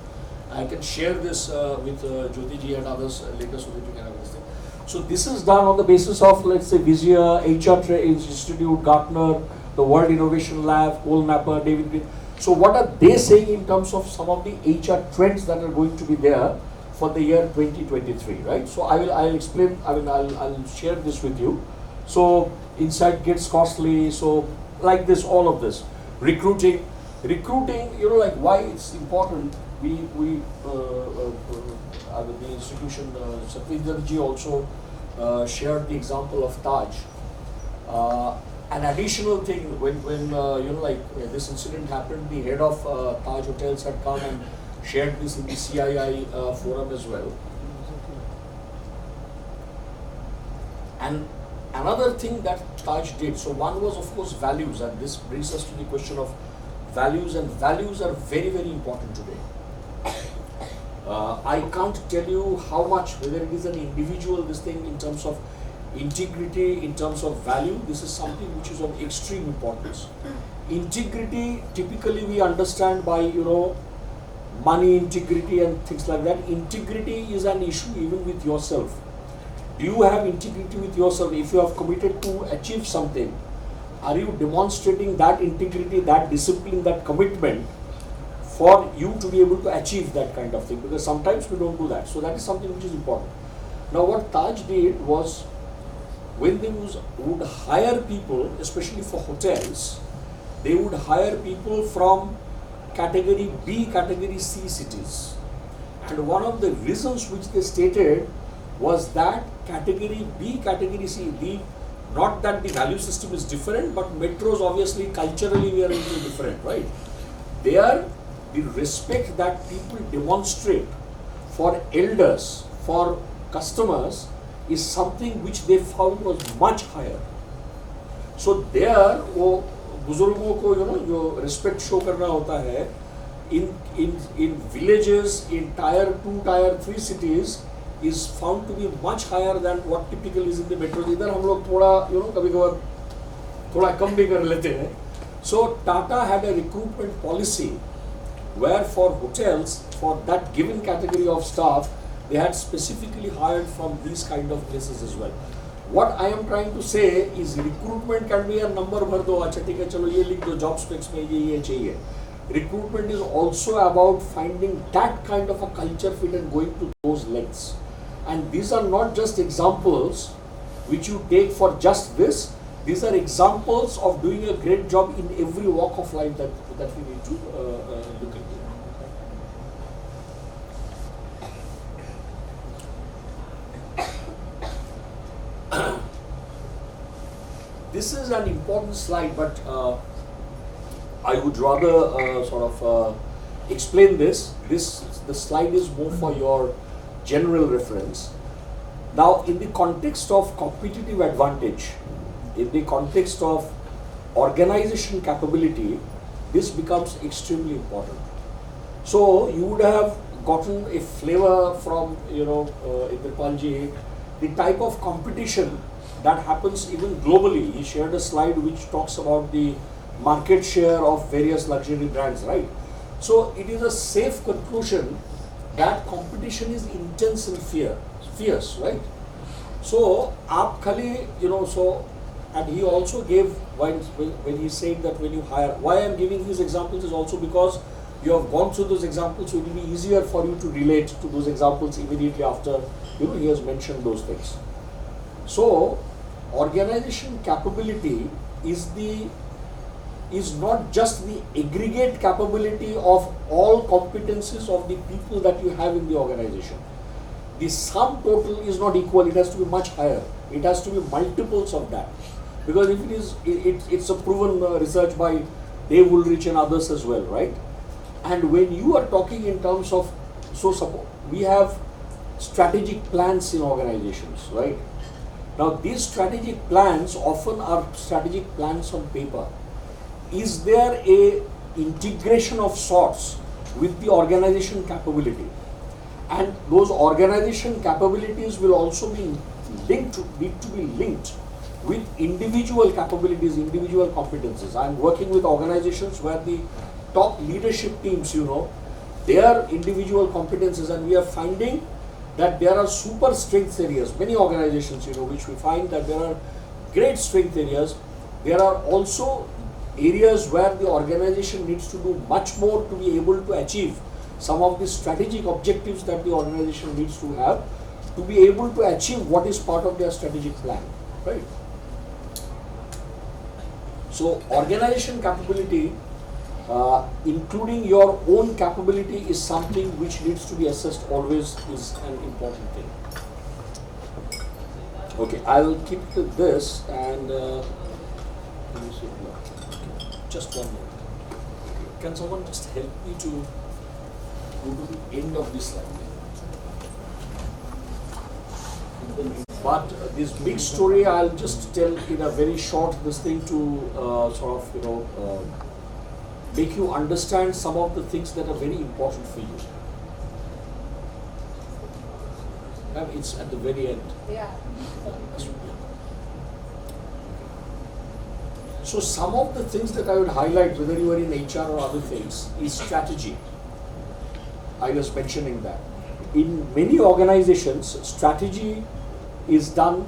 I can share this with Jyoti ji and others later so that you can have this thing. So this is done on the basis of, let's say, Vizia, HR Institute, Gartner, the World Innovation Lab, Cole Napper, David Green. So what are they saying in terms of some of the HR trends that are going to be there for the year 2023, right? So I'll explain, I'll share this with you. So insight gets costly, so like this, all of this. Recruiting, like why it's important. The institution, Satvinder ji also shared the example of Taj. An additional thing, when this incident happened, the head of Taj Hotels had come and shared this in the CII forum as well. And another thing that Taj did, so one was of course values, and this brings us to the question of values, and values are very, very important today. I can't tell you how much, whether it is an individual, this thing in terms of integrity, in terms of value, this is something which is of extreme importance. Integrity, typically we understand by, money integrity and things like that. Integrity is an issue even with yourself. Do you have integrity with yourself? If you have committed to achieve something, are you demonstrating that integrity, that discipline, that commitment for you to be able to achieve that kind of thing? Because sometimes we don't do that. So that is something which is important. Now what Taj did was, when they would hire people, especially for hotels, they would hire people from category B, category C cities. And one of the reasons which they stated was that category B, category C, not that the value system is different, but metros obviously culturally we are a little different, right? There the respect that people demonstrate for elders, for customers, is something which they found was much higher. So there, वो बुजुर्गों को जो respect show करना होता है, in villages, in tier 2, tier 3 cities, is found to be much higher than what typical is in the metros. इधर हम लोग थोड़ा कभी-कभार थोड़ा कम भी कर लेते हैं. So Tata had a recruitment policy where for hotels, for that given category of staff, they had specifically hired from these kind of places as well. What I am trying to say is recruitment can be a number भर दो, अच्छा ठीक है चलो ये लिख दो job specs में ये चाहिए. Recruitment is also about finding that kind of a culture fit and going to those lengths. And these are not just examples which you take for just this. These are examples of doing a great job in every walk of life that we need to look into. This is an important slide, but I would rather explain this. The slide is more for your general reference. Now, in the context of competitive advantage, in the context of organization capability, this becomes extremely important. So, you would have gotten a flavor from, Indrapalji, the type of competition that happens even globally. He shared a slide which talks about the market share of various luxury brands, right? So, it is a safe conclusion that competition is intense and fierce, right? So, aap khali, and he also gave, when he said that when you hire, why I am giving these examples is also because you have gone through those examples, so it will be easier for you to relate to those examples immediately after, he has mentioned those things. So, organization capability is not just the aggregate capability of all competencies of the people that you have in the organization. The sum total is not equal, it has to be much higher. It has to be multiples of that. Because if it is, it's a proven research by Dave Woolrich and others as well, right? And when you are talking in terms of, suppose we have strategic plans in organizations, right? Now these strategic plans often are strategic plans on paper. Is there a integration of sorts with the organization capability? And those organization capabilities will also be need to be linked with individual capabilities, individual competences. I am working with organizations where the top leadership teams, their individual competences, and we are finding that there are super strength areas. Many organizations, which we find that there are great strength areas. There are also areas where the organization needs to do much more to be able to achieve some of the strategic objectives that the organization needs to have to be able to achieve what is part of their strategic plan, right? So, organization capability, including your own capability, is something which needs to be assessed always, is an important thing. Okay, I will keep to this and just one more. Can someone just help me to go to the end of this slide? But this big story, I'll just tell in a very short this thing to make you understand some of the things that are very important for you. It's at the very end. Yeah. So some of the things that I would highlight, whether you are in HR or other things, is strategy. I was mentioning that. In many organizations, strategy is done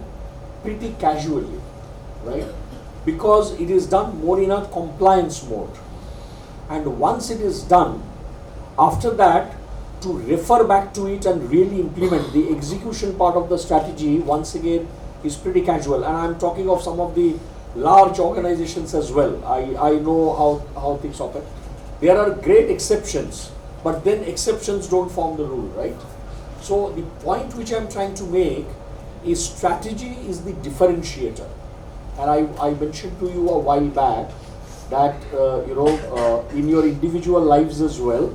pretty casually, right? Because it is done more in a compliance mode. And once it is done, after that, to refer back to it and really implement the execution part of the strategy, once again, is pretty casual. And I'm talking of some of the large organizations as well. I know how things happen. There are great exceptions, but then exceptions don't form the rule, right? So the point which I'm trying to make is strategy is the differentiator. And I mentioned to you a while back that in your individual lives as well,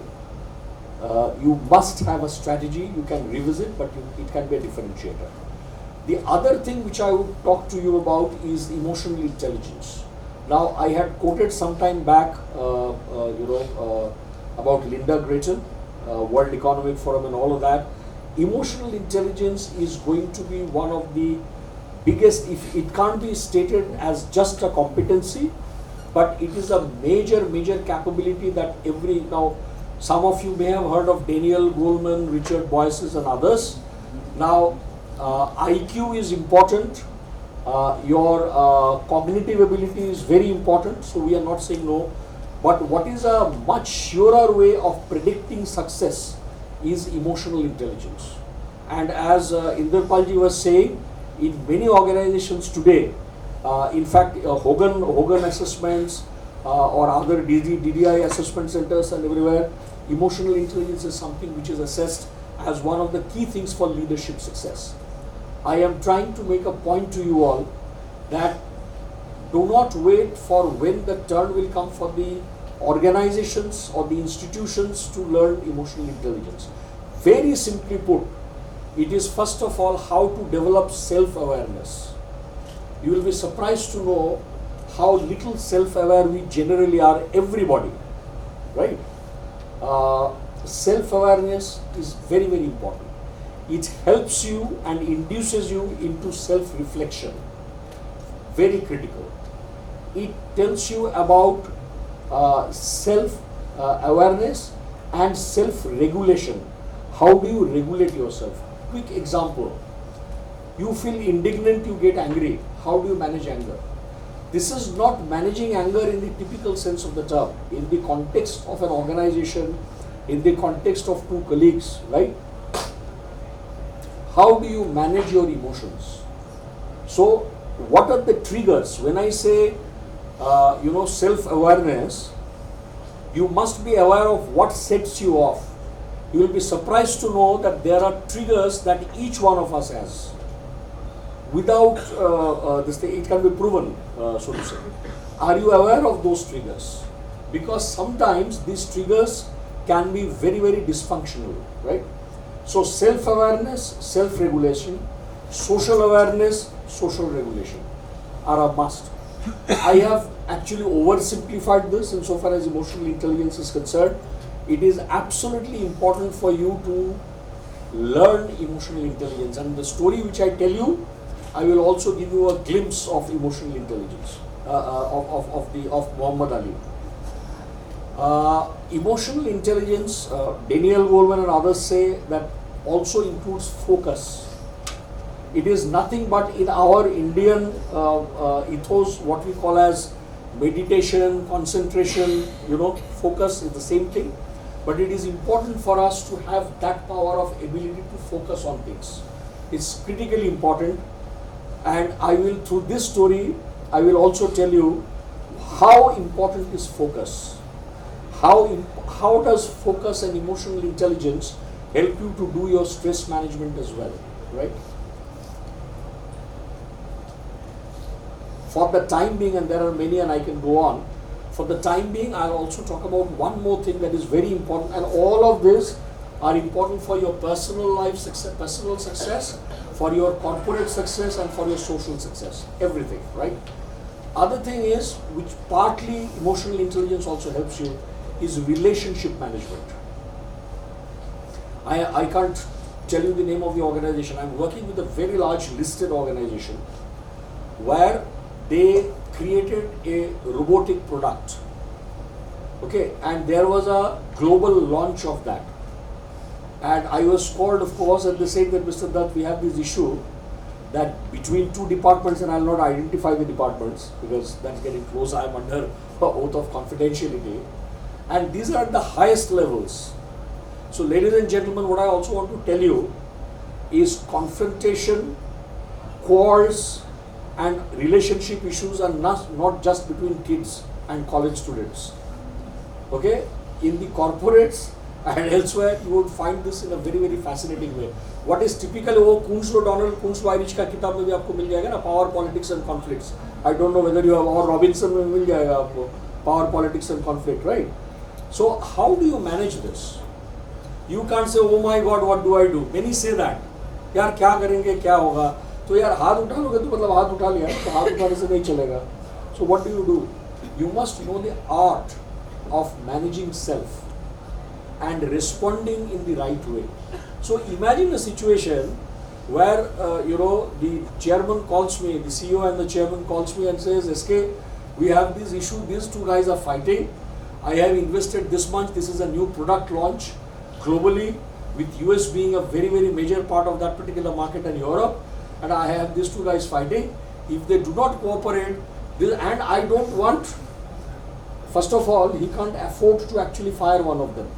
you must have a strategy. You can revisit, but it can be a differentiator. The other thing which I would talk to you about is emotional intelligence. Now, I had quoted some time back, about Linda Grayton, World Economic Forum and all of that. Emotional intelligence is going to be one of the biggest, if it can't be stated as just a competency, but it is a major capability that now, some of you may have heard of Daniel Goleman, Richard Boyce and others. Now, IQ is important. Your cognitive ability is very important, so we are not saying no. But what is a much surer way of predicting success is emotional intelligence. And as Inderpalji was saying, in many organizations today, in fact, Hogan assessments or other DDI assessment centers and everywhere, emotional intelligence is something which is assessed as one of the key things for leadership success. I am trying to make a point to you all that do not wait for when the turn will come for the organizations or the institutions to learn emotional intelligence. Very simply put, it is first of all how to develop self-awareness. You will be surprised to know how little self-aware we generally are, everybody, right? Self-awareness is very important. It helps you and induces you into self-reflection. Very critical. It tells you about self-awareness and self-regulation. How do you regulate yourself? Quick example. You feel indignant, you get angry. How do you manage anger? This is not managing anger in the typical sense of the term. In the context of an organization, in the context of two colleagues, right? How do you manage your emotions? So, what are the triggers? When I say, self-awareness, you must be aware of what sets you off. You will be surprised to know that there are triggers that each one of us has. Without this thing, it can be proven, so to say. Are you aware of those triggers? Because sometimes these triggers can be very dysfunctional, right? So self-awareness, self-regulation, social awareness, social regulation are a must. I have actually oversimplified this insofar as emotional intelligence is concerned. It is absolutely important for you to learn emotional intelligence, and the story which I tell you, I will also give you a glimpse of emotional intelligence of Muhammad Ali. Emotional intelligence, Daniel Goleman and others say that also includes focus. It is nothing but in our Indian ethos what we call as meditation, concentration, focus is the same thing. But it is important for us to have that power of ability to focus on things. It's critically important. And I will, through this story, I will also tell you how important is focus. How does focus and emotional intelligence help you to do your stress management as well, right? For the time being, and there are many and I can go on, for the time being I'll also talk about one more thing that is very important, and all of this are important for your personal life success, personal success, for your corporate success and for your social success, everything, right? Other thing is, which partly emotional intelligence also helps you, is relationship management. I can't tell you the name of the organization. I'm working with a very large listed organization where they created a robotic product. Okay, and there was a global launch of that. And I was called, of course, and they said that, Mr. Dutt, we have this issue that between two departments, and I will not identify the departments because that's getting close, I am under oath of confidentiality. And these are at the highest levels. So, ladies and gentlemen, what I also want to tell you is confrontation, quarrels, and relationship issues are not just between kids and college students. Okay? In the corporates and elsewhere, you would find this in a very fascinating way. What is typical, वो Kunslo Donald Kunsweirich का किताब में भी आपको मिल जाएगा ना, Power, Politics and Conflicts. I don't know whether you have, और Robinson में मिल जाएगा आपको, power politics and conflict, right? So how do you manage this? You can't say, oh my God, what do I do? Many say that. यार क्या करेंगे, क्या होगा? तो यार हाथ उठा लोगे तो मतलब हाथ उठा लिया, तो हाथ उठाने से नहीं चलेगा. So what do? You must know the art of managing self and responding in the right way. So imagine a situation where the chairman calls me, the CEO and the chairman calls me and says, SK, we have this issue, these two guys are fighting. I have invested this much, this is a new product launch globally, with US being a very, very major part of that particular market and Europe, and I have these two guys fighting. If they do not cooperate, and I don't want, first of all, he can't afford to actually fire one of them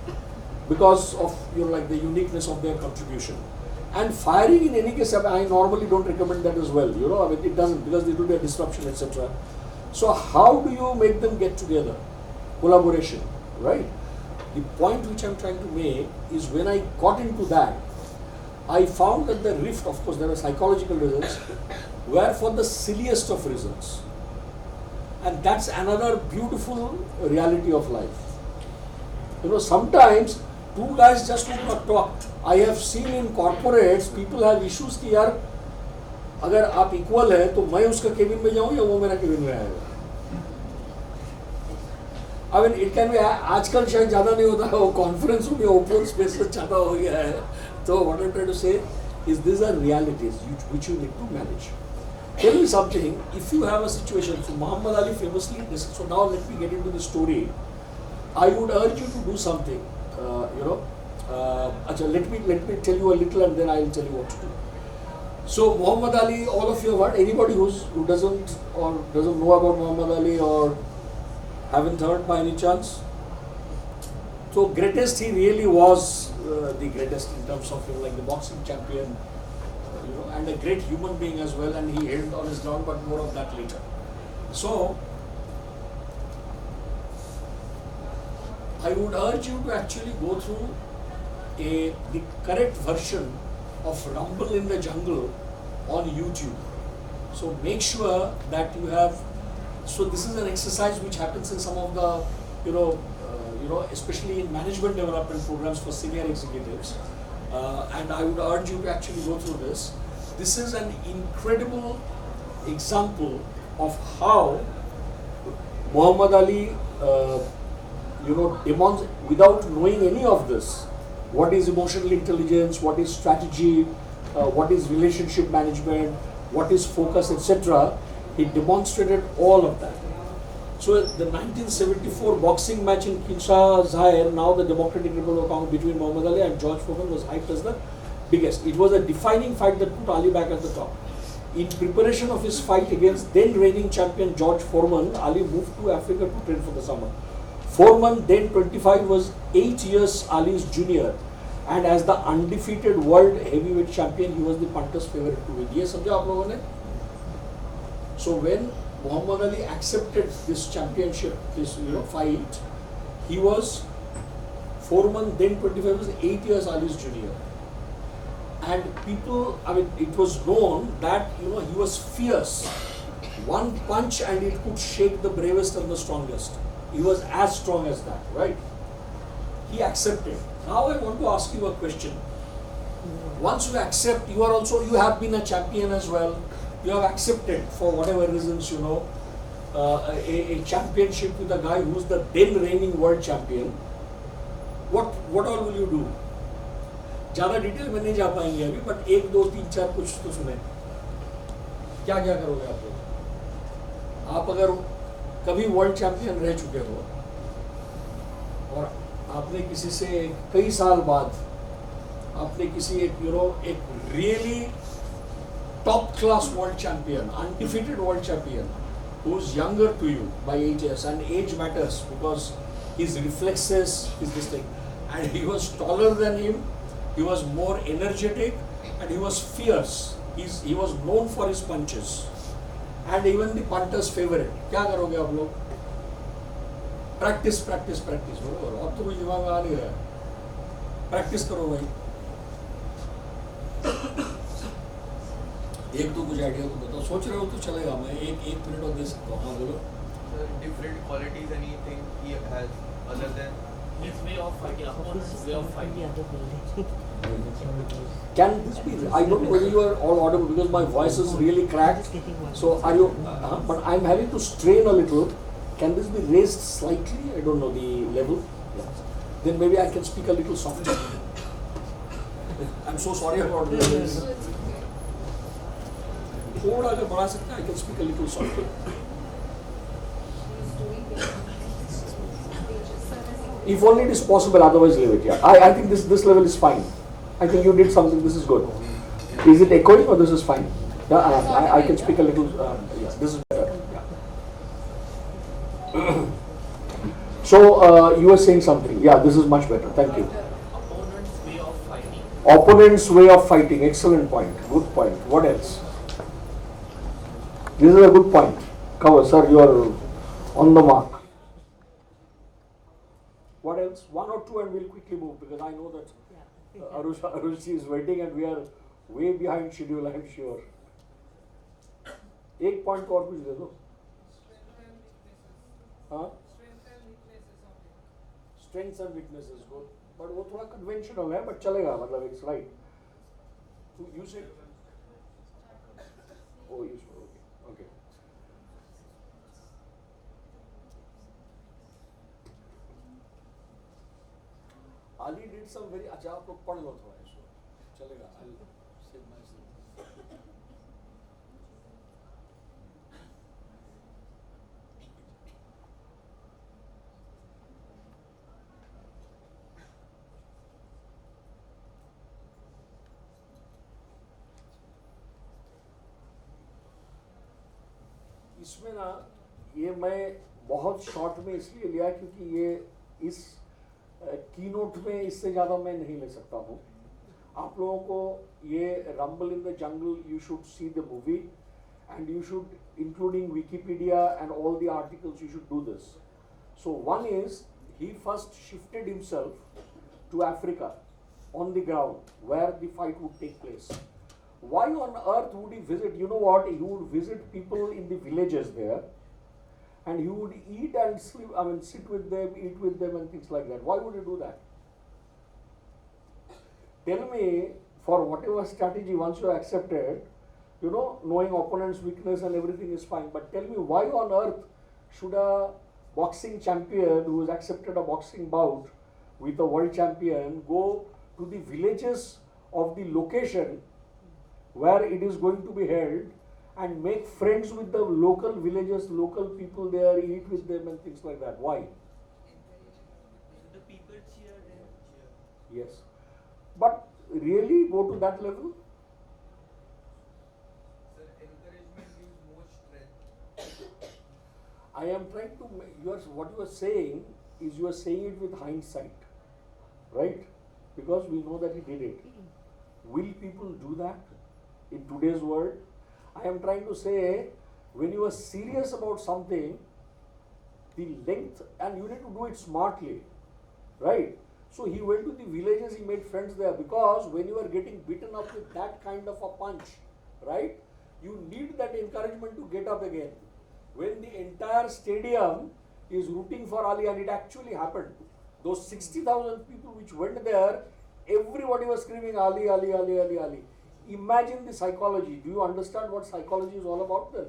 because of the uniqueness of their contribution. And firing in any case, I normally don't recommend that as well. It doesn't, because there will be a disruption, etc. So how do you make them get together? Collaboration, right? The point which I'm trying to make is when I got into that, I found that the rift, of course, there are psychological reasons, were for the silliest of reasons. And that's another beautiful reality of life. Sometimes two guys just would not talk. I have seen in corporates, people have issues कि यार अगर आप equal है तो मैं उसका cabin में जाऊँ या वो मेरा केबिन में आएगा. I mean, it can be, आजकल शायद ज़्यादा नहीं होता है, वो कॉन्फ्रेंस में ओपन स्पेसेस ज़्यादा हो गया है. तो what I'm trying to say is these are realities which you need to manage. Tell me something, if you have a situation, so Muhammad Ali famously, so now let me get into the story. I would urge you to do something, let me tell you a little and then I will tell you what to do. So Muhammad Ali, all of you have heard, anybody who doesn't know about Muhammad Ali or haven't heard by any chance? So greatest, he really was the greatest in terms of the boxing champion, and a great human being as well, and he held on his ground, but more of that later. So I would urge you to actually go through the correct version of Rumble in the Jungle on YouTube. So make sure that you have. So this is an exercise which happens in some of the, especially in management development programs for senior executives. And I would urge you to actually go through this. This is an incredible example of how Muhammad Ali, demands, without knowing any of this, what is emotional intelligence, what is strategy, what is relationship management, what is focus, etc. He demonstrated all of that. So the 1974 boxing match in Kinshasa, Zaire, now the Democratic Republic of Congo, between Muhammad Ali and George Foreman was hyped as the biggest. It was a defining fight that put Ali back at the top. In preparation of his fight against then reigning champion George Foreman, Ali moved to Africa to train for the summer. Foreman, then 25, was 8 years Ali's junior, and as the undefeated world heavyweight champion, he was the punter's favorite to win. ये समझा आप लोगों ने? So when Muhammad Ali accepted this championship, this fight, he was Foreman, then 25, was 8 years Ali's junior. And people, it was known that he was fierce. One punch and it could shake the bravest and the strongest. He was as strong as that, right? He accepted. Now I want to ask you a question. Once you accept, you have been a champion as well. You have accepted for whatever reasons, a championship with a guy who's the then reigning world champion. What all will you do? ज़्यादा detail में नहीं जा पाएंगे अभी, but 1, 2, 3, 4 कुछ तो सुने. क्या क्या करोगे आप लोग? आप अगर कभी वर्ल्ड चैंपियन रह चुके हो और आपने किसी से कई साल बाद आपने किसी एक really top class world champion, undefeated world champion, who's younger to you by 8 years, and age matters because his reflexes, this thing, and he was taller than him, he was more energetic, and he was fierce. He was known for his punches, and even the punter's favorite. क्या करोगे आप लोग? Practice, बरोबर. अब तो कुछ दिमाग में आ नहीं रहा है. Practice करो भाई. एक तो कुछ आइडिया तो बताओ. सोच रहे हो तो चलेगा. मैं एक मिनट और दे सकता हूँ. हाँ बोलो. Sir, different qualities, anything he has other than His way of fighting, opponent's way of fighting. other building. Can this be? I don't know whether you are all audible because my voice is really cracked. So are you? But I'm having to strain a little. Can this be raised slightly? I don't know the level. Yes. Then maybe I can speak a little softer. I'm so sorry about this. थोड़ा अगर बढ़ा सकते हैं, I can speak a little softer. If only it is possible, otherwise leave it. Yeah, I think this level is fine. I think you did something. This is good. Is it echoing or this is fine? Yeah, I can speak a little. Yes, this is better. Yeah. So you were saying something. Yeah, this is much better. Thank you. Opponent's way of fighting. Opponent's way of fighting. Excellent point. Good point. What else? This is a good point. Cover, sir. You are on the mark. What else? One or two, and we'll quickly move because I know that Arushi is waiting and we are way behind schedule. I'm sure. एक point और कुछ दे दो. हाँ? Strengths and weaknesses. Good. But वो थोड़ा conventional है, but चलेगा. मतलब it's right. You said. Oh, you said. Okay. Okay. Ali did some very. अच्छा आप लोग पढ़ लो थोड़ा इसको. चलेगा. I'll save myself. इसमें ना ये मैं बहुत शॉर्ट में इसलिए लिया क्योंकि ये इस कीनोट में इससे ज़्यादा मैं नहीं ले सकता हूँ. आप लोगों को ये rumble in the jungle you should see the movie and you should including Wikipedia and all the articles you should do this. So one is he first shifted himself to Africa on the ground where the fight would take place. Why on earth would he visit? You know what? He would visit people in the villages there and he would eat and sleep, I mean sit with them, eat with them and things like that. Why would he do that? Tell me, for whatever strategy once you accepted, you know, knowing opponent's weakness and everything is fine, but tell me why on earth should a boxing champion who has accepted a boxing bout with a world champion go to the villages of the location where it is going to be held and make friends with the local villagers, local people there, eat with them and things like that? Why? The people cheer and cheer. Yes. But really go to that level? Sir, encouragement gives more strength. I am trying to, what you are saying is you are saying it with hindsight, right? Because we know that he did it. Will people do that in today's world? I am trying to say, when you are serious about something, the length, and you need to do it smartly, right? So he went to the villages, he made friends there, because when you are getting beaten up with that kind of a punch, right, you need that encouragement to get up again. When the entire stadium is rooting for Ali, and it actually happened. Those 60,000 people which went there, everybody was screaming Ali, Ali, Ali, Ali, Ali. Imagine the psychology. Do you understand what psychology is all about then?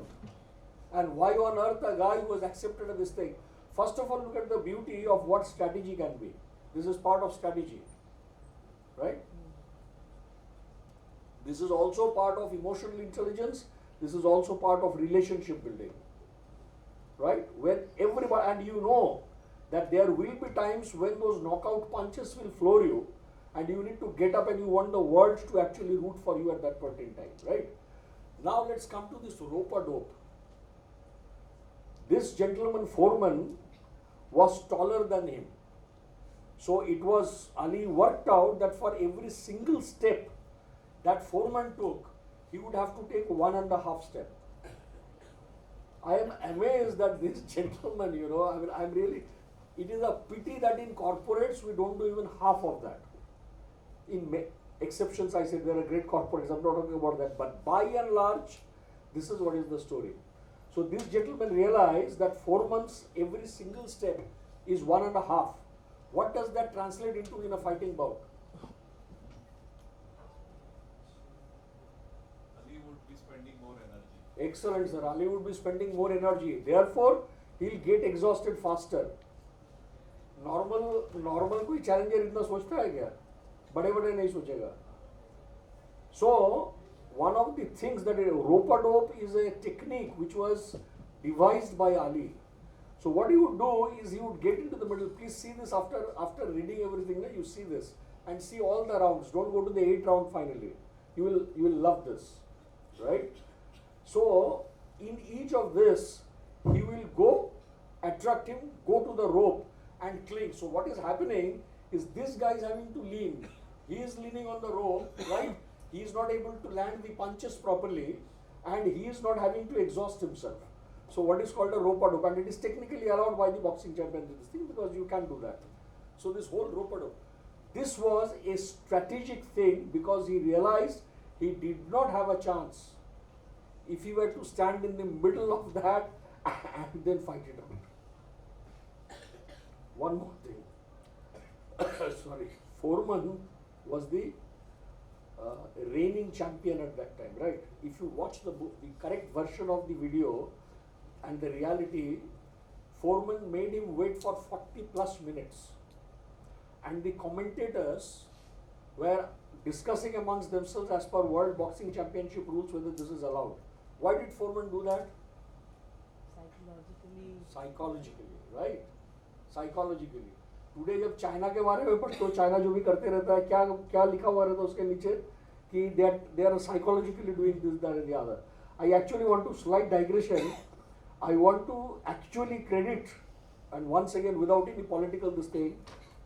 And why on earth a guy who has accepted this thing? First of all, look at the beauty of what strategy can be. This is part of strategy, right? This is also part of emotional intelligence. This is also part of relationship building, right? When everybody, and you know that there will be times when those knockout punches will floor you and you need to get up and you want the world to actually root for you at that point in time, right? Now let's come to this rope-a-dope. This gentleman foreman was taller than him. So it was, Ali worked out that for every single step that foreman took, he would have to take 1.5 steps. I am amazed that this gentleman, you know, I mean, I'm really, it is a pity that in corporates we don't do even half of that. In exceptions, I said there are great corporates, I'm not talking about that, but by and large, this is what is the story. So this gentleman realized that 4 months, every single step is 1.5. What does that translate into in a fighting bout? Ali would be spending more energy. Excellent, sir. Ali would be spending more energy. Therefore, he'll get exhausted faster. Normal कोई challenger इतना सोचता है क्या? बड़े बड़े नहीं सोचेगा. So one of the things that rope-a-dope is a technique which was devised by Ali. So what he would do is he would get into the middle. Please see this after reading everything. You see this and see all the rounds. Don't go to the 8th round finally. You will love this, right? So in each of this, he will go, attract him, go to the rope and cling. So what is happening is this guy is having to lean. He is leaning on the rope, right? He is not able to land the punches properly and he is not having to exhaust himself. So what is called a rope-a-dope, and it is technically allowed by the boxing champion to this thing because you can do that. So this whole rope-a-dope, this was a strategic thing because he realized he did not have a chance if he were to stand in the middle of that and then fight it out. One more thing. Sorry, Foreman was the reigning champion at that time, right? If you watch the correct version of the video and the reality, Foreman made him wait for 40 plus minutes. And the commentators were discussing amongst themselves as per World Boxing Championship rules whether this is allowed. Why did Foreman do that? Psychologically, right? Psychologically. Today जब China के बारे में पढ़ते हो, China जो भी करते रहता है, क्या क्या लिखा हुआ रहता है उसके नीचे कि they are psychologically doing this, that and the other. I actually want to slight digression. I want to actually credit, and once again without any political this thing,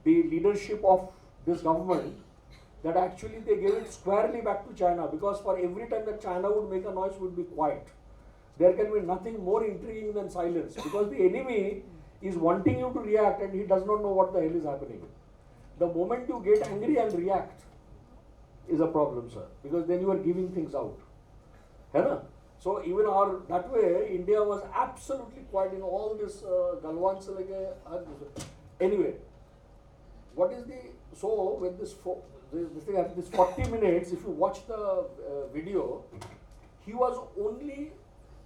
the leadership of this government, that actually they gave it squarely back to China, because for every time that China would make a noise, would be quiet. There can be nothing more intriguing than silence, because the enemy is wanting you to react and he does not know what the hell is happening. The moment you get angry and react is a problem, sir, because then you are giving things out. है ना? So even that way, India was absolutely quiet in all this Galwan se leke. Anyway, what is so when this 40 minutes, if you watch the video, he was only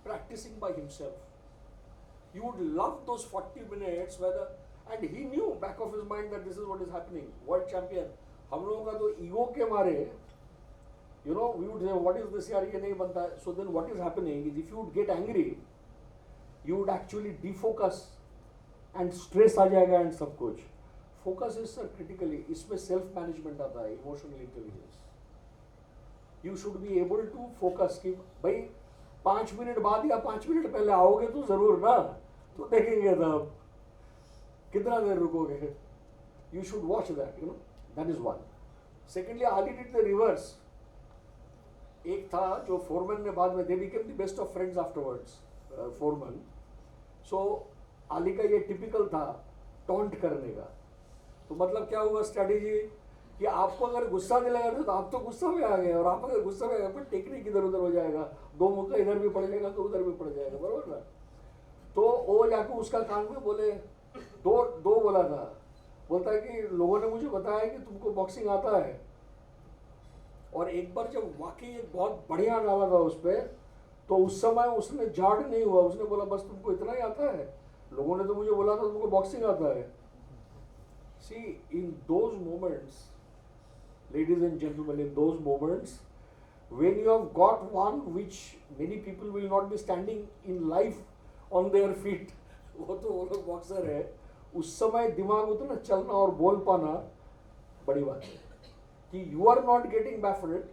practicing by himself. You would love those 40 minutes and he knew back of his mind that this is what is happening. World champion. हम लोगों का तो ego के मारे, we would say, what is this यार, ये नहीं बनता है. So then what is happening is, if you would get angry, you would actually defocus and stress आ जाएगा and सब कुछ. Focus is sir critically. इसमें self management आता है, emotional intelligence. You should be able to focus कि भाई 5 minute बाद या 5 मिनट पहले आओगे तो जरूर ना, तो देखेंगे तब कितना देर रुकोगे. You should watch that, that is one. Secondly, Ali did the reverse. एक था जो फोरमैन ने बाद में, they became the best of friends afterwards, foreman. So Ali का ये टिपिकल था टॉन्ट करने का. तो मतलब क्या हुआ स्ट्रेटेजी कि आपको अगर गुस्सा दिलाया तो आप तो गुस्सा में आ गए, और आप अगर गुस्सा में आ गए, टेक्निक इधर उधर हो जाएगा, 2 मुक्का इधर भी पड़ जाएगा तो उधर भी पड़ जाएगा, बरोबर ना. तो वो जाके उसका कान में बोले, दो बोला था, बोलता है कि लोगों ने मुझे बताया कि तुमको बॉक्सिंग आता है. और एक बार जब वाकई एक बहुत बढ़िया डाला था उस पर, तो उस समय उसने झाड़ नहीं हुआ, उसने बोला बस तुमको इतना ही आता है, लोगों ने तो मुझे बोला था तुमको बॉक्सिंग आता है. See, in those moments, ladies and gentlemen, in those moments, when you have got one which many people will not be standing in life on their feet, वो तो वो लोग बॉक्सर है, उस समय दिमाग उतना चलना और बोल पाना बड़ी बात है कि you are not getting baffled,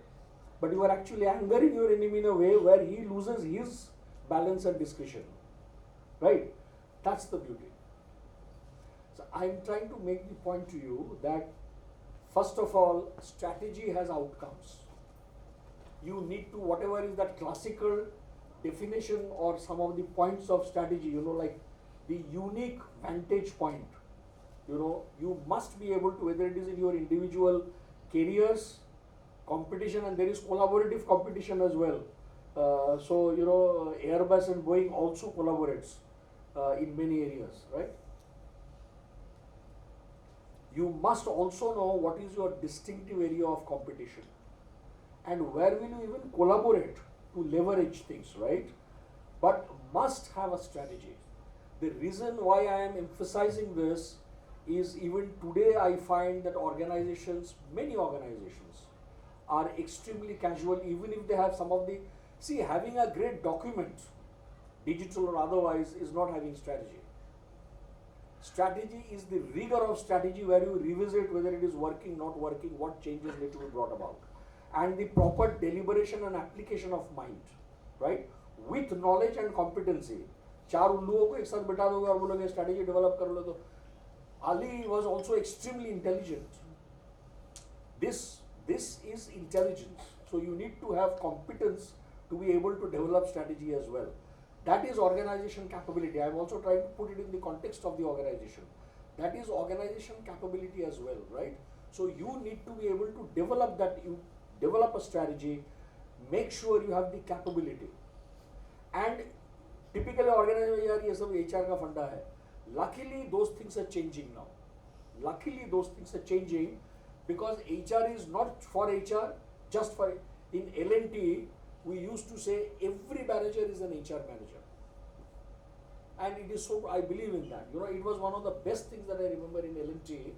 but you are actually angering your enemy in a way where he loses his balance and discretion, right? That's the beauty. So I'm trying to make the point to you that first of all, strategy has outcomes. You need to, whatever is that classical definition or some of the points of strategy, like the unique vantage point, you must be able to, whether it is in your individual careers, competition, and there is collaborative competition as well. So you know, Airbus and Boeing also collaborates in many areas, right? You must also know what is your distinctive area of competition and where will you even collaborate to leverage things, right? But must have a strategy. The reason why I am emphasizing this is even today I find that organizations, many organizations, are extremely casual, even if they have some of the, see, having a great document, digital or otherwise, is not having strategy. Strategy is the rigor of strategy where you revisit whether it is working, not working, what changes need to be brought about, and the proper deliberation and application of mind, right? With knowledge and competency. चार उल्लुओं को एक साथ बिठा दोगे और बोलोगे strategy develop कर लो तो Ali was also extremely intelligent. This is intelligence. So you need to have competence to be able to develop strategy as well. That is organization capability. I am also trying to put it in the context of the organization. That is organization capability as well, right? So you need to be able to develop that, you develop a strategy, make sure you have the capability. And typically organization, yaar, ye sab HR ka funda hai. Luckily those things are changing now. Luckily those things are changing because HR is not for HR, just for, in L&T, we used to say every manager is an HR manager. And it is so, I believe in that. You know, it was one of the best things that I remember in L&T.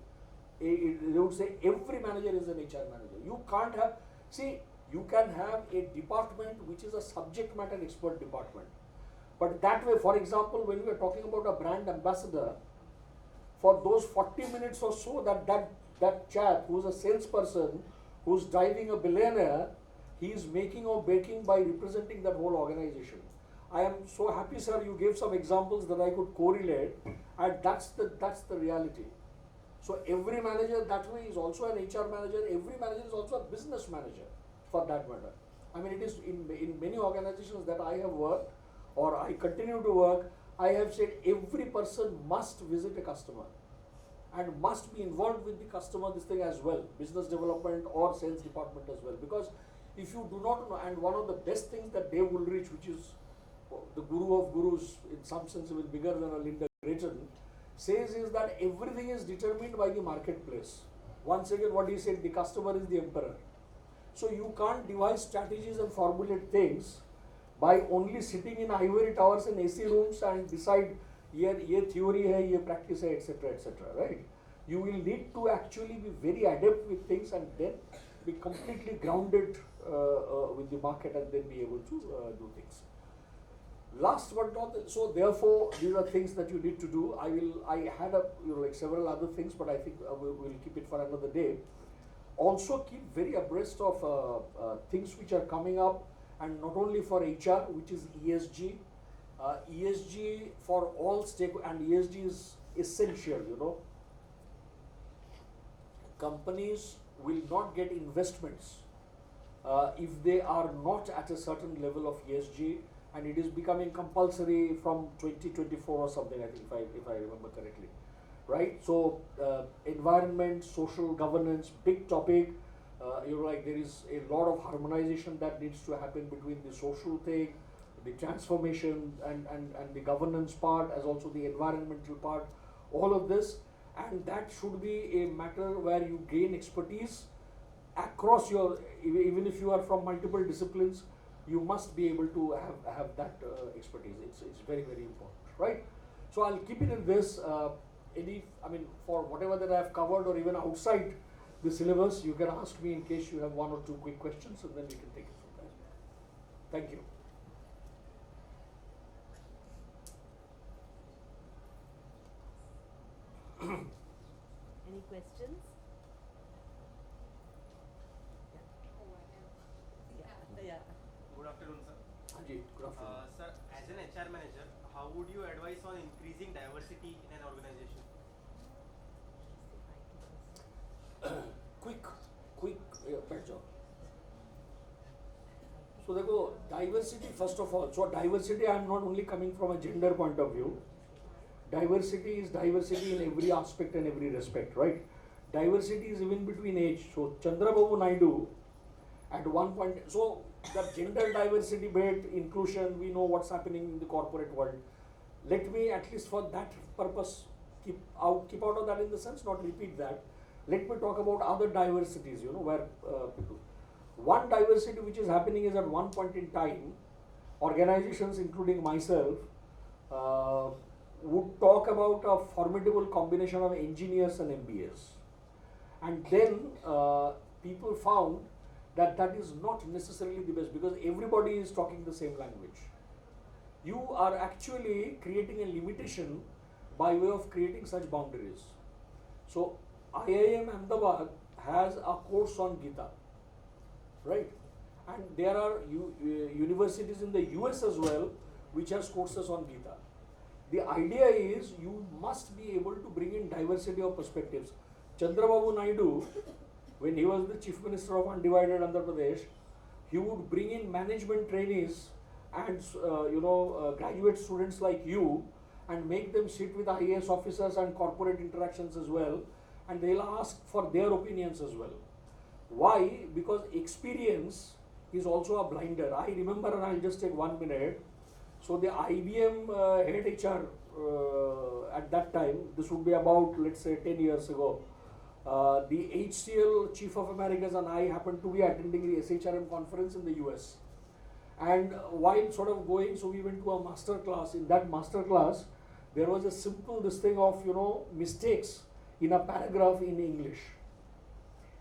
They would say every manager is an HR manager. You can't have, see, you can have a department which is a subject matter expert department. But that way, for example, when we are talking about a brand ambassador, for those 40 minutes or so, that chap who's a salesperson, who's driving a billionaire, he is making or breaking by representing that whole organization. I am so happy, sir, you gave some examples that I could correlate, and that's the reality. So every manager that way is also an HR manager, every manager is also a business manager for that matter. I mean, it is in many organizations that I have worked or I continue to work, I have said every person must visit a customer and must be involved with the customer this thing as well, business development or sales department as well. Because if you do not know, and one of the best things that Dave Woolrich, which is the guru of gurus, in some sense even bigger than a Linda Grayton, says is that everything is determined by the marketplace. Once again, what he said, the customer is the emperor. So you can't devise strategies and formulate things by only sitting in ivory towers and AC rooms and decide ye theory hai, ye practice hai, etc., etc., right? You will need to actually be very adept with things and then be completely grounded with the market and then be able to do things. Last but not least, so therefore these are things that you need to do. I had like several other things, but I think we'll keep it for another day. Also keep very abreast of things which are coming up, and not only for HR, which is ESG. ESG for all stakeholders, and ESG is essential, you know. Companies will not get investments if they are not at a certain level of ESG, and it is becoming compulsory from 2024 or something, I think, if I remember correctly, right? So environment, social governance, big topic. Like there is a lot of harmonization that needs to happen between the social thing, the transformation and the governance part, as also the environmental part, all of this. And that should be a matter where you gain expertise across your, even if you are from multiple disciplines, you must be able to have that expertise. It's very, very important, right? So I'll keep it in this. For whatever that I have covered or even outside the syllabus, you can ask me in case you have one or two quick questions, and then we can take it from there. Thank you. Any questions? Yeah. Good afternoon, sir. Ajit, good afternoon. Sir, as an HR manager, how would you advise on increasing diversity in an organization? quick pet job. So देखो, diversity first of all. So diversity, I am not only coming from a gender point of view. Diversity is diversity in every aspect and every respect, right? Diversity is even between age. So Chandrababu Naidu, at one point, so that gender diversity debate, inclusion, we know what's happening in the corporate world. Let me, at least for that purpose, keep out of that, in the sense, not repeat that. Let me talk about other diversities, where people. One diversity which is happening is, at one point in time, organizations, including myself, would talk about a formidable combination of engineers and MBAs. And then people found that that is not necessarily the best, because everybody is talking the same language. You are actually creating a limitation by way of creating such boundaries. So IIM Ahmedabad has a course on Gita, right? And there are universities in the US as well which has courses on Gita. The idea is you must be able to bring in diversity of perspectives. Chandrababu Naidu, when he was the Chief Minister of Undivided Andhra Pradesh, he would bring in management trainees and graduate students like you, and make them sit with IAS officers and corporate interactions as well, and they'll ask for their opinions as well. Why? Because experience is also a blinder. I remember, and I'll just take 1 minute. So the IBM head HR at that time, this would be about, let's say, 10 years ago, the HCL Chief of Americas and I happened to be attending the SHRM conference in the US. And while sort of going, so we went to a master class. In that master class, there was a simple thing of, mistakes in a paragraph in English.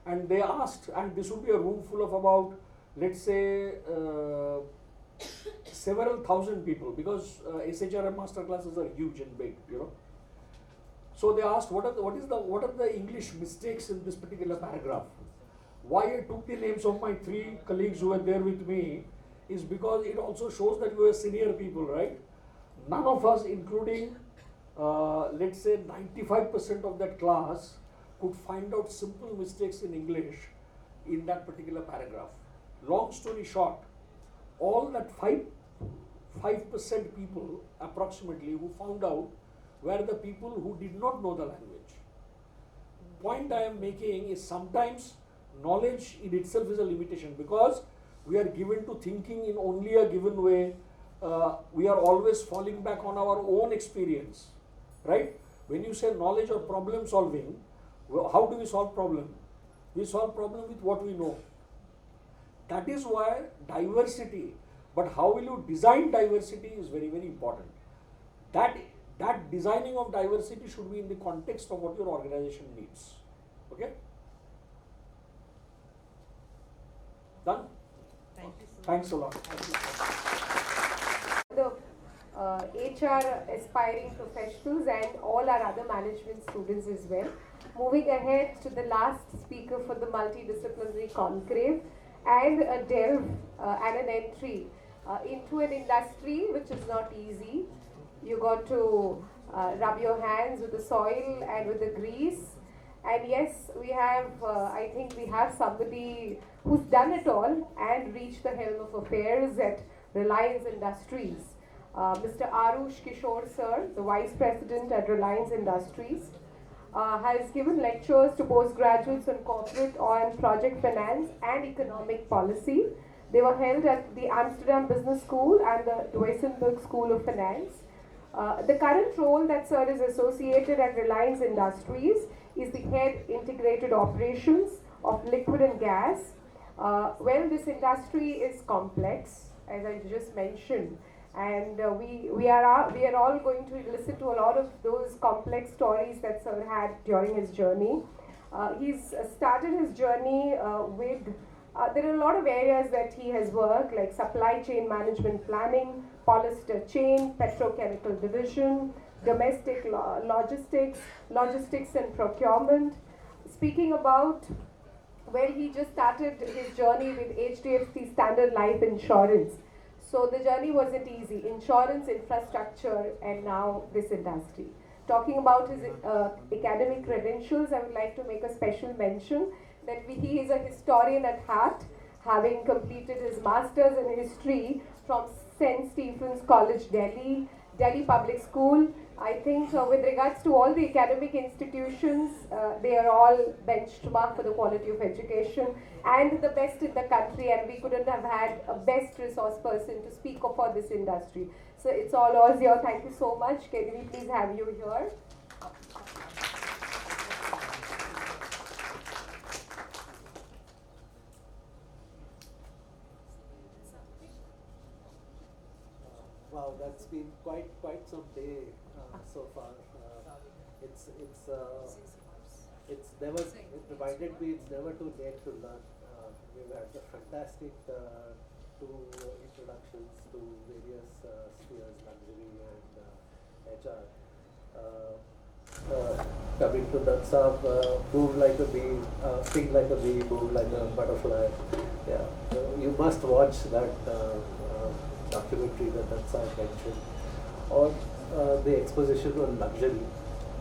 And they asked, and this would be a room full of about, let's say, several thousand people, because SHRM master classes are huge and big, So they asked, what are the English mistakes in this particular paragraph? Why I took the names of my 3 colleagues who were there with me is because it also shows that we were senior people, right? None of us, including, let's say, 95% of that class, could find out simple mistakes in English in that particular paragraph. Long story short, all that 5% people approximately who found out were the people who did not know the language. Point I am making is, sometimes knowledge in itself is a limitation, because we are given to thinking in only a given way. We are always falling back on our own experience, right? When you say knowledge or problem solving, how do we solve problem? We solve problem with what we know. That is why diversity, but how will you design diversity is very, very important. That designing of diversity should be in the context of what your organization needs. Okay? Done? Thank you so much. Thanks a lot. The HR aspiring professionals and all our other management students as well. Moving ahead to the last speaker for the multidisciplinary conclave, and a delve and an entry into an industry which is not easy. You got to rub your hands with the soil and with the grease. And yes, we have, I think we have somebody who's done it all and reached the helm of affairs at Reliance Industries. Mr. Arush Kishore sir, the Vice President at Reliance Industries, has given lectures to postgraduates on corporate on project finance and economic policy. They were held at the Amsterdam Business School and the Duisenberg School of Finance. The current role that sir is associated at Reliance Industries is the head integrated operations of liquid and gas. Well, this industry is complex, as I just mentioned, and we are all going to listen to a lot of those complex stories that sir had during his journey. He's started his journey with there are a lot of areas that he has worked, like supply chain management planning, polyester chain, petrochemical division, domestic logistics and procurement. Speaking about, well, he just started his journey with HDFC Standard Life Insurance. So the journey wasn't easy. Insurance, infrastructure, and now this industry. Talking about his academic credentials, I would like to make a special mention that he is a historian at heart, having completed his master's in history from St. Stephen's College, Delhi, Delhi Public School. I think with regards to all the academic institutions, they are all benchmark for the quality of education and the best in the country, and we couldn't have had a best resource person to speak of for this industry. So it's all ours here. Thank you so much. Can we please have you here? Wow, that's been quite some day so far. It's never. It reminded me it's never too late to learn. We've had a fantastic two introductions to various spheres, luxury and HR. Coming to Nansab, move like a bee, sing like a bee, move like a butterfly. Yeah, you must watch that documentary that Nansab mentioned, or the exposition on luxury.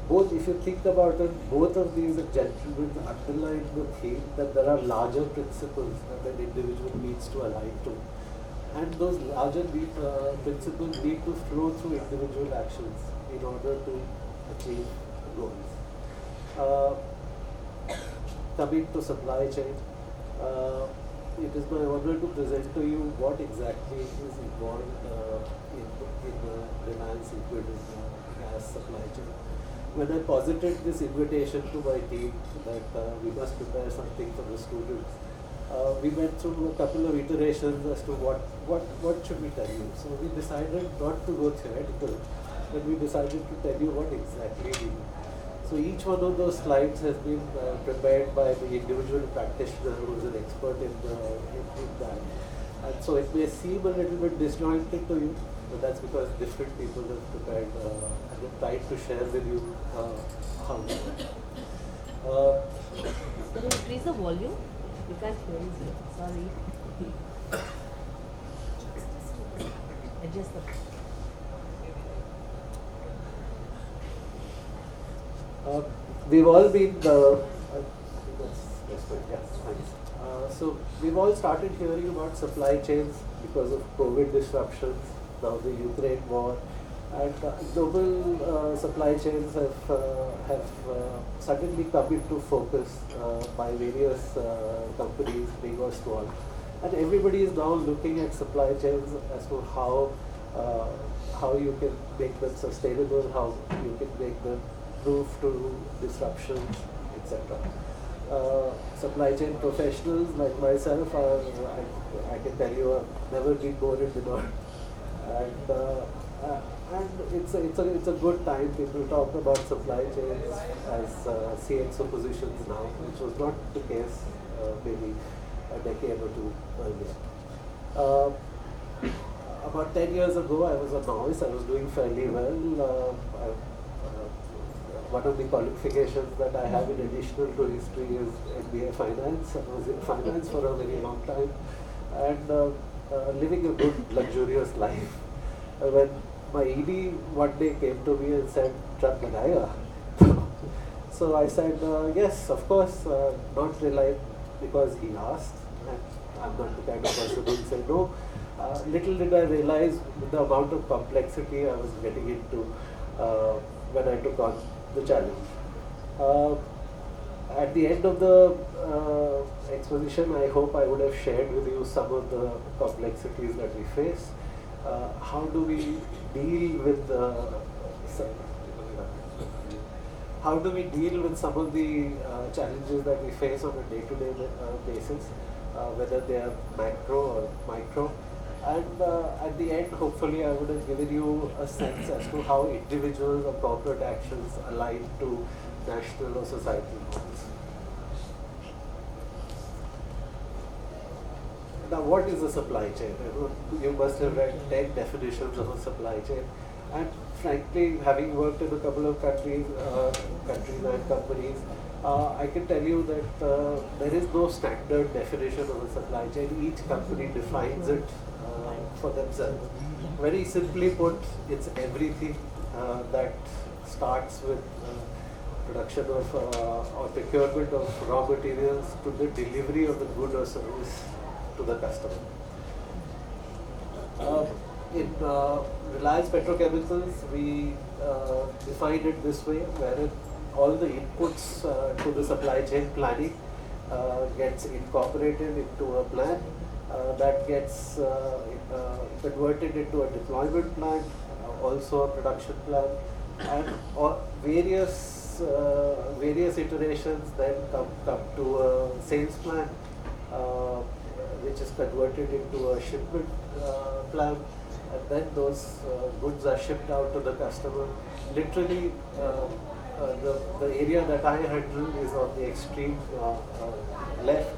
Both, if you think about it, both of these gentlemen underline the theme that there are larger principles that an individual needs to align to. And those larger principles need to flow through individual actions in order to achieve goals. Coming to supply chain, it is my honor to present to you what exactly is involved in Reliance Liquid gas supply chain. When I posited this invitation to my team that we must prepare something for the students, we went through a couple of iterations as to what should we tell you. So we decided not to go theoretical, but we decided to tell you what exactly we do. So each one of those slides has been prepared by the individual practitioner who is an expert in that. And so it may seem a little bit disjointed to you, but that's because different people have prepared and have tried to share with you how we do. Can you increase the volume? You can't hear you. Sorry. Adjust the. We've all been, so we've all started hearing about supply chains because of COVID disruptions, now the Ukraine war, and global supply chains have suddenly come into focus by various companies, big or small, and everybody is now looking at supply chains as to how you can make them sustainable, how you can make them proof to disruptions, etc. Supply chain professionals like myself, I can tell you, I've never been more in demand, and it's a good time. People talk about supply chains as CXO positions now, which was not the case maybe a decade or two earlier. About 10 years ago, I was a novice. I was doing fairly well. One of the qualifications that I have in additional to history is MBA Finance. I was in finance for a very long time and living a good, luxurious life. When my ED one day came to me and said, "Truck lagayega?" So I said, yes, of course, not rely because he asked. And I'm not the kind of person who will say no. Little did I realize the amount of complexity I was getting into when I took on the challenge. At the end of the exposition, I hope I would have shared with you some of the complexities that we face. How do we deal with some of the challenges that we face on a day-to-day basis, whether they are macro or micro? And at the end, hopefully, I would have given you a sense as to how individual or corporate actions align to national or societal goals. Now, what is a supply chain? You must have read 10 definitions of a supply chain. And frankly, having worked in a couple of countries and companies, I can tell you that there is no standard definition of a supply chain. Each company defines it for themselves. Very simply put, it's everything that starts with production of or procurement of raw materials to the delivery of the good or service to the customer. in Reliance Petrochemicals, we defined it this way, wherein all the inputs to the supply chain planning gets incorporated into a plan that gets converted into a deployment plan, also a production plan, and various iterations then come to a sales plan, which is converted into a shipment plan, and then those goods are shipped out to the customer. Literally, the area that I handle is on the extreme left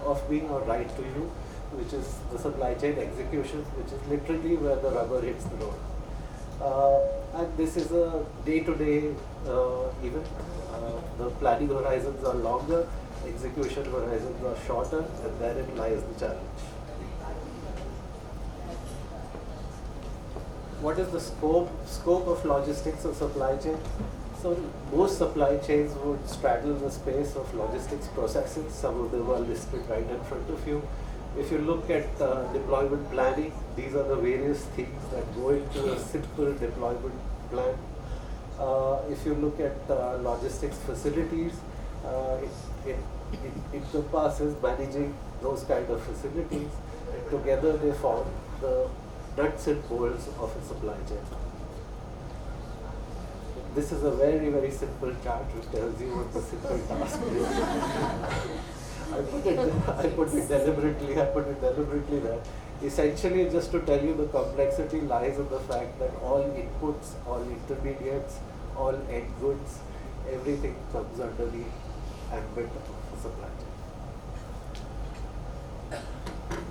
of me or right to you, which is the supply chain execution, which is literally where the rubber hits the road. And this is a day-to-day event. The planning horizons are longer, execution horizons are shorter, and therein lies the challenge. What is the scope of logistics or supply chain? So most supply chains would straddle the space of logistics processes. Some of them are listed right in front of you. If you look at deployment planning, these are the various things that go into a simple deployment plan. If you look at logistics facilities, it encompasses managing those kind of facilities, and together they form the nuts and bolts of a supply chain. This is a very, very simple chart which tells you what the simple task is. I put it deliberately there. Essentially, just to tell you, the complexity lies in the fact that all inputs, all intermediates, all end goods, everything comes under the ambit of the supply chain.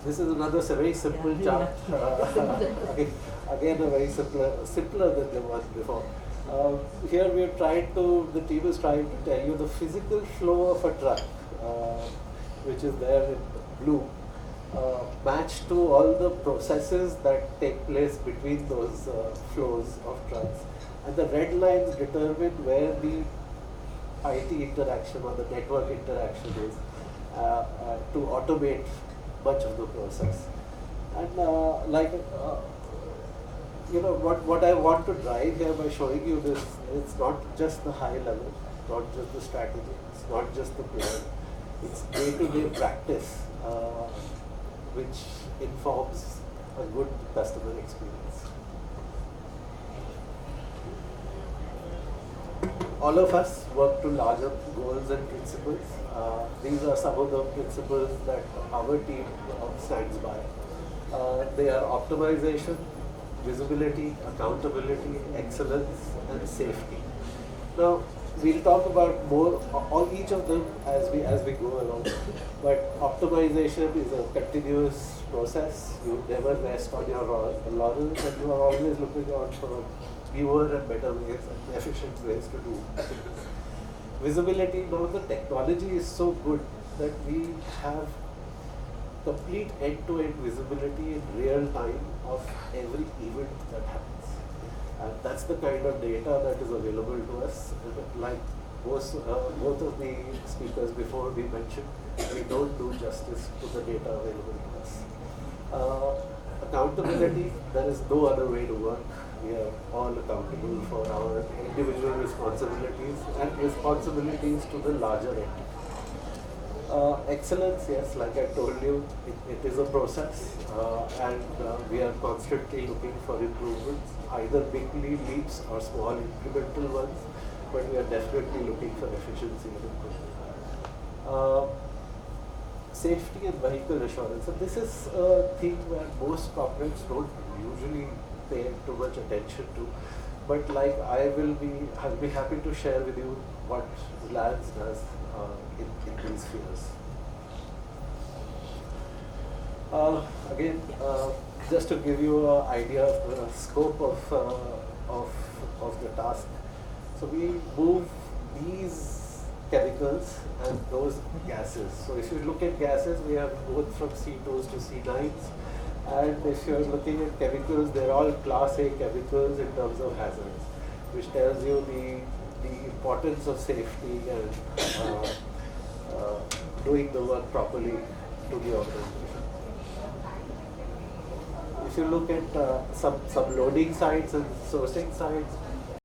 This is another very simple chart. Again, a very simpler than the one before. Here we are the team is trying to tell you the physical flow of a truck, which is there in blue, matched to all the processes that take place between those flows of trucks. And the red lines determine where the IT interaction or the network interaction is to automate much of the process. And what I want to drive here by showing you this, it's not just the high level, not just the strategy, it's not just the plan, it's day-to-day practice which informs a good customer experience. All of us work to larger goals and principles. These are some of the principles that our team stands by. They are optimization, visibility, accountability, excellence, and safety. Now, we'll talk about more on each of them as we go along. But optimization is a continuous process. You never rest on your laurels, and you are always looking out for newer and better ways and efficient ways to do things. Visibility, now the technology is so good that we have complete end-to-end visibility in real time of every event that happens. And that's the kind of data that is available to us. Like both of the speakers before we mentioned, we don't do justice to the data available to us. Accountability, there is no other way to work. We are all accountable for our individual responsibilities and responsibilities to the larger entity. Excellence, yes, like I told you, it is a process and we are constantly looking for improvements, either big leaps or small incremental ones, but we are definitely looking for efficiency and improvement. Safety and vehicle assurance. So this is a thing where most corporates don't usually pay too much attention to, but like I'll be happy to share with you what Reliance does in these spheres. Again, just to give you an idea of the scope of the task. So we move these chemicals and those gases. So if you look at gases, we have both from C2s to C9s. And if you're looking at chemicals, they're all class A chemicals in terms of hazards, which tells you the importance of safety and doing the work properly to the organization. If if you look at some loading sites and sourcing sites,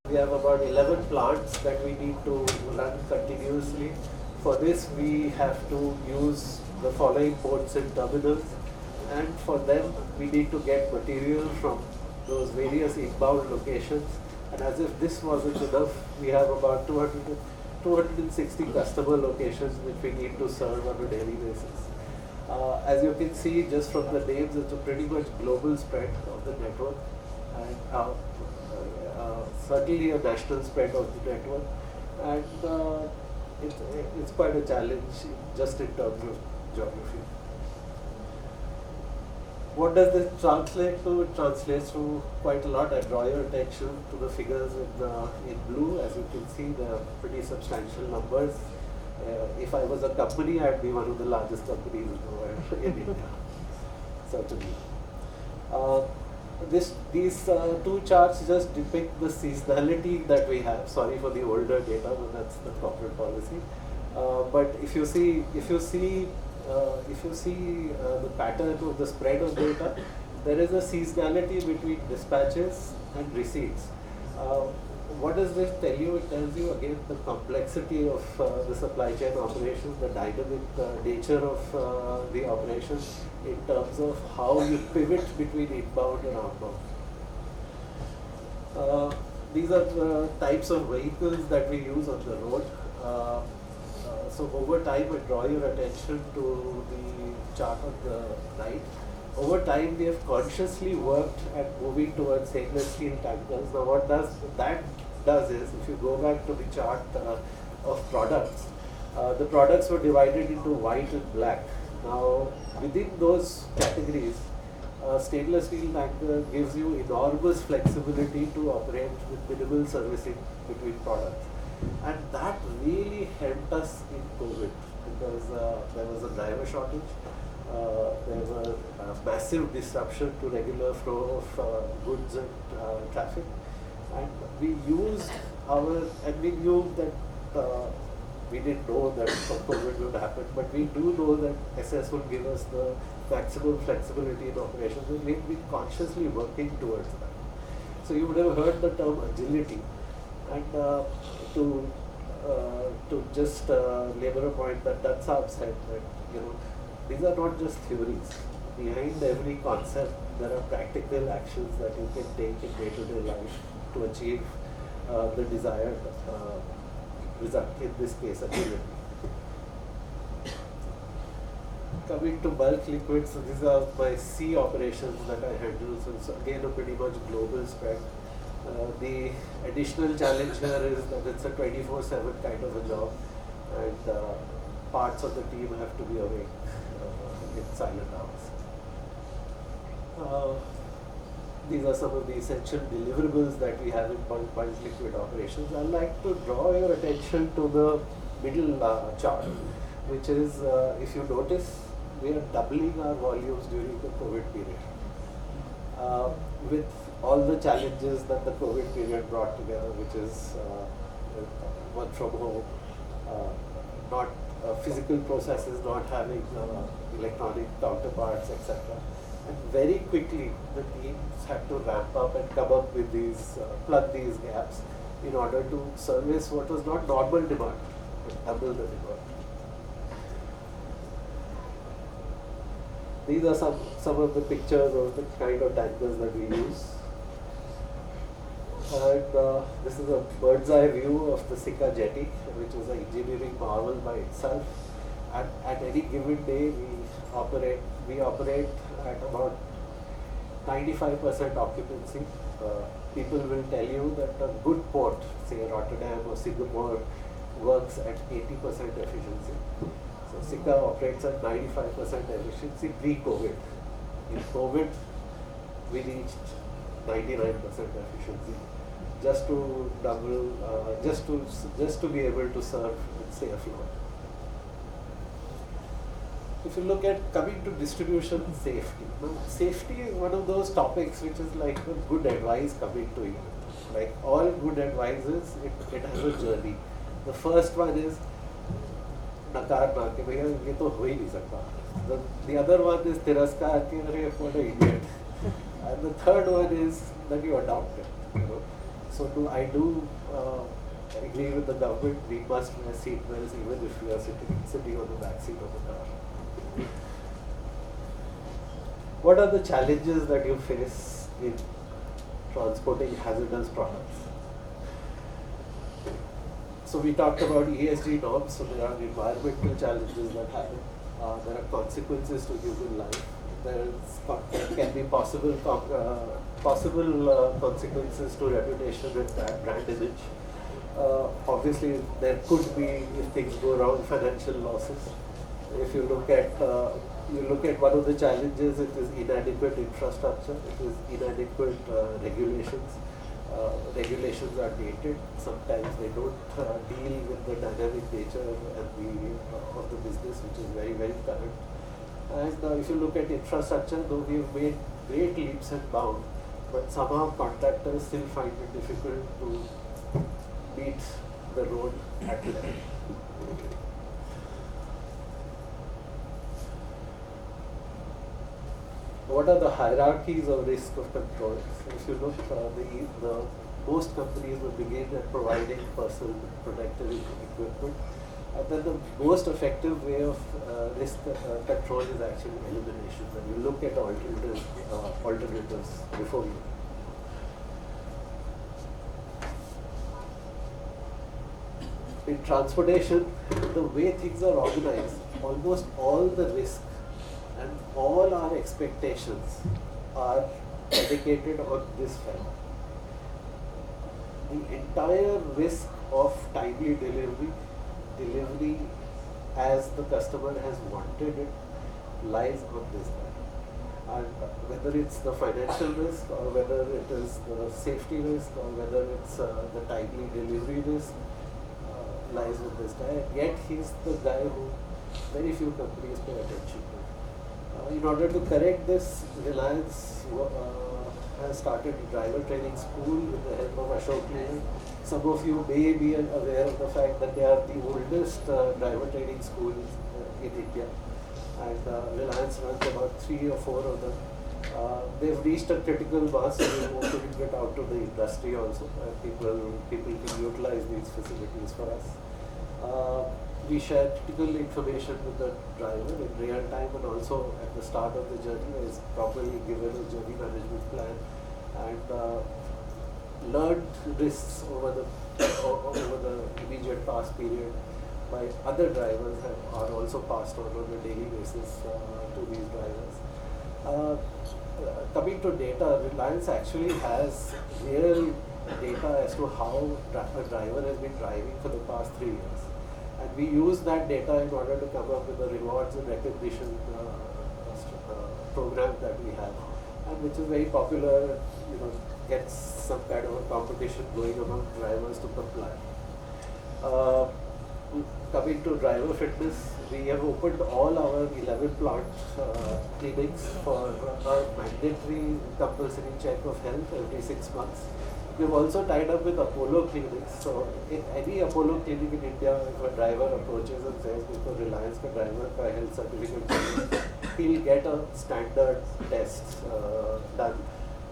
we have about 11 plants that we need to run continuously. For this, we have to use the following ports and terminals, and for them, we need to get material from those various inbound locations. And as if this wasn't enough, we have about 260 customer locations which we need to serve on a daily basis. As you can see, just from the names, it's a pretty much global spread of the network, and certainly a national spread of the network. And it's quite a challenge just in terms of geography. What does this translate to? It translates to quite a lot. I draw your attention to the figures in blue. As you can see, they are pretty substantial numbers. If I was a company, I'd be one of the largest companies in the world in India, certainly. These two charts just depict the seasonality that we have. Sorry for the older data, but that's the corporate policy. But if you see the pattern of the spread of data, there is a seasonality between dispatches and receipts. What does this tell you? It tells you again the complexity of the supply chain operations, the dynamic nature of the operations in terms of how you pivot between inbound and outbound. These are the types of vehicles that we use on the road. So over time, I draw your attention to the chart on the right. Over time, we have consciously worked at moving towards stainless steel tankers. Now, what that does is, if you go back to the chart of products, the products were divided into white and black. Now, within those categories, stainless steel tanker gives you enormous flexibility to operate with minimal servicing between products. And that really helped us in COVID because there was a driver shortage. There were massive disruption to regular flow of goods and traffic. And we used we knew that we didn't know that COVID would happen, but we do know that SS will give us the maximum flexibility in operations, and we've been consciously working towards that. So you would have heard the term agility, and to just labor a point that's upside that these are not just theories. Behind every concept, there are practical actions that you can take in day-to-day life to achieve the desired result, in this case, agility. Coming to bulk liquids, so these are my sea operations that I handle, so it's again a pretty much global spread. The additional challenge here is that it's a 24/7 kind of a job, and parts of the team have to be awake in silent hours. These are some of the essential deliverables that we have in bulk liquid operations. I'd like to draw your attention to the middle chart, which is, if you notice, we are doubling our volumes during the COVID period. With all the challenges that the COVID period brought together, which is work from home, not physical processes, not having electronic counterparts, etc. And very quickly, the teams had to ramp up and come up with these, plug these gaps in order to service what was not normal demand, but double the demand. These are some of the pictures of the kind of tankers that we use. And this is a bird's eye view of the Sika jetty, which is an engineering marvel by itself. And at any given day, we operate at about 95% occupancy. People will tell you that a good port, say Rotterdam or Singapore, works at 80% efficiency. So Sika operates at 95% efficiency pre-COVID. In COVID, we reached 99% efficiency, just to double, just to be able to serve and stay afloat. If you look at coming to distribution safety, now safety is one of those topics which is like a good advice coming to you. Like all good advices, it has a journey. The first one is नकार मार के भैया ये तो हो ही नहीं सकता. The other one is तिरस्कार के अरे what an idiot. And the third one is that you adopt it. You know? So I do agree with the government. We must wear seat belts even if we are sitting on the back seat of the car. What are the challenges that you face in transporting hazardous products? So we talked about ESG norms, so there are environmental challenges that happen. There are consequences to human life. There can be possible consequences to reputation and brand image. Obviously, there could be, if things go wrong, financial losses. If you look at one of the challenges, it is inadequate infrastructure, it is inadequate regulations. Regulations are dated. Sometimes they don't deal with the dynamic nature and of the business, which is very, very current. And if you look at infrastructure, though we have made great leaps and bounds, but somehow contractors still find it difficult to meet the road at level. What are the hierarchies of risk of control? So if you look, the most companies will begin at providing personal protective equipment, and then the most effective way of risk control is actually elimination. When you look at alternatives before you. In transportation, the way things are organized, almost all the risk and all our expectations are dedicated on this file. The entire risk of timely delivery as the customer has wanted it, lies on this file. And whether it's the financial risk or whether it is the safety risk or whether it's the timely delivery risk, lies with this guy. And yet he's the guy who very few companies pay attention to. In order to correct this, Reliance has started a driver training school with the help of Ashok Leyland. Some of you may be aware of the fact that they are the oldest driver training schools in India, and Reliance runs about 3 or 4 of them. They've reached a critical mass, so we're opening it out to the industry also, and people can utilize these facilities for us. We share critical information with the driver in real time, and also at the start of the journey is properly given a journey management plan, and learned risks over the immediate past period by other drivers are also passed on a daily basis to these drivers. Coming to data, Reliance actually has real data as to how a driver has been driving for the past 3 years. And we use that data in order to come up with the rewards and recognition program that we have, and which is very popular, gets some kind of a competition going among drivers to comply. Coming to driver fitness, we have opened all our 11 plant clinics for a mandatory compulsory check of health every 6 months. We've also tied up with Apollo clinics. So in any Apollo clinic in India, if a driver approaches and says, "Mr. Reliance ka driver ka health certificate," he'll get a standard test done,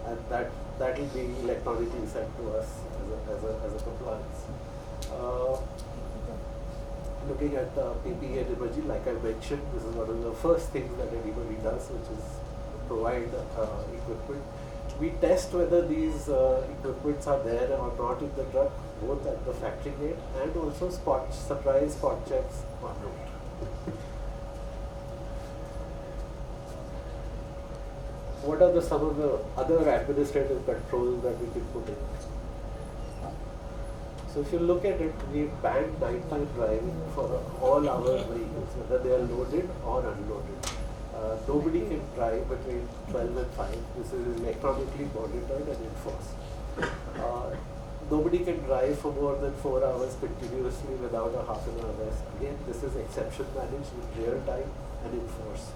and that will be electronically sent to us as a compliance. Looking at PPE and imaging, like I mentioned, this is one of the first things that anybody does, which is provide equipment. We test whether these equipments are there or not in the truck, both at the factory gate and also surprise spot checks en route. What are some of the other administrative controls that we can put in? So if you look at it, we ban nighttime driving for all our vehicles, whether they are loaded or unloaded. Nobody can drive between 12 and 5. This is electronically monitored and enforced. Nobody can drive for more than 4 hours continuously without a half an hour rest. Again, this is exception managed in real time and enforced.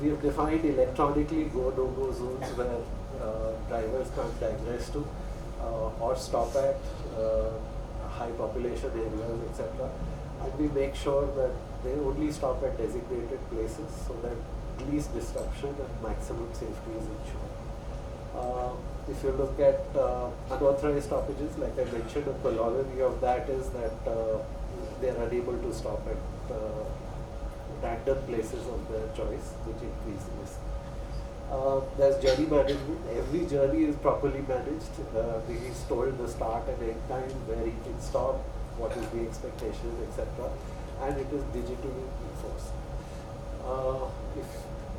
We have defined electronically go-no-go zones where drivers can't digress to or stop at high population areas, etc. And we make sure that they only stop at designated places so that least disruption and maximum safety is ensured. If you look at unauthorized stoppages, like I mentioned, a corollary of that is that they are unable to stop at random places of their choice, which increase the risk. There's journey management. Every journey is properly managed. He is told the start and end time, where he can stop, what is the expectation, etc. And it is digitally enforced.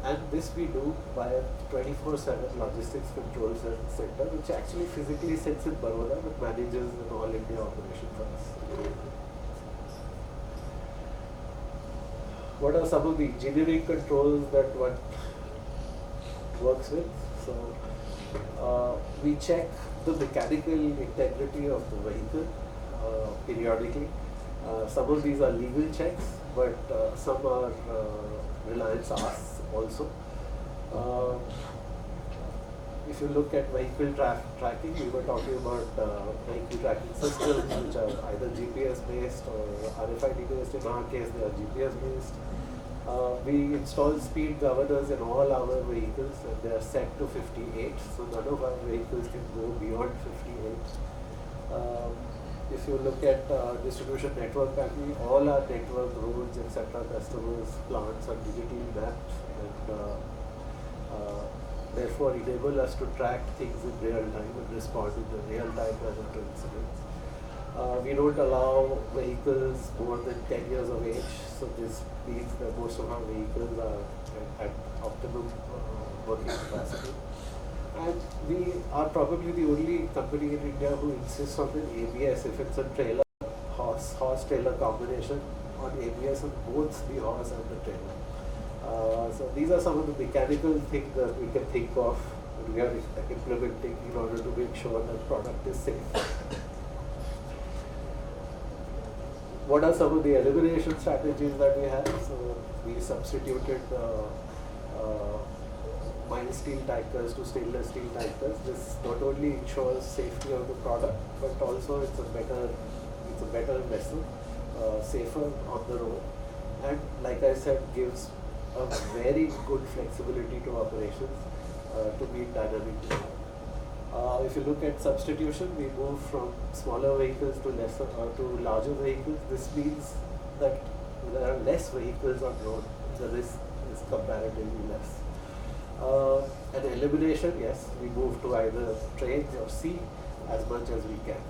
And this we do by a 24/7 logistics control center, which actually physically sits in Baroda but manages an all India operation for us. What are some of the engineering controls that one works with? So we check the mechanical integrity of the vehicle periodically. Some of these are legal checks, but some are reliance asks also. If you look at vehicle tracking, we were talking about vehicle tracking systems which are either GPS based or RFID based. In our case, they are GPS based. We install speed governors in all our vehicles, and they are set to 58, so none of our vehicles can go beyond 58. If you look at distribution network pattern, all our network roads, etc., customers, plants are digitally mapped, and therefore enable us to track things in real time and respond in a real time manner to incidents. We don't allow vehicles more than 10 years of age, so this means that most of our vehicles are at optimum working capacity. And we are probably the only company in India who insists on an ABS if it's a trailer, horse-trailer combination, on ABS on both the horse and the trailer. So these are some of the mechanical things that we can think of and we are implementing in order to make sure that product is safe. What are some of the elimination strategies that we have? So we substituted mild steel tankers to stainless steel tankers. This not only ensures safety of the product, but also it's a better vessel, safer on the road, and like I said, gives a very good flexibility to operations to meet dynamic demand. If you look at substitution, we move from smaller vehicles to larger vehicles. This means that there are less vehicles on road. The risk is comparatively less. And elimination, yes, we move to either trains or sea as much as we can.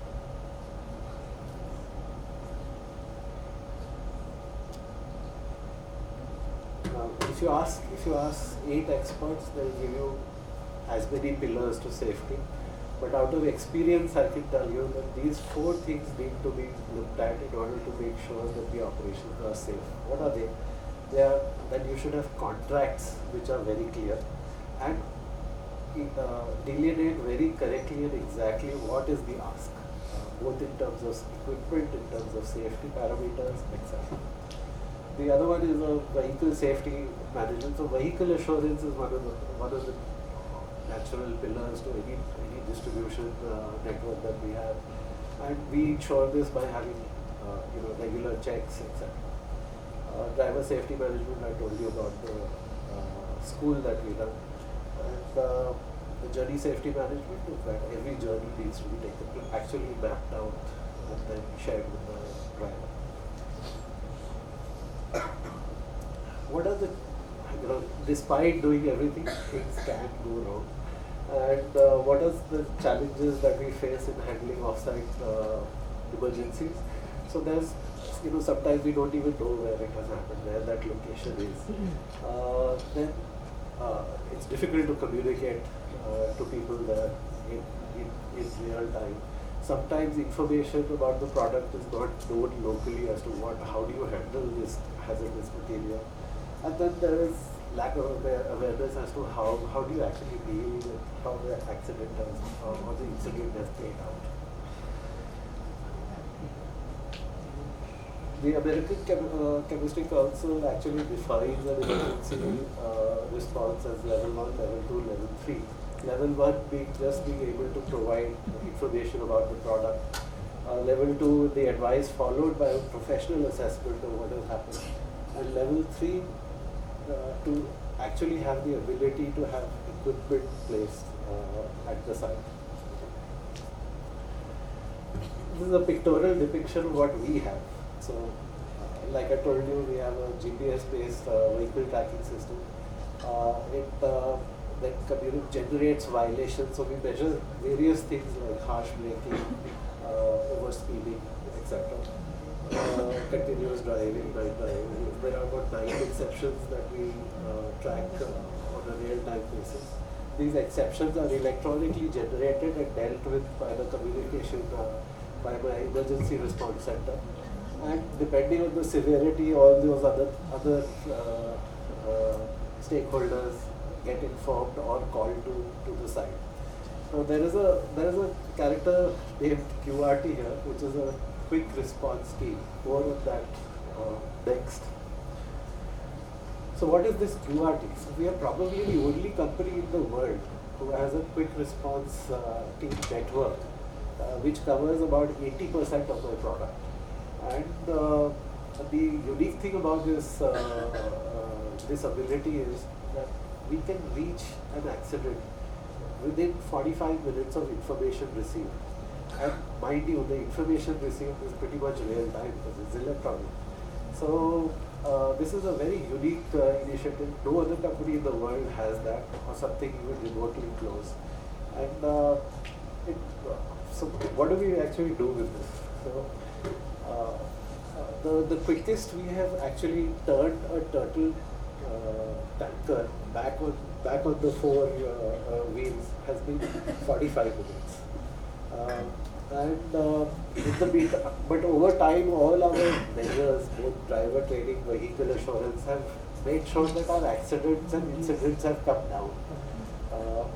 Now, if you ask 8 experts, they'll give you as many pillars to safety. But out of experience, I can tell you that these 4 things need to be looked at in order to make sure that the operations are safe. What are they? They are that you should have contracts which are very clear and delineate very correctly and exactly what is the ask, both in terms of equipment, in terms of safety parameters, etc. The other one is a vehicle safety management. So vehicle assurance is one of the natural pillars to any distribution network that we have, and we ensure this by having regular checks, etc. Driver safety management, I told you about the school that we run, and the journey safety management is that every journey needs to be actually mapped out and then shared with the driver. What are the, despite doing everything, things can go wrong. And what are the challenges that we face in handling offsite emergencies? So there's, sometimes we don't even know where it has happened, where that location is. Then it's difficult to communicate to people there in real time. Sometimes information about the product is not known locally as to how do you handle this hazardous material. And then there is lack of awareness as to how do you actually deal with how the accident has, or the incident has played out. The American Chemistry Council actually defines an emergency response as level 1, level 2, level 3. Level 1 being just being able to provide information about the product. Level 2, the advice followed by a professional assessment of what has happened. And level 3 to actually have the ability to have equipment placed at the site. This is a pictorial depiction of what we have. So, like I told you, we have a GPS-based vehicle tracking system. It generates violations. So we measure various things like harsh braking, overspeeding, etc. Continuous driving, night driving. There are about 9 exceptions that we track on a real-time basis. These exceptions are electronically generated and dealt with by the communication by my emergency response center. And depending on the severity, all those other stakeholders get informed or called to the site. So there is a character named QRT here, which is a quick response team. More of that next. So what is this QRT? So we are probably the only company in the world who has a quick response team network, which covers about 80% of my product. And the unique thing about this ability is that we can reach an accident within 45 minutes of information received. And mind you, the information received is pretty much real time because it's electronic. So this is a very unique initiative. No other company in the world has that, or something even remotely close. And so what do we actually do with this? So the quickest we have actually turned a turtle tanker back on the four wheels has been 45 minutes. But over time, all our measures, both driver training, vehicle assurance, have made sure that our accidents and incidents have come down.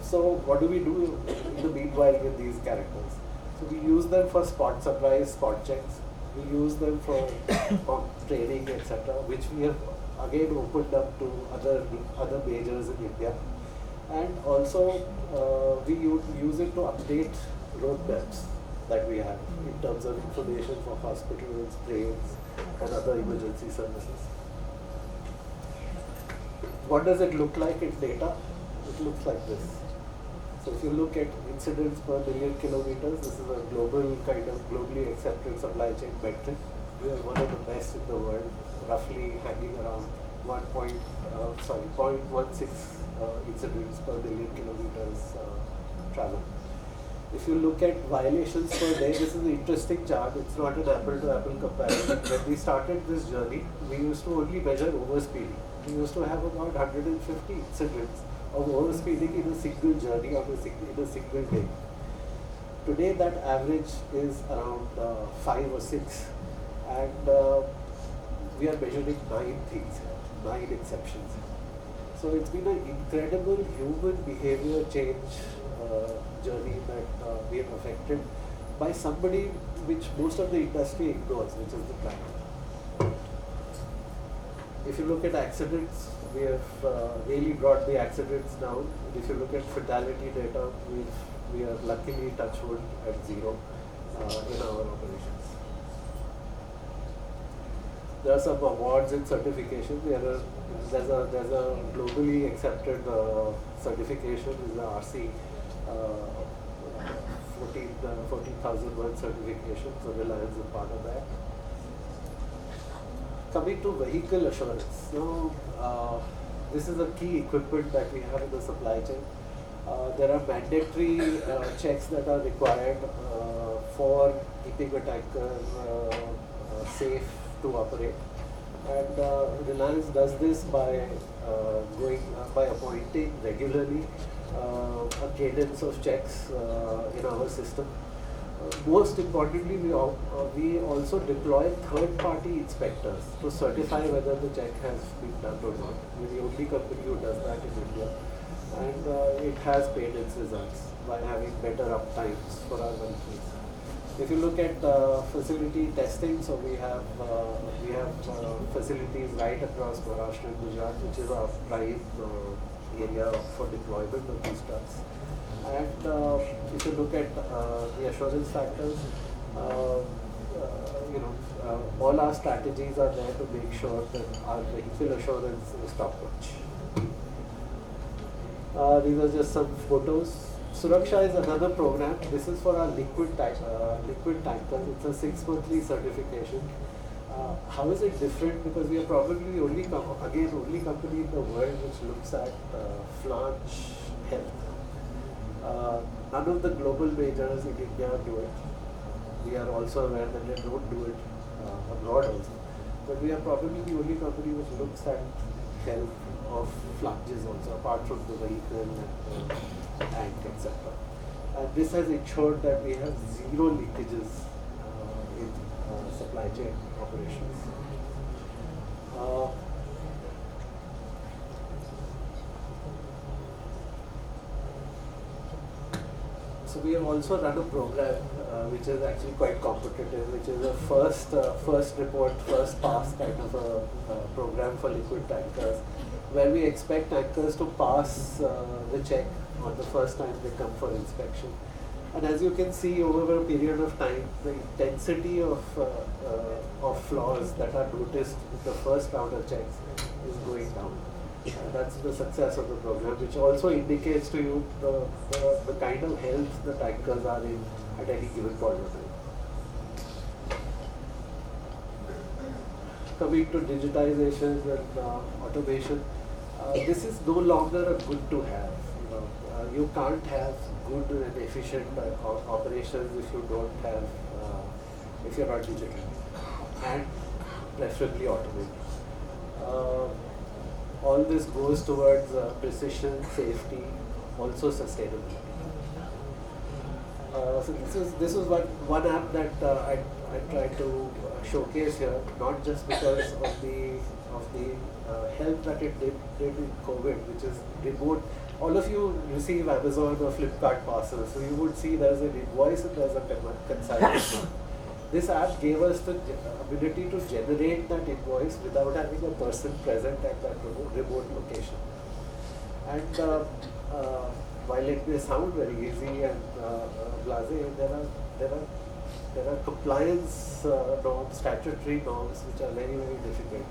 So what do we do in the meanwhile with these characters? So we use them for spot surprise, spot checks. We use them for training, etc., which we have again opened up to other majors in India. And also we use it to update road maps that we have in terms of information for hospitals, trains, and other emergency services. What does it look like in data? It looks like this. So if you look at incidents per million kilometers, this is a globally accepted supply chain metric. We are one of the best in the world, roughly hanging around 0.16 incidents per million kilometers travel. If you look at violations per day, this is an interesting chart. It's not an apple-to-apple comparison. When we started this journey, we used to only measure overspeeding. We used to have about 150 incidents of overspeeding in a single journey or in a single day. Today that average is around 5 or 6, and we are measuring 9 things here, 9 exceptions. So it's been an incredible human behavior change journey that we have affected by somebody which most of the industry ignores, which is the client. If you look at accidents, we have really brought the accidents down. If you look at fatality data, we are luckily touch wood at 0 in our operations. There are some awards and certifications. There's a globally accepted certification is the RC 14,001 certification. So Reliance is part of that. Coming to vehicle assurance. So this is a key equipment that we have in the supply chain. There are mandatory checks that are required for keeping a tanker safe to operate. And Reliance does this by appointing regularly a cadence of checks in our system. Most importantly, we also deploy third-party inspectors to certify whether the check has been done or not. We're the only company who does that in India, and it has paid its results by having better uptimes for our vehicles. If you look at facility testing, so we have facilities right across Maharashtra and Gujarat, which is our prime area for deployment of these trucks. And if you look at the assurance factors, all our strategies are there to make sure that our vehicle assurance is top notch. These are just some photos. Suraksha is another program. This is for our liquid tankers. It's a 6-monthly certification. How is it different? Because we are probably the only company in the world which looks at flange health. None of the global majors in India do it. We are also aware that they don't do it abroad also. But we are probably the only company which looks at health of flanges also, apart from the vehicle and tank, etc. And this has ensured that we have zero leakages in supply chain operations. So we have also run a program which is actually quite competitive, which is a first report, first pass kind of a program for liquid tankers, where we expect tankers to pass the check on the first time they come for inspection. And as you can see, over a period of time, the intensity of flaws that are noticed in the first round of checks is going down. That's the success of the program, which also indicates to you the kind of health the tankers are in at any given point of time. Coming to digitization and automation, this is no longer a good to have. You can't have good and efficient operations if you don't have, if you're not digital, and preferably automated. All this goes towards precision, safety, also sustainability. So this is one app that I tried to showcase here, not just because of the help that it did in COVID, which is remote. All of you receive Amazon or Flipkart parcels, so you would see there's an invoice and there's a consignment. This app gave us the ability to generate that invoice without having a person present at that remote location. And while it may sound very easy and blasé, there are compliance norms, statutory norms, which are very, very difficult.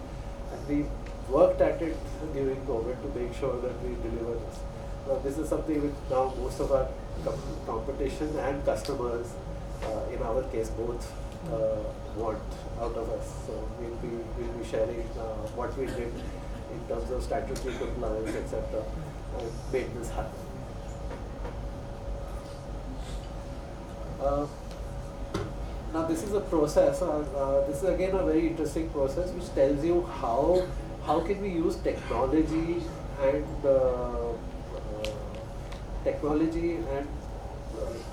And we worked at it during COVID to make sure that we deliver this. Now, this is something which now most of our competition and customers, in our case both, want out of us. So we'll be sharing what we did in terms of statutory compliance, etc., and made this happen. Now this is a process. This is again a very interesting process which tells you how can we use technology and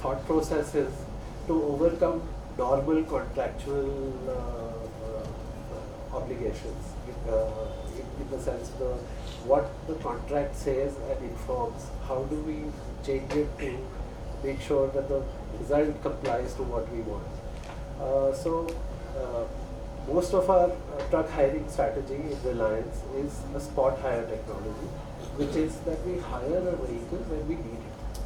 thought processes to overcome normal contractual obligations. In the sense what the contract says and informs, how do we change it to make sure that the result complies to what we want. Most of our truck hiring strategy in Reliance is a spot hire technology, which is that we hire a vehicle when we need it.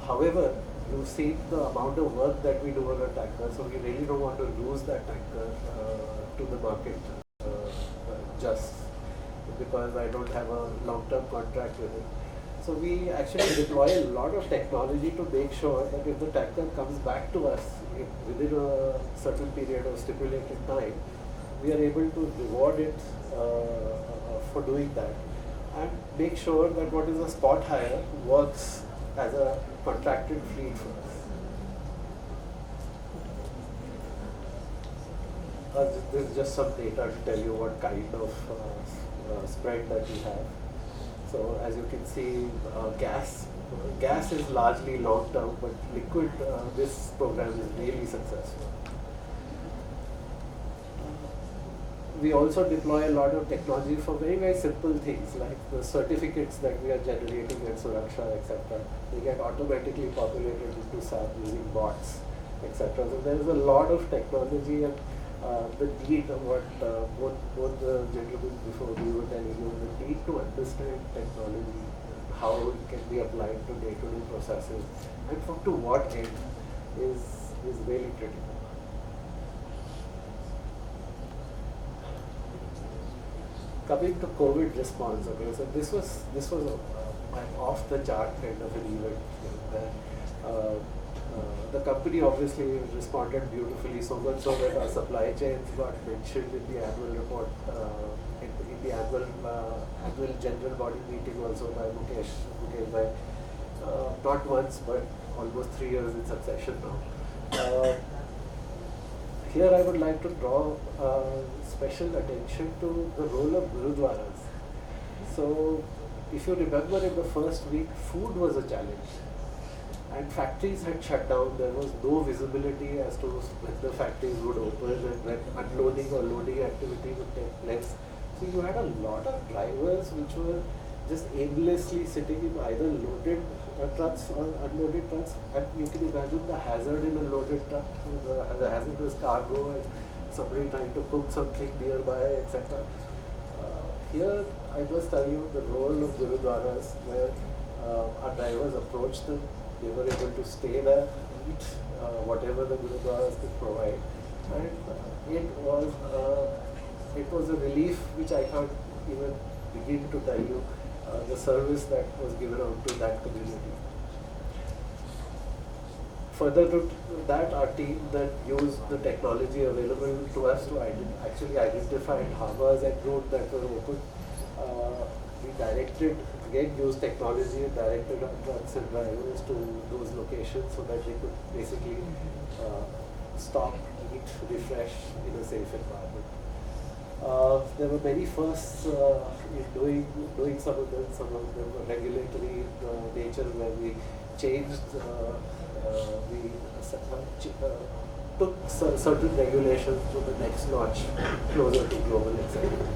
However, you've seen the amount of work that we do on a tanker, so we really don't want to lose that tanker to the market just because I don't have a long-term contract with it. So we actually deploy a lot of technology to make sure that if the tanker comes back to us within a certain period of stipulated time, we are able to reward it for doing that and make sure that what is a spot hire works as a contracted fleet for us. This is just some data to tell you what kind of spread that we have. So as you can see, gas is largely long term, but liquid, this program is really successful. We also deploy a lot of technology for very, very simple things like the certificates that we are generating at Suraksha, etc. They get automatically populated into SAP using bots, etc. So there is a lot of technology and the need of what both the gentlemen before we were telling you, the need to understand technology, how it can be applied to day-to-day processes, and to what end is really critical. coming to COVID response, okay, so this was an off the chart kind of an event. Where, the company obviously responded beautifully, so much so that our supply chains got mentioned in the annual report, in the annual general body meeting also by Mukesh by not once but almost 3 years in succession now. Here I would like to draw special attention to the role of Gurudwaras. So if you remember, in the first week, food was a challenge. And factories had shut down. There was no visibility as to when the factories would open and when unloading or loading activity would take place. So you had a lot of drivers which were just aimlessly sitting in either loaded trucks or unloaded trucks. And you can imagine the hazard in a loaded truck, the hazardous cargo and somebody trying to cook something nearby, etc. Here, I must tell you the role of Gurudwaras, where our drivers approached them. They were able to stay there, eat whatever the Gurudwaras could provide, and it was a relief which I can't even begin to tell you the service that was given out to that community. Further to that, our team that used the technology available to us to actually identify dhabas and roads that were open. We directed, again used technology and directed our trucks and drivers to those locations so that they could basically stop, eat, refresh in a safe environment. There were many firsts in doing some of them were regulatory in nature, where we changed, took certain regulations to the next notch, closer to global acceptance.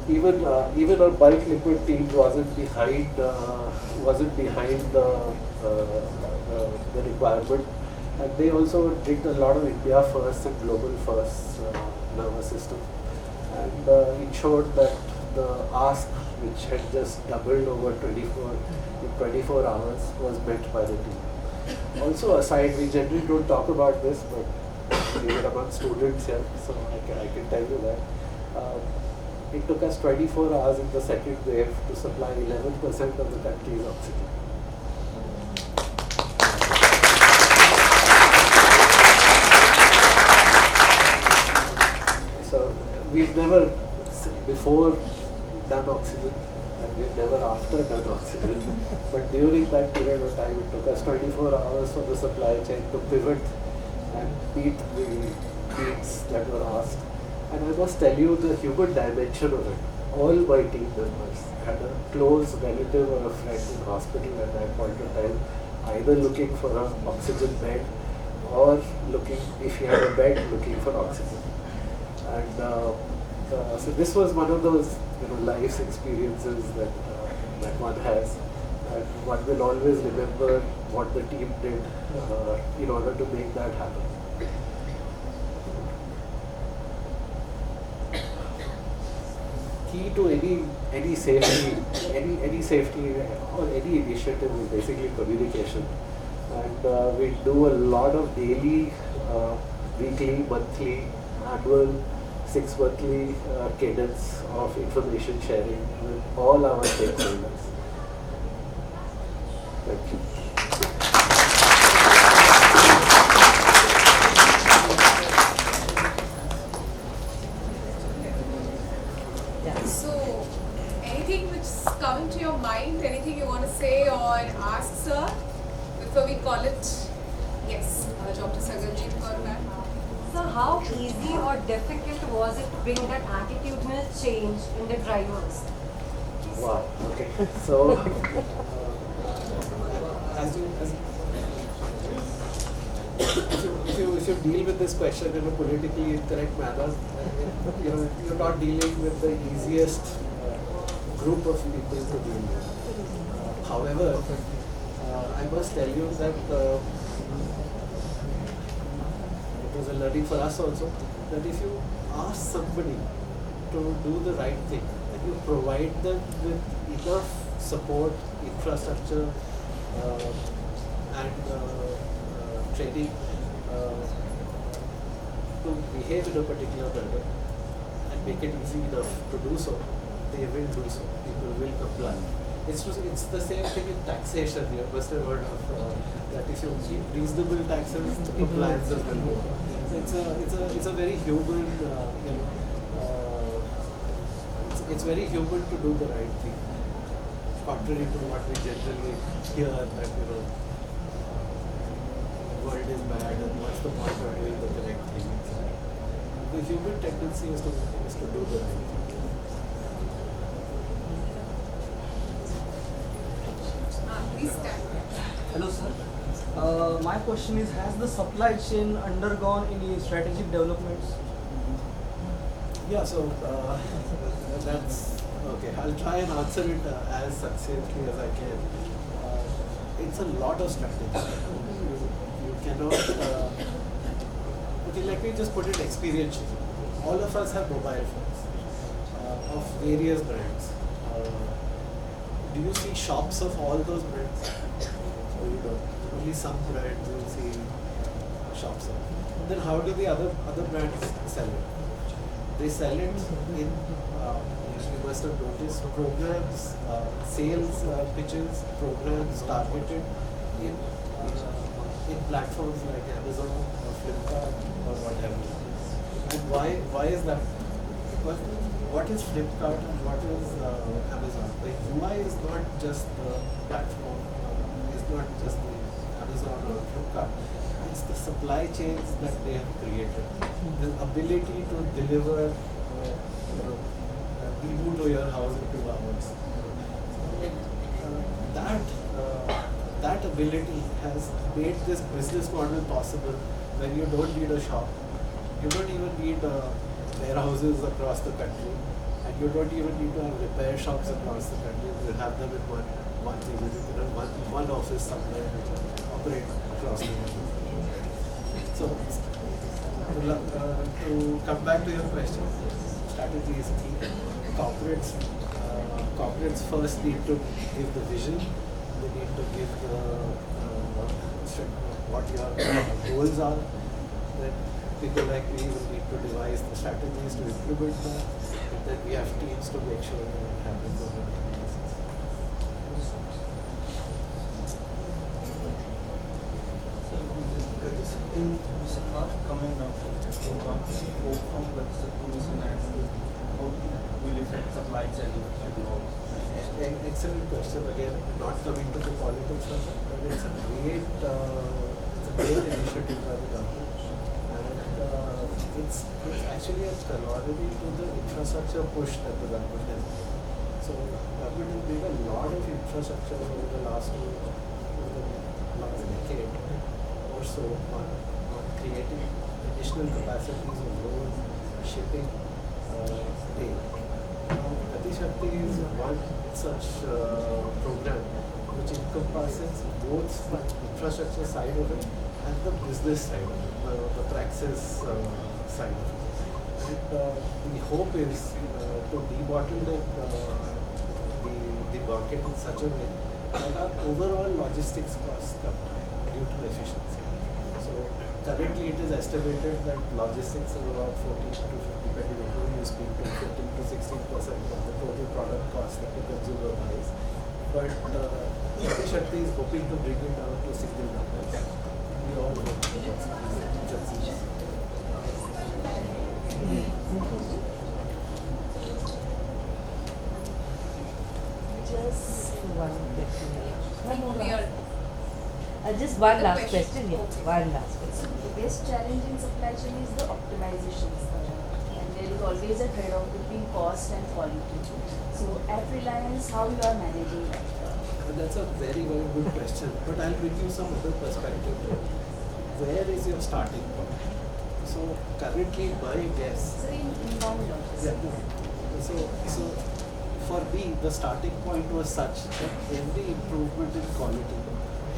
Even our bulk liquid team wasn't behind the requirement, and they also did a lot of India first and global first in our system, and ensured that the ask, which had just doubled over 24 hours, was met by the team. Also, aside, we generally don't talk about this, but we were among students here, so I can tell you that. It took us 24 hours in the second wave to supply 11% of the country's oxygen. So we've never before done oxygen, and we've never after done oxygen. But during that period of time, it took us 24 hours for the supply chain to pivot and meet the needs that were asked. And I must tell you the human dimension of it. All my team members had a close relative or a friend in hospital at that point in time, either looking for an oxygen bed or looking, if he had a bed, looking for oxygen. And so this was one of those life's experiences that one has. And one will always remember what the team did in order to make that happen. Key to any safety or any initiative is basically communication, and we do a lot of daily, weekly, monthly, annual, 6 monthly cadence of information sharing with all our stakeholders. Thank you. So, anything which's coming to your mind, anything you want to say or ask, sir, before we call it? Yes, Dr. Sagarjeet Kaur ma'am. So how easy or difficult was it to bring that attitudinal change in the drivers? Wow, okay. So, if you deal with this question in a politically incorrect manner, you're not dealing with the easiest group of people to deal with. However, I must tell you that it was a learning for us also, that if you ask somebody to do the right thing and you provide them with enough support, infrastructure, and training, to behave in a particular manner and make it easy enough to do so, they will do so. People will comply. It's the same thing in taxation. You must have heard of that if you keep reasonable taxes, the compliance will go. It's a very human, it's very human to do the right thing, contrary to what we generally hear that the world is bad and what's the point of doing the correct thing. The human tendency is to do the right thing. Hello, sir. My question is, has the supply chain undergone any strategic developments? Yeah, so that's okay. I'll try and answer it as succinctly as I can. It's a lot of strategy. You cannot. Okay, let me just put it experientially. All of us have mobile phones of various brands. Do you see shops of all those brands? Or you don't? Only some brands you see shops of. Then how do the other brands sell it? They sell it in, you must have noticed, programs, sales pitches, programs targeted in platforms like Amazon or Flipkart or whatever. And why is that? Because what is Flipkart and what is Amazon? The UI is not just the platform, is not just the Amazon or Flipkart. It's the supply chains that they have created. The ability to deliver people to your house in 2 hours. That ability has made this business model possible when you don't need a shop. You don't even need warehouses across the country, and you don't even need to have repair shops across the country. You have them in one office somewhere which operate across the country. So, to come back to your question, strategy is key. Corporates first need to give the vision. They need to give what your goals are. Then people like me will need to devise the strategies to implement that. And then we have teams to make sure that it happens over the coming now from the tourism and how will affect supply chain and all? Excellent question. Again, not coming to the politics of it, but it's a great initiative by the government, and it's actually a corollary to the infrastructure push that the government has made. So, government has made a lot of infrastructure over the last decade or so on creating additional capacities of road, shipping, rail. Gati Shakti is one such program which encompasses both the infrastructure side of it and the business side of it, the praxis side of it. And the hope is to debottleneck the market in such a way that our overall logistics costs come due to efficiency. So currently it is estimated that logistics is about 14 to 50, depending on who you speak to, 15 to 16% of the total product cost that the consumer buys. But Gati Shakti is hoping to bring it down to single numbers. We all hope that that's succeeds. Just one question. Just one last question. Yeah, one last question. The best challenge in supply chain is the optimizations, and there is always a trade-off between cost and quality. So at Reliance, how you are managing that? That's a very, very good question. But I'll bring you some other perspective to it. Where is your starting point? So currently, my guess. So in non-logistics. So for me, the starting point was such that every improvement in quality,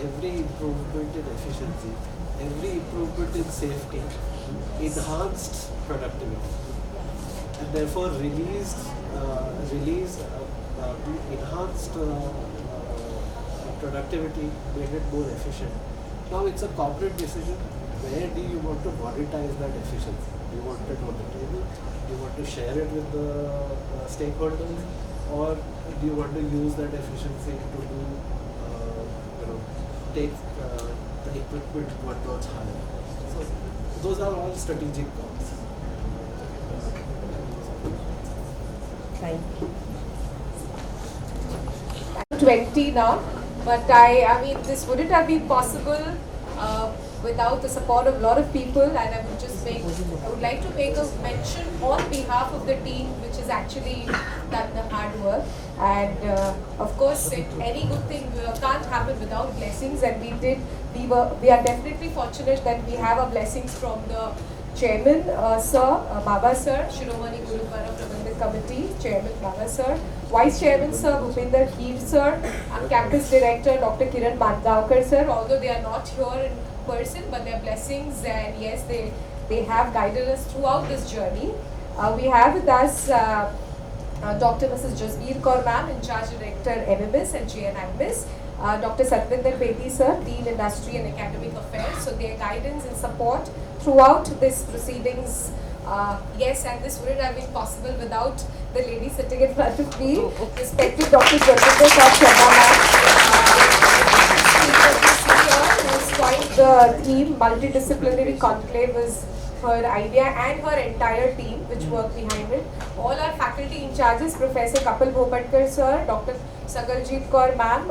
every improvement in efficiency, every improvement in safety enhanced productivity, and therefore released enhanced productivity, made it more efficient. Now it's a corporate decision. Where do you want to monetize that efficiency? Do you want it on the table? Do you want to share it with the stakeholders, or do you want to use that efficiency to do, take the equipment one notch higher? So those are all strategic calls. Thank you. 20 now, but I mean, this wouldn't have been possible without the support of a lot of people, and I would like to make a mention on behalf of the team, which has actually done the hard work. And of course, any good thing can't happen without blessings, and we are definitely fortunate that we have our blessings from the Chairman, Sir, Baba Sir, Shiromani Gurudwara Prabandhak Committee, Chairman Baba Sir, Vice Chairman Sir, Bhupinder Heer Sir, and Campus Director Dr. Kiran Mandavkar Sir, although they are not here in person, but their blessings, and yes, they have guided us throughout this journey. We have with us Dr. Mrs. Jasbir Kaur Ma'am, in charge Director MMS and JNMS, Dr. Satvinder Bedi Sir, Dean Industry and Academic Affairs, so their guidance and support throughout this proceedings. Yes, and this wouldn't have been possible without the lady sitting in front of me, respected Dr. Jasbir Kaur Sharma Ma'am, who's coined the theme Multidisciplinary Conclave was her idea, and her entire team which worked behind it. All our faculty in charges, Professor Kapil Bhopatkar Sir, Dr. Sagarjeet Kaur Ma'am,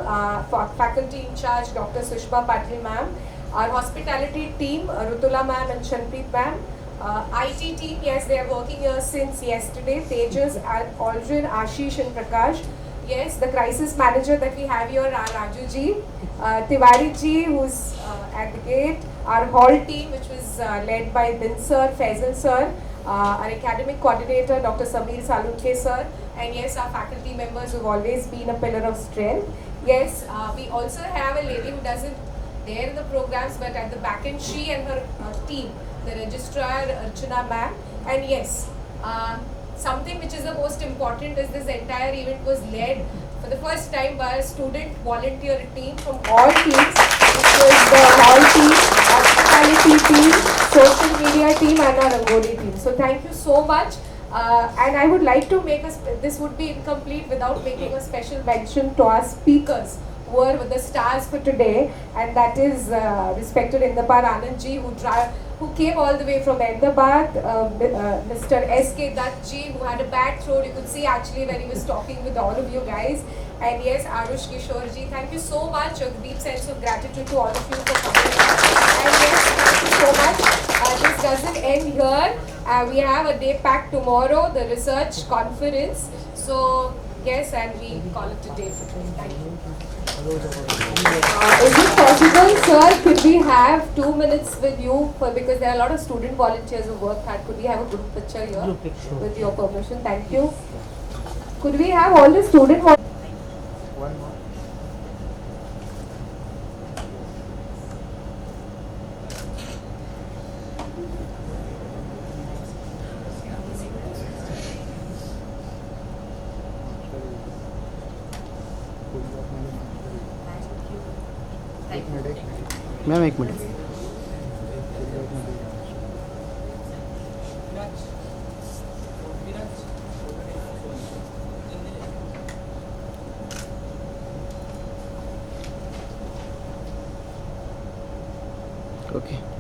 faculty in charge Dr. Sushma Patil Ma'am, our hospitality team Rutula Ma'am and Shanpreet Ma'am, IT team, yes, they are working here since yesterday, Tejas, Aldrin, Ashish and Prakash. Yes, the crisis manager that we have here are Raju ji, Tiwari ji, who's at the gate, our hall team which was led by Bin Sir, Faisal Sir, our academic coordinator Dr. Samir Salunke Sir, and yes, our faculty members who have always been a pillar of strength. Yes, we also have a lady who doesn't there in the programs, but at the back end, she and her team, the registrar Archana Ma'am, and yes, something which is the most important is this entire event was led for the first time by a student volunteer team from all teams, which was the hall team, hospitality team, social media team and our Rangoli team. So thank you so much. And I would like to make this would be incomplete without making a special mention to our speakers who were the stars for today, and that is respected Indapar Anand ji, who came all the way from Ahmedabad, Mr. S.K. Dutt ji, who had a bad throat, you could see actually when he was talking with all of you guys, and yes, Arush Kishore ji, thank you so much, a deep sense of gratitude to all of you for coming, and yes, thank you so much. This doesn't end here, we have a day packed tomorrow, the research conference, so yes, and we call it a day for today. Thank you. Is it possible, sir, could we have 2 minutes with you, because there are a lot of student volunteers who work hard, could we have a group picture here with your permission? Thank you. Could we have all the student volunteers? Ma'am एक minute okay